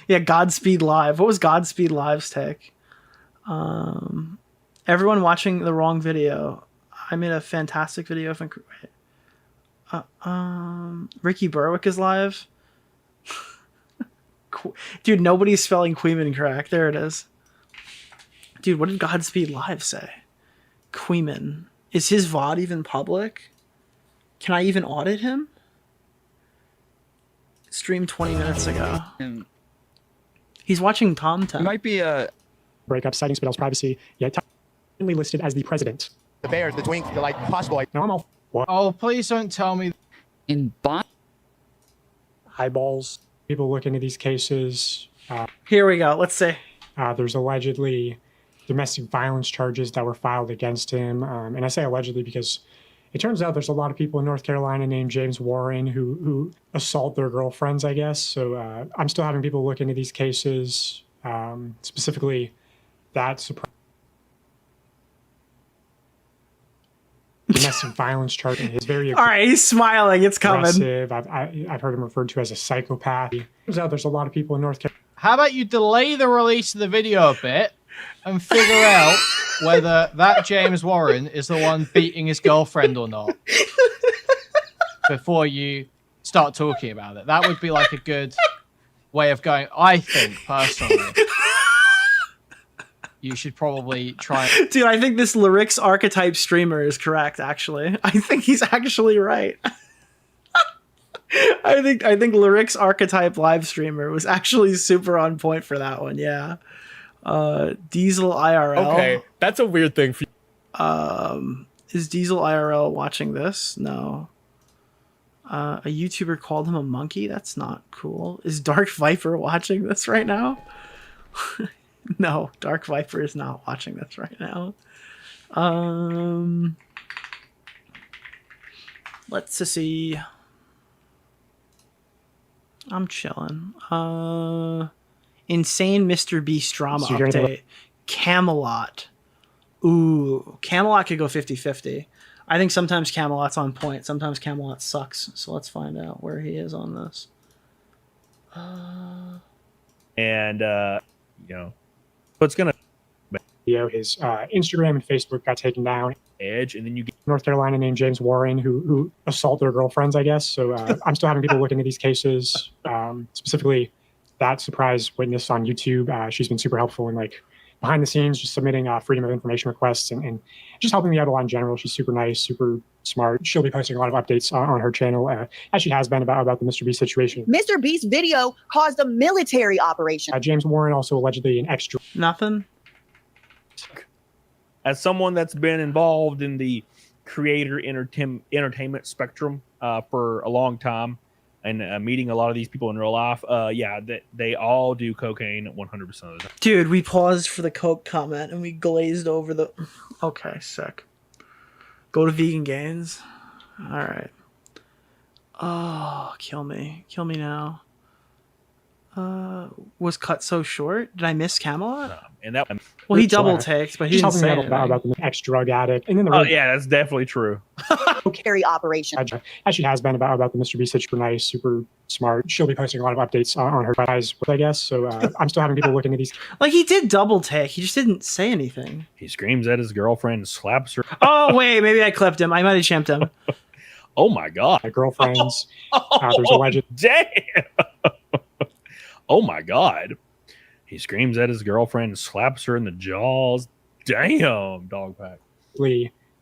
Yeah, Godspeed Live. What was Godspeed Live's take? Everyone watching the wrong video. I made a fantastic video. Ricky Berwick is live. Dude, nobody's spelling Queeman correct. There it is. Dude, what did Godspeed Live say? Queeman. Is his VOD even public? Can I even audit him? Streamed 20 minutes ago. He's watching TomTom. Might be a breakup citing Spitell's privacy, yet technically listed as the president. The Bears, the Twinks, the like possible like normal. Oh, please don't tell me. In eyeballs. People look into these cases. Here we go. Let's see. There's allegedly domestic violence charges that were filed against him. And I say allegedly because it turns out there's a lot of people in North Carolina named James Warren who assault their girlfriends, I guess. So I'm still having people look into these cases, specifically that domestic violence charge is very all right, he's smiling. It's coming. aggressive. I've heard him referred to as a psychopath. Turns out there's a lot of people in North Carolina. How about you delay the release of the video a bit and figure out whether that James Warren is the one beating his girlfriend or not before you start talking about it. That would be like a good way of going. I think, personally, you should probably try. Dude, I think this lyrics archetype streamer is correct, actually. I think he's actually right. I think lyrics archetype live streamer was actually super on point for that one. Yeah. Diesel IRL. Okay, that's a weird thing for you. Is Diesel IRL watching this? No. A YouTuber called him a monkey. That's not cool. Is Dark Viper watching this right now? No, Dark Viper is not watching this right now. Let's see. I'm chilling. Insane MrBeast drama update. Camelot. Ooh, Camelot could go 50-50. I think sometimes Camelot's on point. Sometimes Camelot sucks. So let's find out where he is on this. and you know, what's gonna his Instagram and Facebook got taken down. Edge, and then you get North Carolina named James Warren who assault their girlfriends, I guess. So I'm still having people look into these cases, specifically that surprise witness on YouTube. She's been super helpful in like behind the scenes, just submitting freedom of information requests and just helping me out a lot in general. She's super nice, super smart. She'll be posting a lot of updates on her channel, as she has been about the MrBeast situation. MrBeast video caused a military operation. James Warren also allegedly an extra. Nothing. As someone that's been involved in the creator entertainment spectrum for a long time, and meeting a lot of these people in real life, yeah, they all do cocaine 100% of the time. Dude, we paused for the coke comment and we glazed over the... Okay, sick. Go to Vegan Gains. All right. Oh, kill me. Kill me now. Was cut so short? Did I miss Camelot? And that... Well, he double taked, but he didn't say anything. About the ex-drug addict. And then yeah, that's definitely true. Carry operation. As she has been about the MrBeast situation, super nice, super smart. She'll be posting a lot of updates on her guys, I guess. So I'm still having people look into these. Like, he did double take. He just didn't say anything. He screams at his girlfriend and slaps her. Oh, wait, maybe I clipped him. I might have champed him. Oh, my God. My girlfriends. There's a legend. Damn. Oh, my God. He screams at his girlfriend and slaps her in the jaws. Damn, DogPack.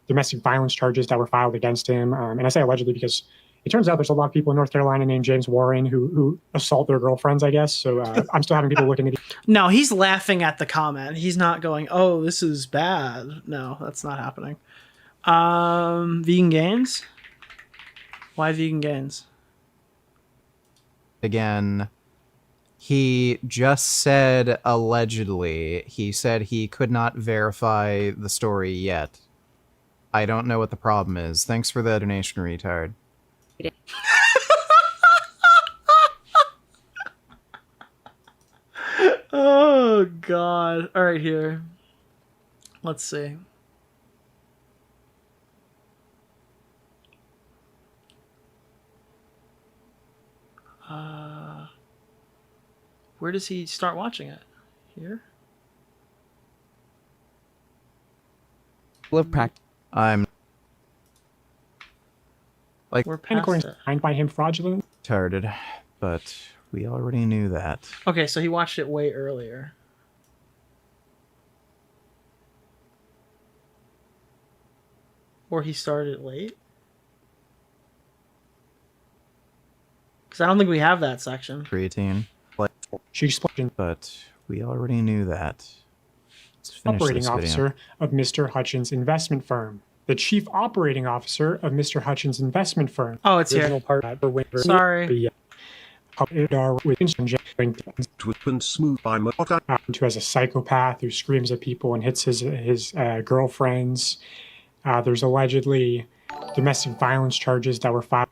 Domestic violence charges that were filed against him. And I say allegedly because it turns out there's a lot of people in North Carolina named James Warren who assault their girlfriends, I guess. So I'm still having people looking at No, he's laughing at the comment. He's not going, oh, this is bad. No, that's not happening. Vegan Gains? Why Vegan Gains? Again... He just said allegedly. He said he could not verify the story yet. I don't know what the problem is. Thanks for the donation, retard. Oh, God. All right, here. Let's see. Where does he start watching it? Here? Love practice. I'm like We're And according to find by him fraudulent. retarded, but we already knew that. Okay, so he watched it way earlier. Or he started late? Because I don't think we have that section. Creatine. Like, She explained but we already knew that. Let's finish operating this video. officer of Mr. Hutchins' investment firm. The chief operating officer of Mr. Hutchins' investment firm. Oh, it's Original here. part for winter. Sorry. Went smooth by my who has a psychopath who screams at people and hits his girlfriends. There's allegedly domestic violence charges that were filed.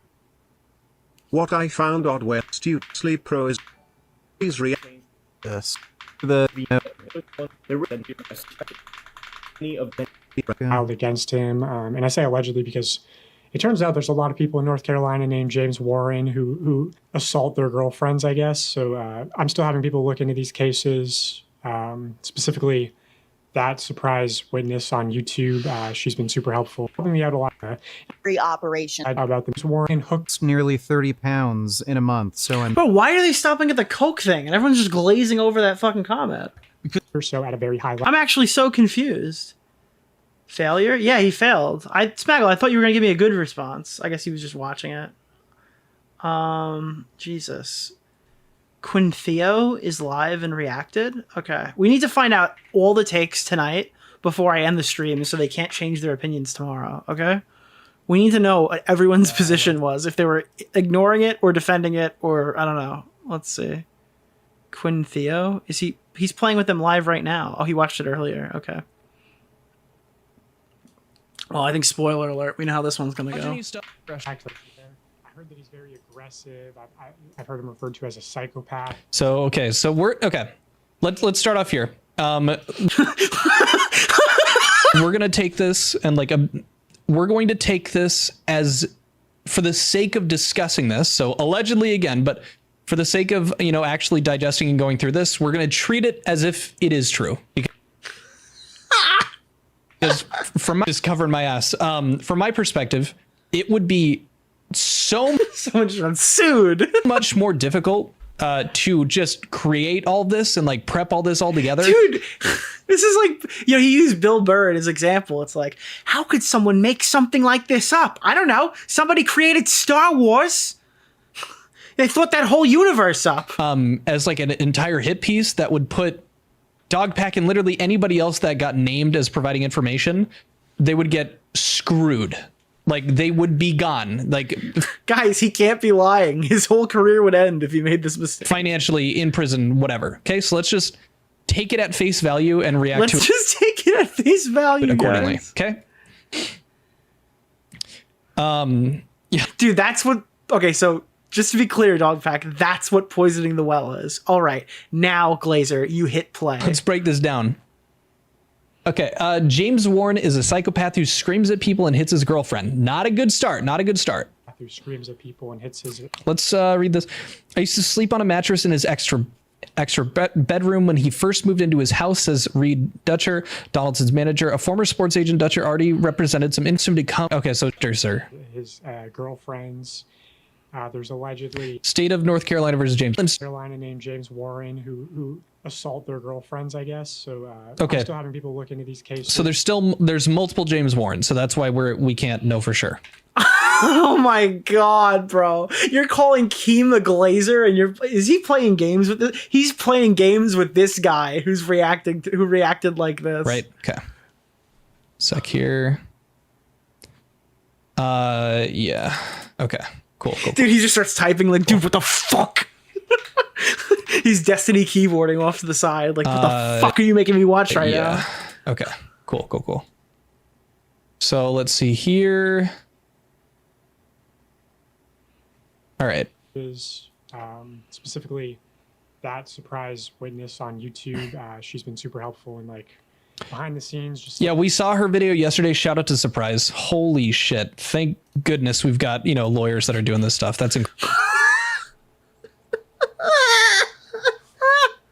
What I found odd where Astutely Pro is reacting. Yes. Filed against him, and I say allegedly because it turns out there's a lot of people in North Carolina named James Warren who assault their girlfriends, I guess. So I'm still having people look into these cases, specifically that surprise witness on YouTube. She's been super helpful, helping me out a lot. Free operation. About the Warren hooks nearly 30 pounds in a month, so I'm Bro, why are they stopping at the Coke thing and everyone's just glazing over that fucking comment? or so at a very high level. I'm actually so confused. Failure? Yeah, he failed. Smaggle, I thought you were gonna give me a good response. I guess he was just watching it. Jesus. Quintheo is live and reacted? Okay. We need to find out all the takes tonight before I end the stream so they can't change their opinions tomorrow, okay? We need to know what everyone's position was, if they were ignoring it or defending it or, I don't know. Let's see. Quintheo? He's playing with them live right now. Oh, he watched it earlier. Okay. Well, I think spoiler alert. We know how this one's gonna go. I heard that he's very aggressive. I've heard him referred to as a psychopath. So let's start off here. We're gonna take this and we're going to take this as, for the sake of discussing this. So allegedly again, but for the sake of actually digesting and going through this, we're gonna treat it as if it is true. Because just covering my ass. From my perspective, it would be so much sued. Much more difficult to just create all this and prep all this all together. Dude, this is he used Bill Burr as example. It's like, how could someone make something like this up? I don't know. Somebody created Star Wars. They thought that whole universe up. As an entire hit piece that would put DogPack and literally anybody else that got named as providing information, they would get screwed. They would be gone. Guys, he can't be lying. His whole career would end if he made this mistake. Financially, in prison, whatever. Okay, so let's just take it at face value and react to it. Let's just take it at face value accordingly. Guys. Okay. Yeah. Dude, that's what. Okay, so just to be clear, DogPack, that's what poisoning the well is. All right, now Glazer, you hit play. Let's break this down. Okay, James Warren is a psychopath who screams at people and hits his girlfriend. Not a good start. Not a good start. Who screams at people and hits his. Let's read this. I used to sleep on a mattress in his extra bedroom when he first moved into his house, says Reed Dutcher, Donaldson's manager. A former sports agent, Dutcher already represented some instant to come. Okay, so sir. His girlfriends. There's allegedly State of North Carolina versus James. North Carolina named James Warren who assault their girlfriends, I guess. So okay. I'm still having people look into these cases. So there's multiple James Warren. So that's why we can't know for sure. Oh my god, bro! You're calling Keem the Glazer, and is he playing games with this? He's playing games with this guy who reacted like this. Right. Okay. Sec here. Yeah. Okay. Cool. Dude, he just starts typing dude, what the fuck? He's Destiny keyboarding off to the side. What the fuck are you making me watch right now? Okay. Cool. So let's see here. All right. Is specifically that surprise witness on YouTube. She's been super helpful and behind the scenes. Just we saw her video yesterday. Shout out to Surprise. Holy shit. Thank goodness we've got, lawyers that are doing this stuff. That's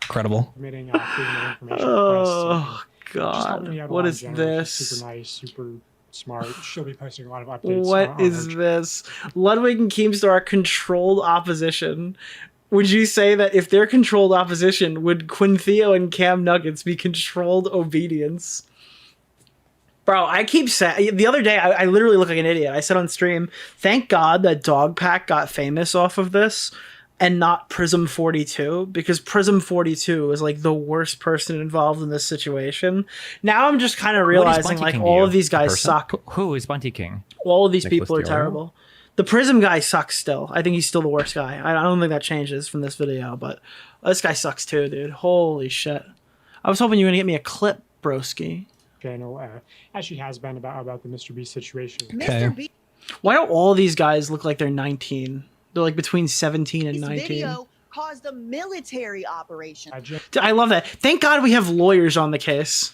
incredible. Submitting freedom of information Oh, god. me out a What lot is in general. this? She's super nice, super smart. She'll be posting a lot of updates. What on is her this? Ludwig and Keemstar are controlled opposition. Would you say that if they're controlled opposition, would Quintheo and Cam Nuggets be controlled obedience? Bro, I keep saying, the other day, I literally look like an idiot. I said on stream, thank God that DogPack got famous off of this and not Prism42, because Prism42 is like the worst person involved in this situation. Now I'm just kind of realizing like all of these guys suck. Who is Bunty King? All of these Nicholas people are DeOrio? terrible. The Prism guy sucks still. I think he's still the worst guy. I don't think that changes from this video, but this guy sucks too, dude. Holy shit. I was hoping you were going to get me a clip, broski. channel, as she has been about the MrBeast situation. Okay. Why don't all these guys look like they're 19? They're like between 17 and 19. Video caused a military operation. Dude, I love that. Thank God we have lawyers on the case.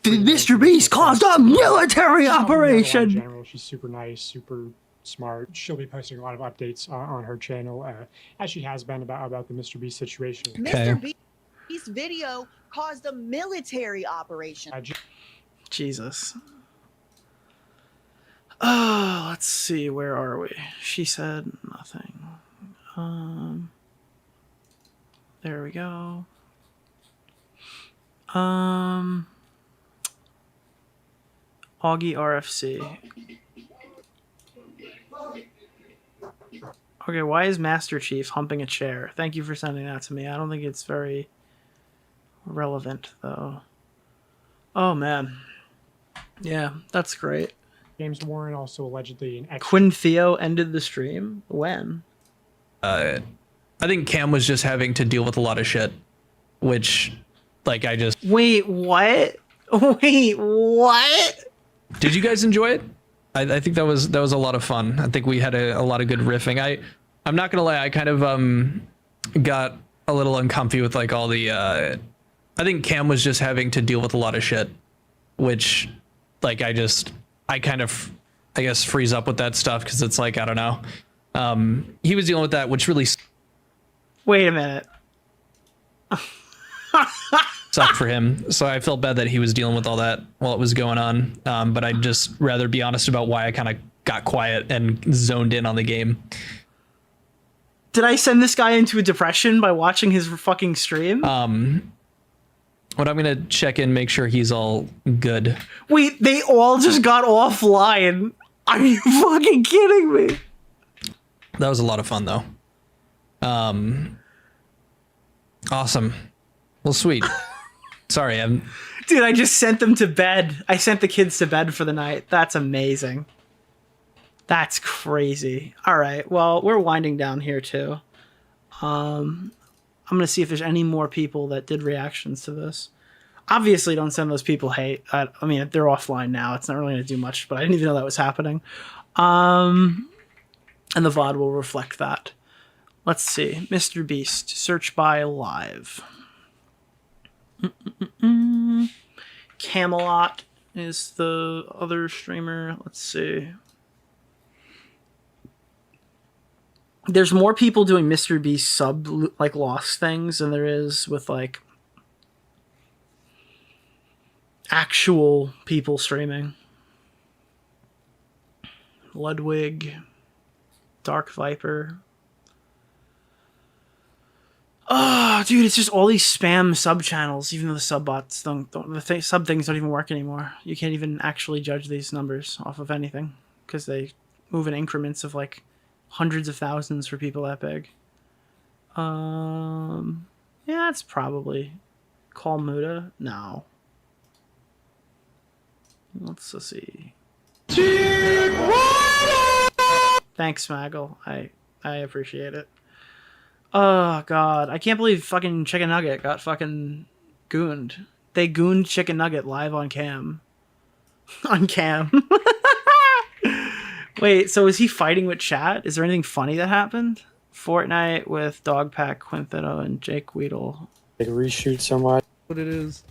Did MrBeast caused a military operation? In general, she's super nice, super smart. She'll be posting a lot of updates on her channel, as she has been about the MrBeast situation. MrBeast video caused a military operation. Jesus. Oh, let's see. Where are we? She said nothing. There we go. Augie RFC. Okay, why is Master Chief humping a chair? Thank you for sending that to me. I don't think it's very relevant, though. Oh, man. Yeah, that's great. James Warren also allegedly an ex. Quintheo ended the stream? When? I think Cam was just having to deal with a lot of shit, which, like, I just... Wait, what? Wait, what? Did you guys enjoy it? I think that was a lot of fun. I think we had a lot of good riffing. I'm not gonna lie, I kind of got a little uncomfy with like all the I think Cam was just having to deal with a lot of shit, which like I kind of I guess freeze up with that stuff because it's like I don't know. He was dealing with that, which really wait a minute. sucked for him. So I felt bad that he was dealing with all that while it was going on. But I'd just rather be honest about why I kind of got quiet and zoned in on the game. Did I send this guy into a depression by watching his fucking stream? But I'm gonna check in, make sure he's all good. Wait, they all just got offline. Are you fucking kidding me? That was a lot of fun though. Awesome. Well, sweet. Sorry, Dude, I just sent them to bed. I sent the kids to bed for the night. That's amazing. That's crazy. All right, well, we're winding down here too. I'm gonna see if there's any more people that did reactions to this. Obviously, don't send those people hate. I mean, they're offline now. It's not really gonna do much, but I didn't even know that was happening. And the VOD will reflect that. Let's see. MrBeast, search by live. Camelot is the other streamer. Let's see. There's more people doing MrBeast sub like lost things than there is with like actual people streaming. Ludwig, Dark Viper. Oh, dude, it's just all these spam sub channels. Even though the sub bots sub things don't even work anymore. You can't even actually judge these numbers off of anything because they move in increments of like hundreds of thousands for people that big. Yeah, it's probably Call Muda. No. Let's see. Thanks, Smaggle. I appreciate it. Oh, God. I can't believe fucking Chicken Nugget got fucking gooned. They gooned Chicken Nugget live on cam. On cam. Wait, so is he fighting with chat? Is there anything funny that happened? Fortnite with Dogpack, Quintheo, and Jake Weedle. They reshoot so much. What it is.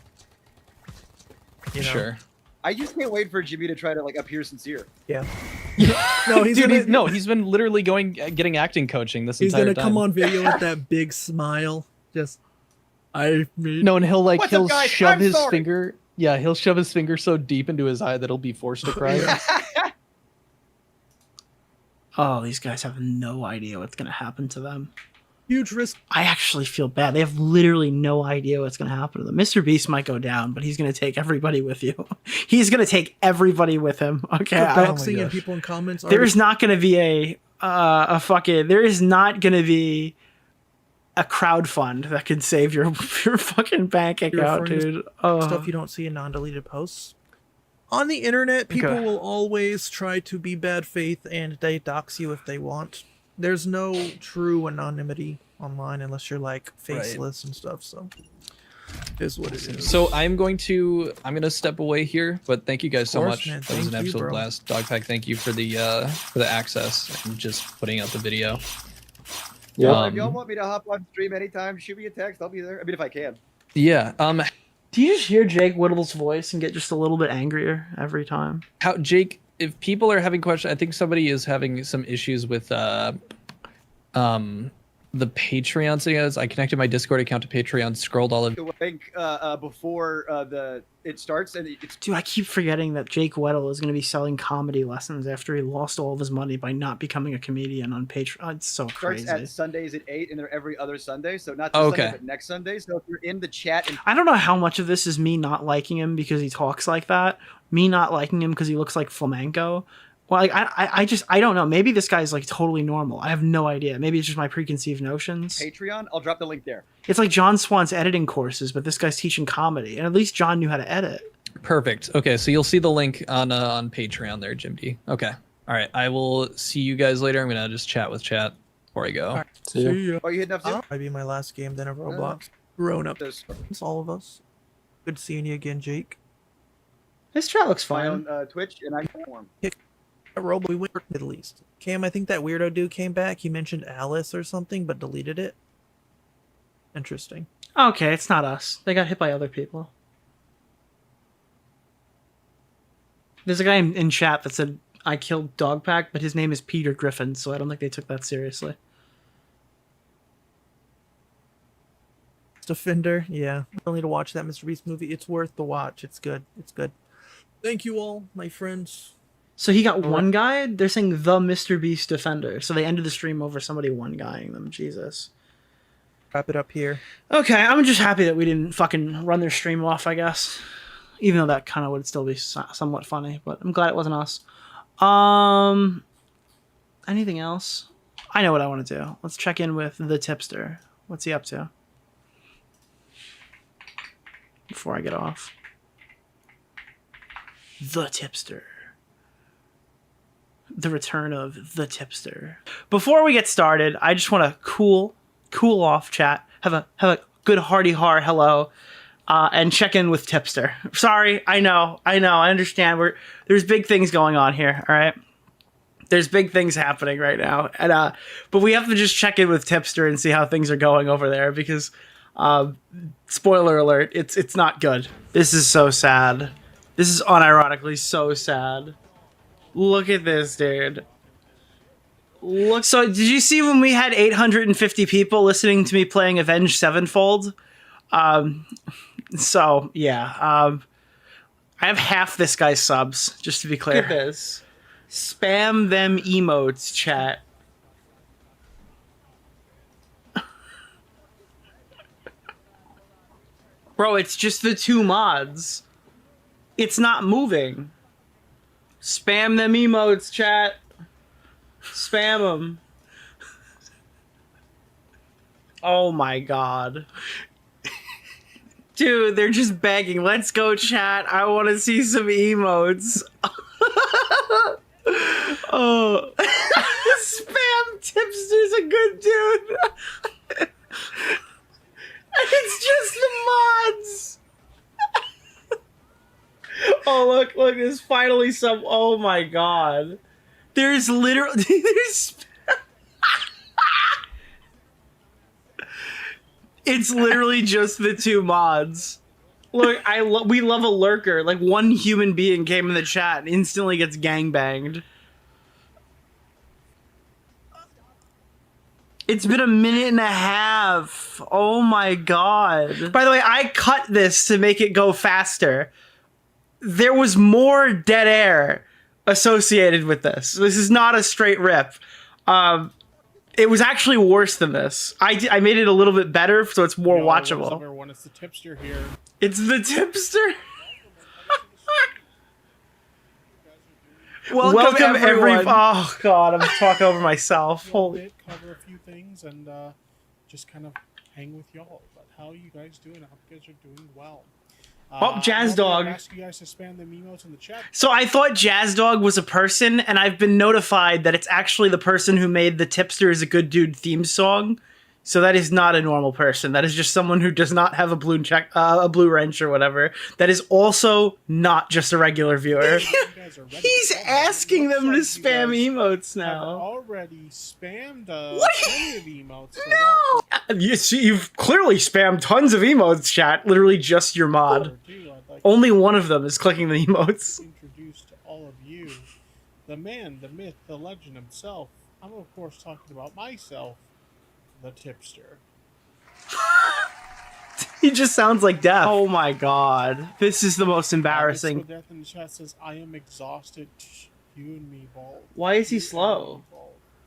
You know? Sure. I just can't wait for Jimmy to try to like appear sincere. Yeah. No, he's been literally getting acting coaching this he's entire time. He's gonna come on video with that big smile. Just I mean, No, and he'll like What's up, he'll guys? shove I'm his sorry. finger. Yeah, he'll shove his finger so deep into his eye that he'll be forced to cry. Oh, these guys have no idea what's gonna happen to them. Huge risk. I actually feel bad. They have literally no idea what's going to happen to them. MrBeast might go down, but he's going to take everybody with you. He's going to take everybody with him. Okay. Doxing and people in comments. There's not going to be there is not going to be a crowd fund that can save your fucking bank account, dude. Stuff you don't see in non-deleted posts. On the internet, people Okay. will always try to be bad faith and they dox you if they want. There's no true anonymity online unless you're like faceless and stuff. So, it is what it is. So I'm gonna step away here, but thank you guys so course, much. man. That was an Thank you, absolute bro. blast. Dogpack, thank you for the access and just putting out the video. Yeah. If y'all want me to hop on stream anytime, shoot me a text. I'll be there. I mean, if I can. Yeah. Do you just hear Jake Whittle's voice and get just a little bit angrier every time? How Jake? If people are having questions, I think somebody is having some issues with the Patreon settings. I connected my Discord account to Patreon, scrolled all of. The link before it starts, and it's Dude, I keep forgetting that Jake Weddle is going to be selling comedy lessons after he lost all of his money by not becoming a comedian on Patreon. It's so starts crazy. at Sundays at 8, and they're every other Sunday. So not Oh, this Sunday, okay. but next Sunday. So if you're in the chat and I don't know how much of this is me not liking him because he talks like that, me not liking him because he looks like flamenco. Well, like, I don't know. Maybe this guy's like totally normal. I have no idea. Maybe it's just my preconceived notions. Patreon, I'll drop the link there. It's like John Swan's editing courses, but this guy's teaching comedy, and at least John knew how to edit. Perfect. Okay, so you'll see the link on Patreon there, Jim D. Okay. All right. I will see you guys later. I'm gonna just chat with chat before I go. All right. See ya. Oh, you hitting up too? Might be my last game then of Roblox. Grown up. It's all of us. Good seeing you again, Jake. This chat looks My fine. own Twitch, and I perform. Robo, we went to Middle East. Cam, I think that weirdo dude came back. He mentioned Alice or something, but deleted it. Interesting. Okay, it's not us. They got hit by other people. There's a guy in chat that said, I killed Dogpack, but his name is Peter Griffin, so I don't think they took that seriously. Defender, yeah. I need to watch that MrBeast movie. It's worth the watch. It's good. It's good. Thank you all, my friends. So he got one guy? They're saying the MrBeast Defender. So they ended the stream over somebody one-guying them. Jesus. Wrap it up here. Okay, I'm just happy that we didn't fucking run their stream off, I guess. Even though that kind of would still be somewhat funny, but I'm glad it wasn't us. Anything else? I know what I want to do. Let's check in with the tipster. What's he up to? Before I get off. The tipster. The return of the tipster. Before we get started, I just want to cool off, chat. Have a good hearty hello, and check in with tipster. Sorry, I know, I understand. There's big things going on here. All right, there's big things happening right now, and but we have to just check in with tipster and see how things are going over there because, spoiler alert, it's not good. This is so sad. This is unironically so sad. Look at this, dude. Look. So, did you see when we had 850 people listening to me playing Avenged Sevenfold? So, yeah. I have half this guy's subs, just to be clear. Look at this. Spam them emotes, chat. Bro, it's just the two mods. It's not moving. Spam them emotes, chat. Spam them. Oh my god. Dude, they're just begging. Let's go, chat. I want to see some emotes. Oh. Spam Tipster's a good dude. It's just the mods. Oh, look, there's finally some. Oh my god. There's literally. It's literally just the two mods. Look, we love a lurker. Like, one human being came in the chat and instantly gets gangbanged. It's been a minute and a half. Oh my god. By the way, I cut this to make it go faster. There was more dead air associated with this. This is not a straight rip. It was actually worse than this. I made it a little bit better so it's more watchable. Everyone, it's the tipster here. It's the tipster. Welcome everyone. Oh god, I'm talking over myself. Holy. Cover a few things and just kind of hang with y'all. But how are you guys doing? I hope you guys are doing well. Jazz Dog. Ask you guys to spam the emotes in the chat. So I thought Jazz Dog was a person, and I've been notified that it's actually the person who made the Tipster is a Good Dude theme song. So that is not a normal person. That is just someone who does not have a blue wrench or whatever. That is also not just a regular viewer. He's asking them to spam emotes now. Already spammed plenty of emotes. No! You've clearly spammed tons of emotes, chat. Literally just your mod. Only one of them is clicking the emotes. Introduce to all of you the man, the myth, the legend himself. I'm of course talking about myself. The tipster. He just sounds like death. Oh my god. This is the most embarrassing. Death in the chat says, I am exhausted. You and me both. Why is he slow?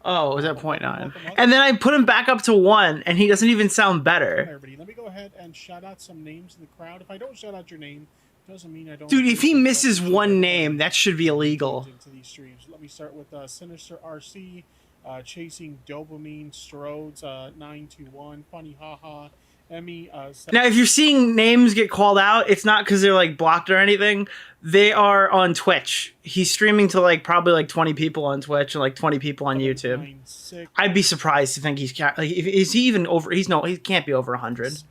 Oh, is that 0.9? And then I put him back up to 1, and he doesn't even sound better. Everybody, let me go ahead and shout out some names in the crowd. If I don't shout out your name, doesn't mean I don't. Dude, if he misses one name, that should be illegal. Into these streams. Let me start with Sinister RC. Chasing Dopamine, Strodes, 921, Funny Haha, Emmy. Now, if you're seeing names get called out, it's not because they're like blocked or anything. They are on Twitch. He's streaming to like probably like 20 people on Twitch and like 20 people on YouTube. I'd be surprised to think he's like, is he even over? He can't be over 100.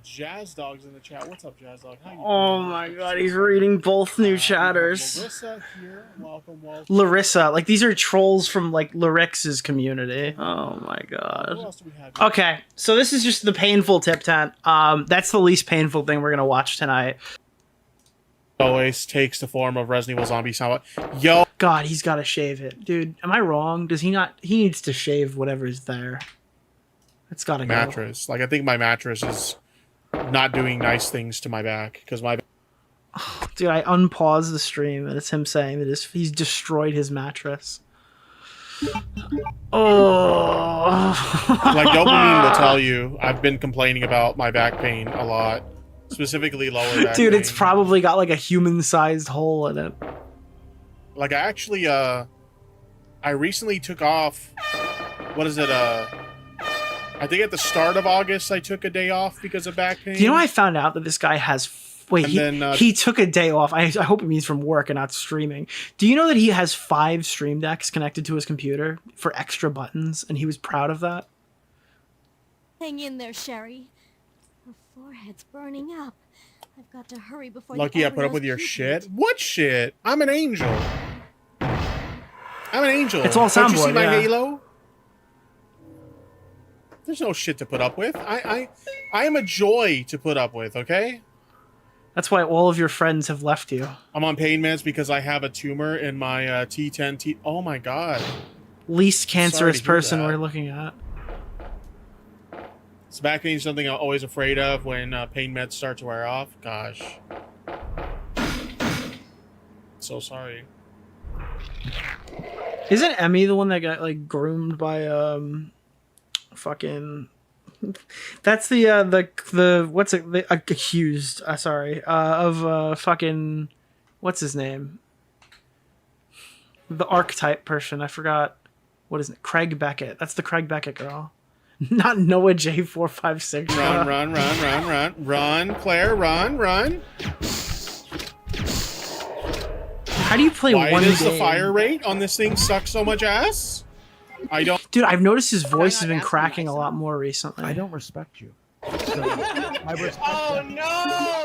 Jazz Dog's in the chat. What's up, Jazz Dog? How you Oh my god, he's reading both new chatters. Larissa here. Welcome. Larissa, like these are trolls from like Larix's community. Oh my god. Who else do we have? Okay, so this is just the painful tip tent. That's the least painful thing we're gonna watch tonight. Always takes the form of Resident Evil Zombie Sound. Yo, God, he's got to shave it, dude. Am I wrong? Does he not? He needs to shave whatever's there. It's gotta go. Mattress. Like I think my mattress is not doing nice things to my back because my. Dude, I unpaused the stream and it's him saying that he's destroyed his mattress. Oh. Like Dopamine will tell you, I've been complaining about my back pain a lot, specifically lower back Dude, pain. it's probably got like a human-sized hole in it. Like I actually, I recently took off. What is it? I think at the start of August, I took a day off because of back pain. Do you know I found out that this guy has... Wait, he took a day off. I hope it means from work and not streaming. Do you know that he has 5 stream decks connected to his computer for extra buttons, and he was proud of that? Hang in there, Sherry. Her forehead's burning up. I've got to hurry before Lucky I put up with your shit? What shit? I'm an angel. I'm an angel. It's all soundboard, Don't you see my yeah. halo? There's no shit to put up with. I am a joy to put up with, okay? That's why all of your friends have left you. I'm on pain meds because I have a tumor in my T10. Oh my god. Least cancerous person we're looking at. So back pain is something I'm always afraid of when pain meds start to wear off. Gosh. So sorry. Isn't Emmy the one that got like groomed by fucking... That's the what's it, the accused of fucking, what's his name, the archetype person, I forgot what is it, Craig Beckett. That's the Craig Beckett girl, not Noah J456. Run, Claire, run. How do you play Why one does game? the fire rate on this thing suck so much ass? I don't. Dude, I've noticed his voice has been cracking a lot more recently. I don't respect you. So, I respect Oh no!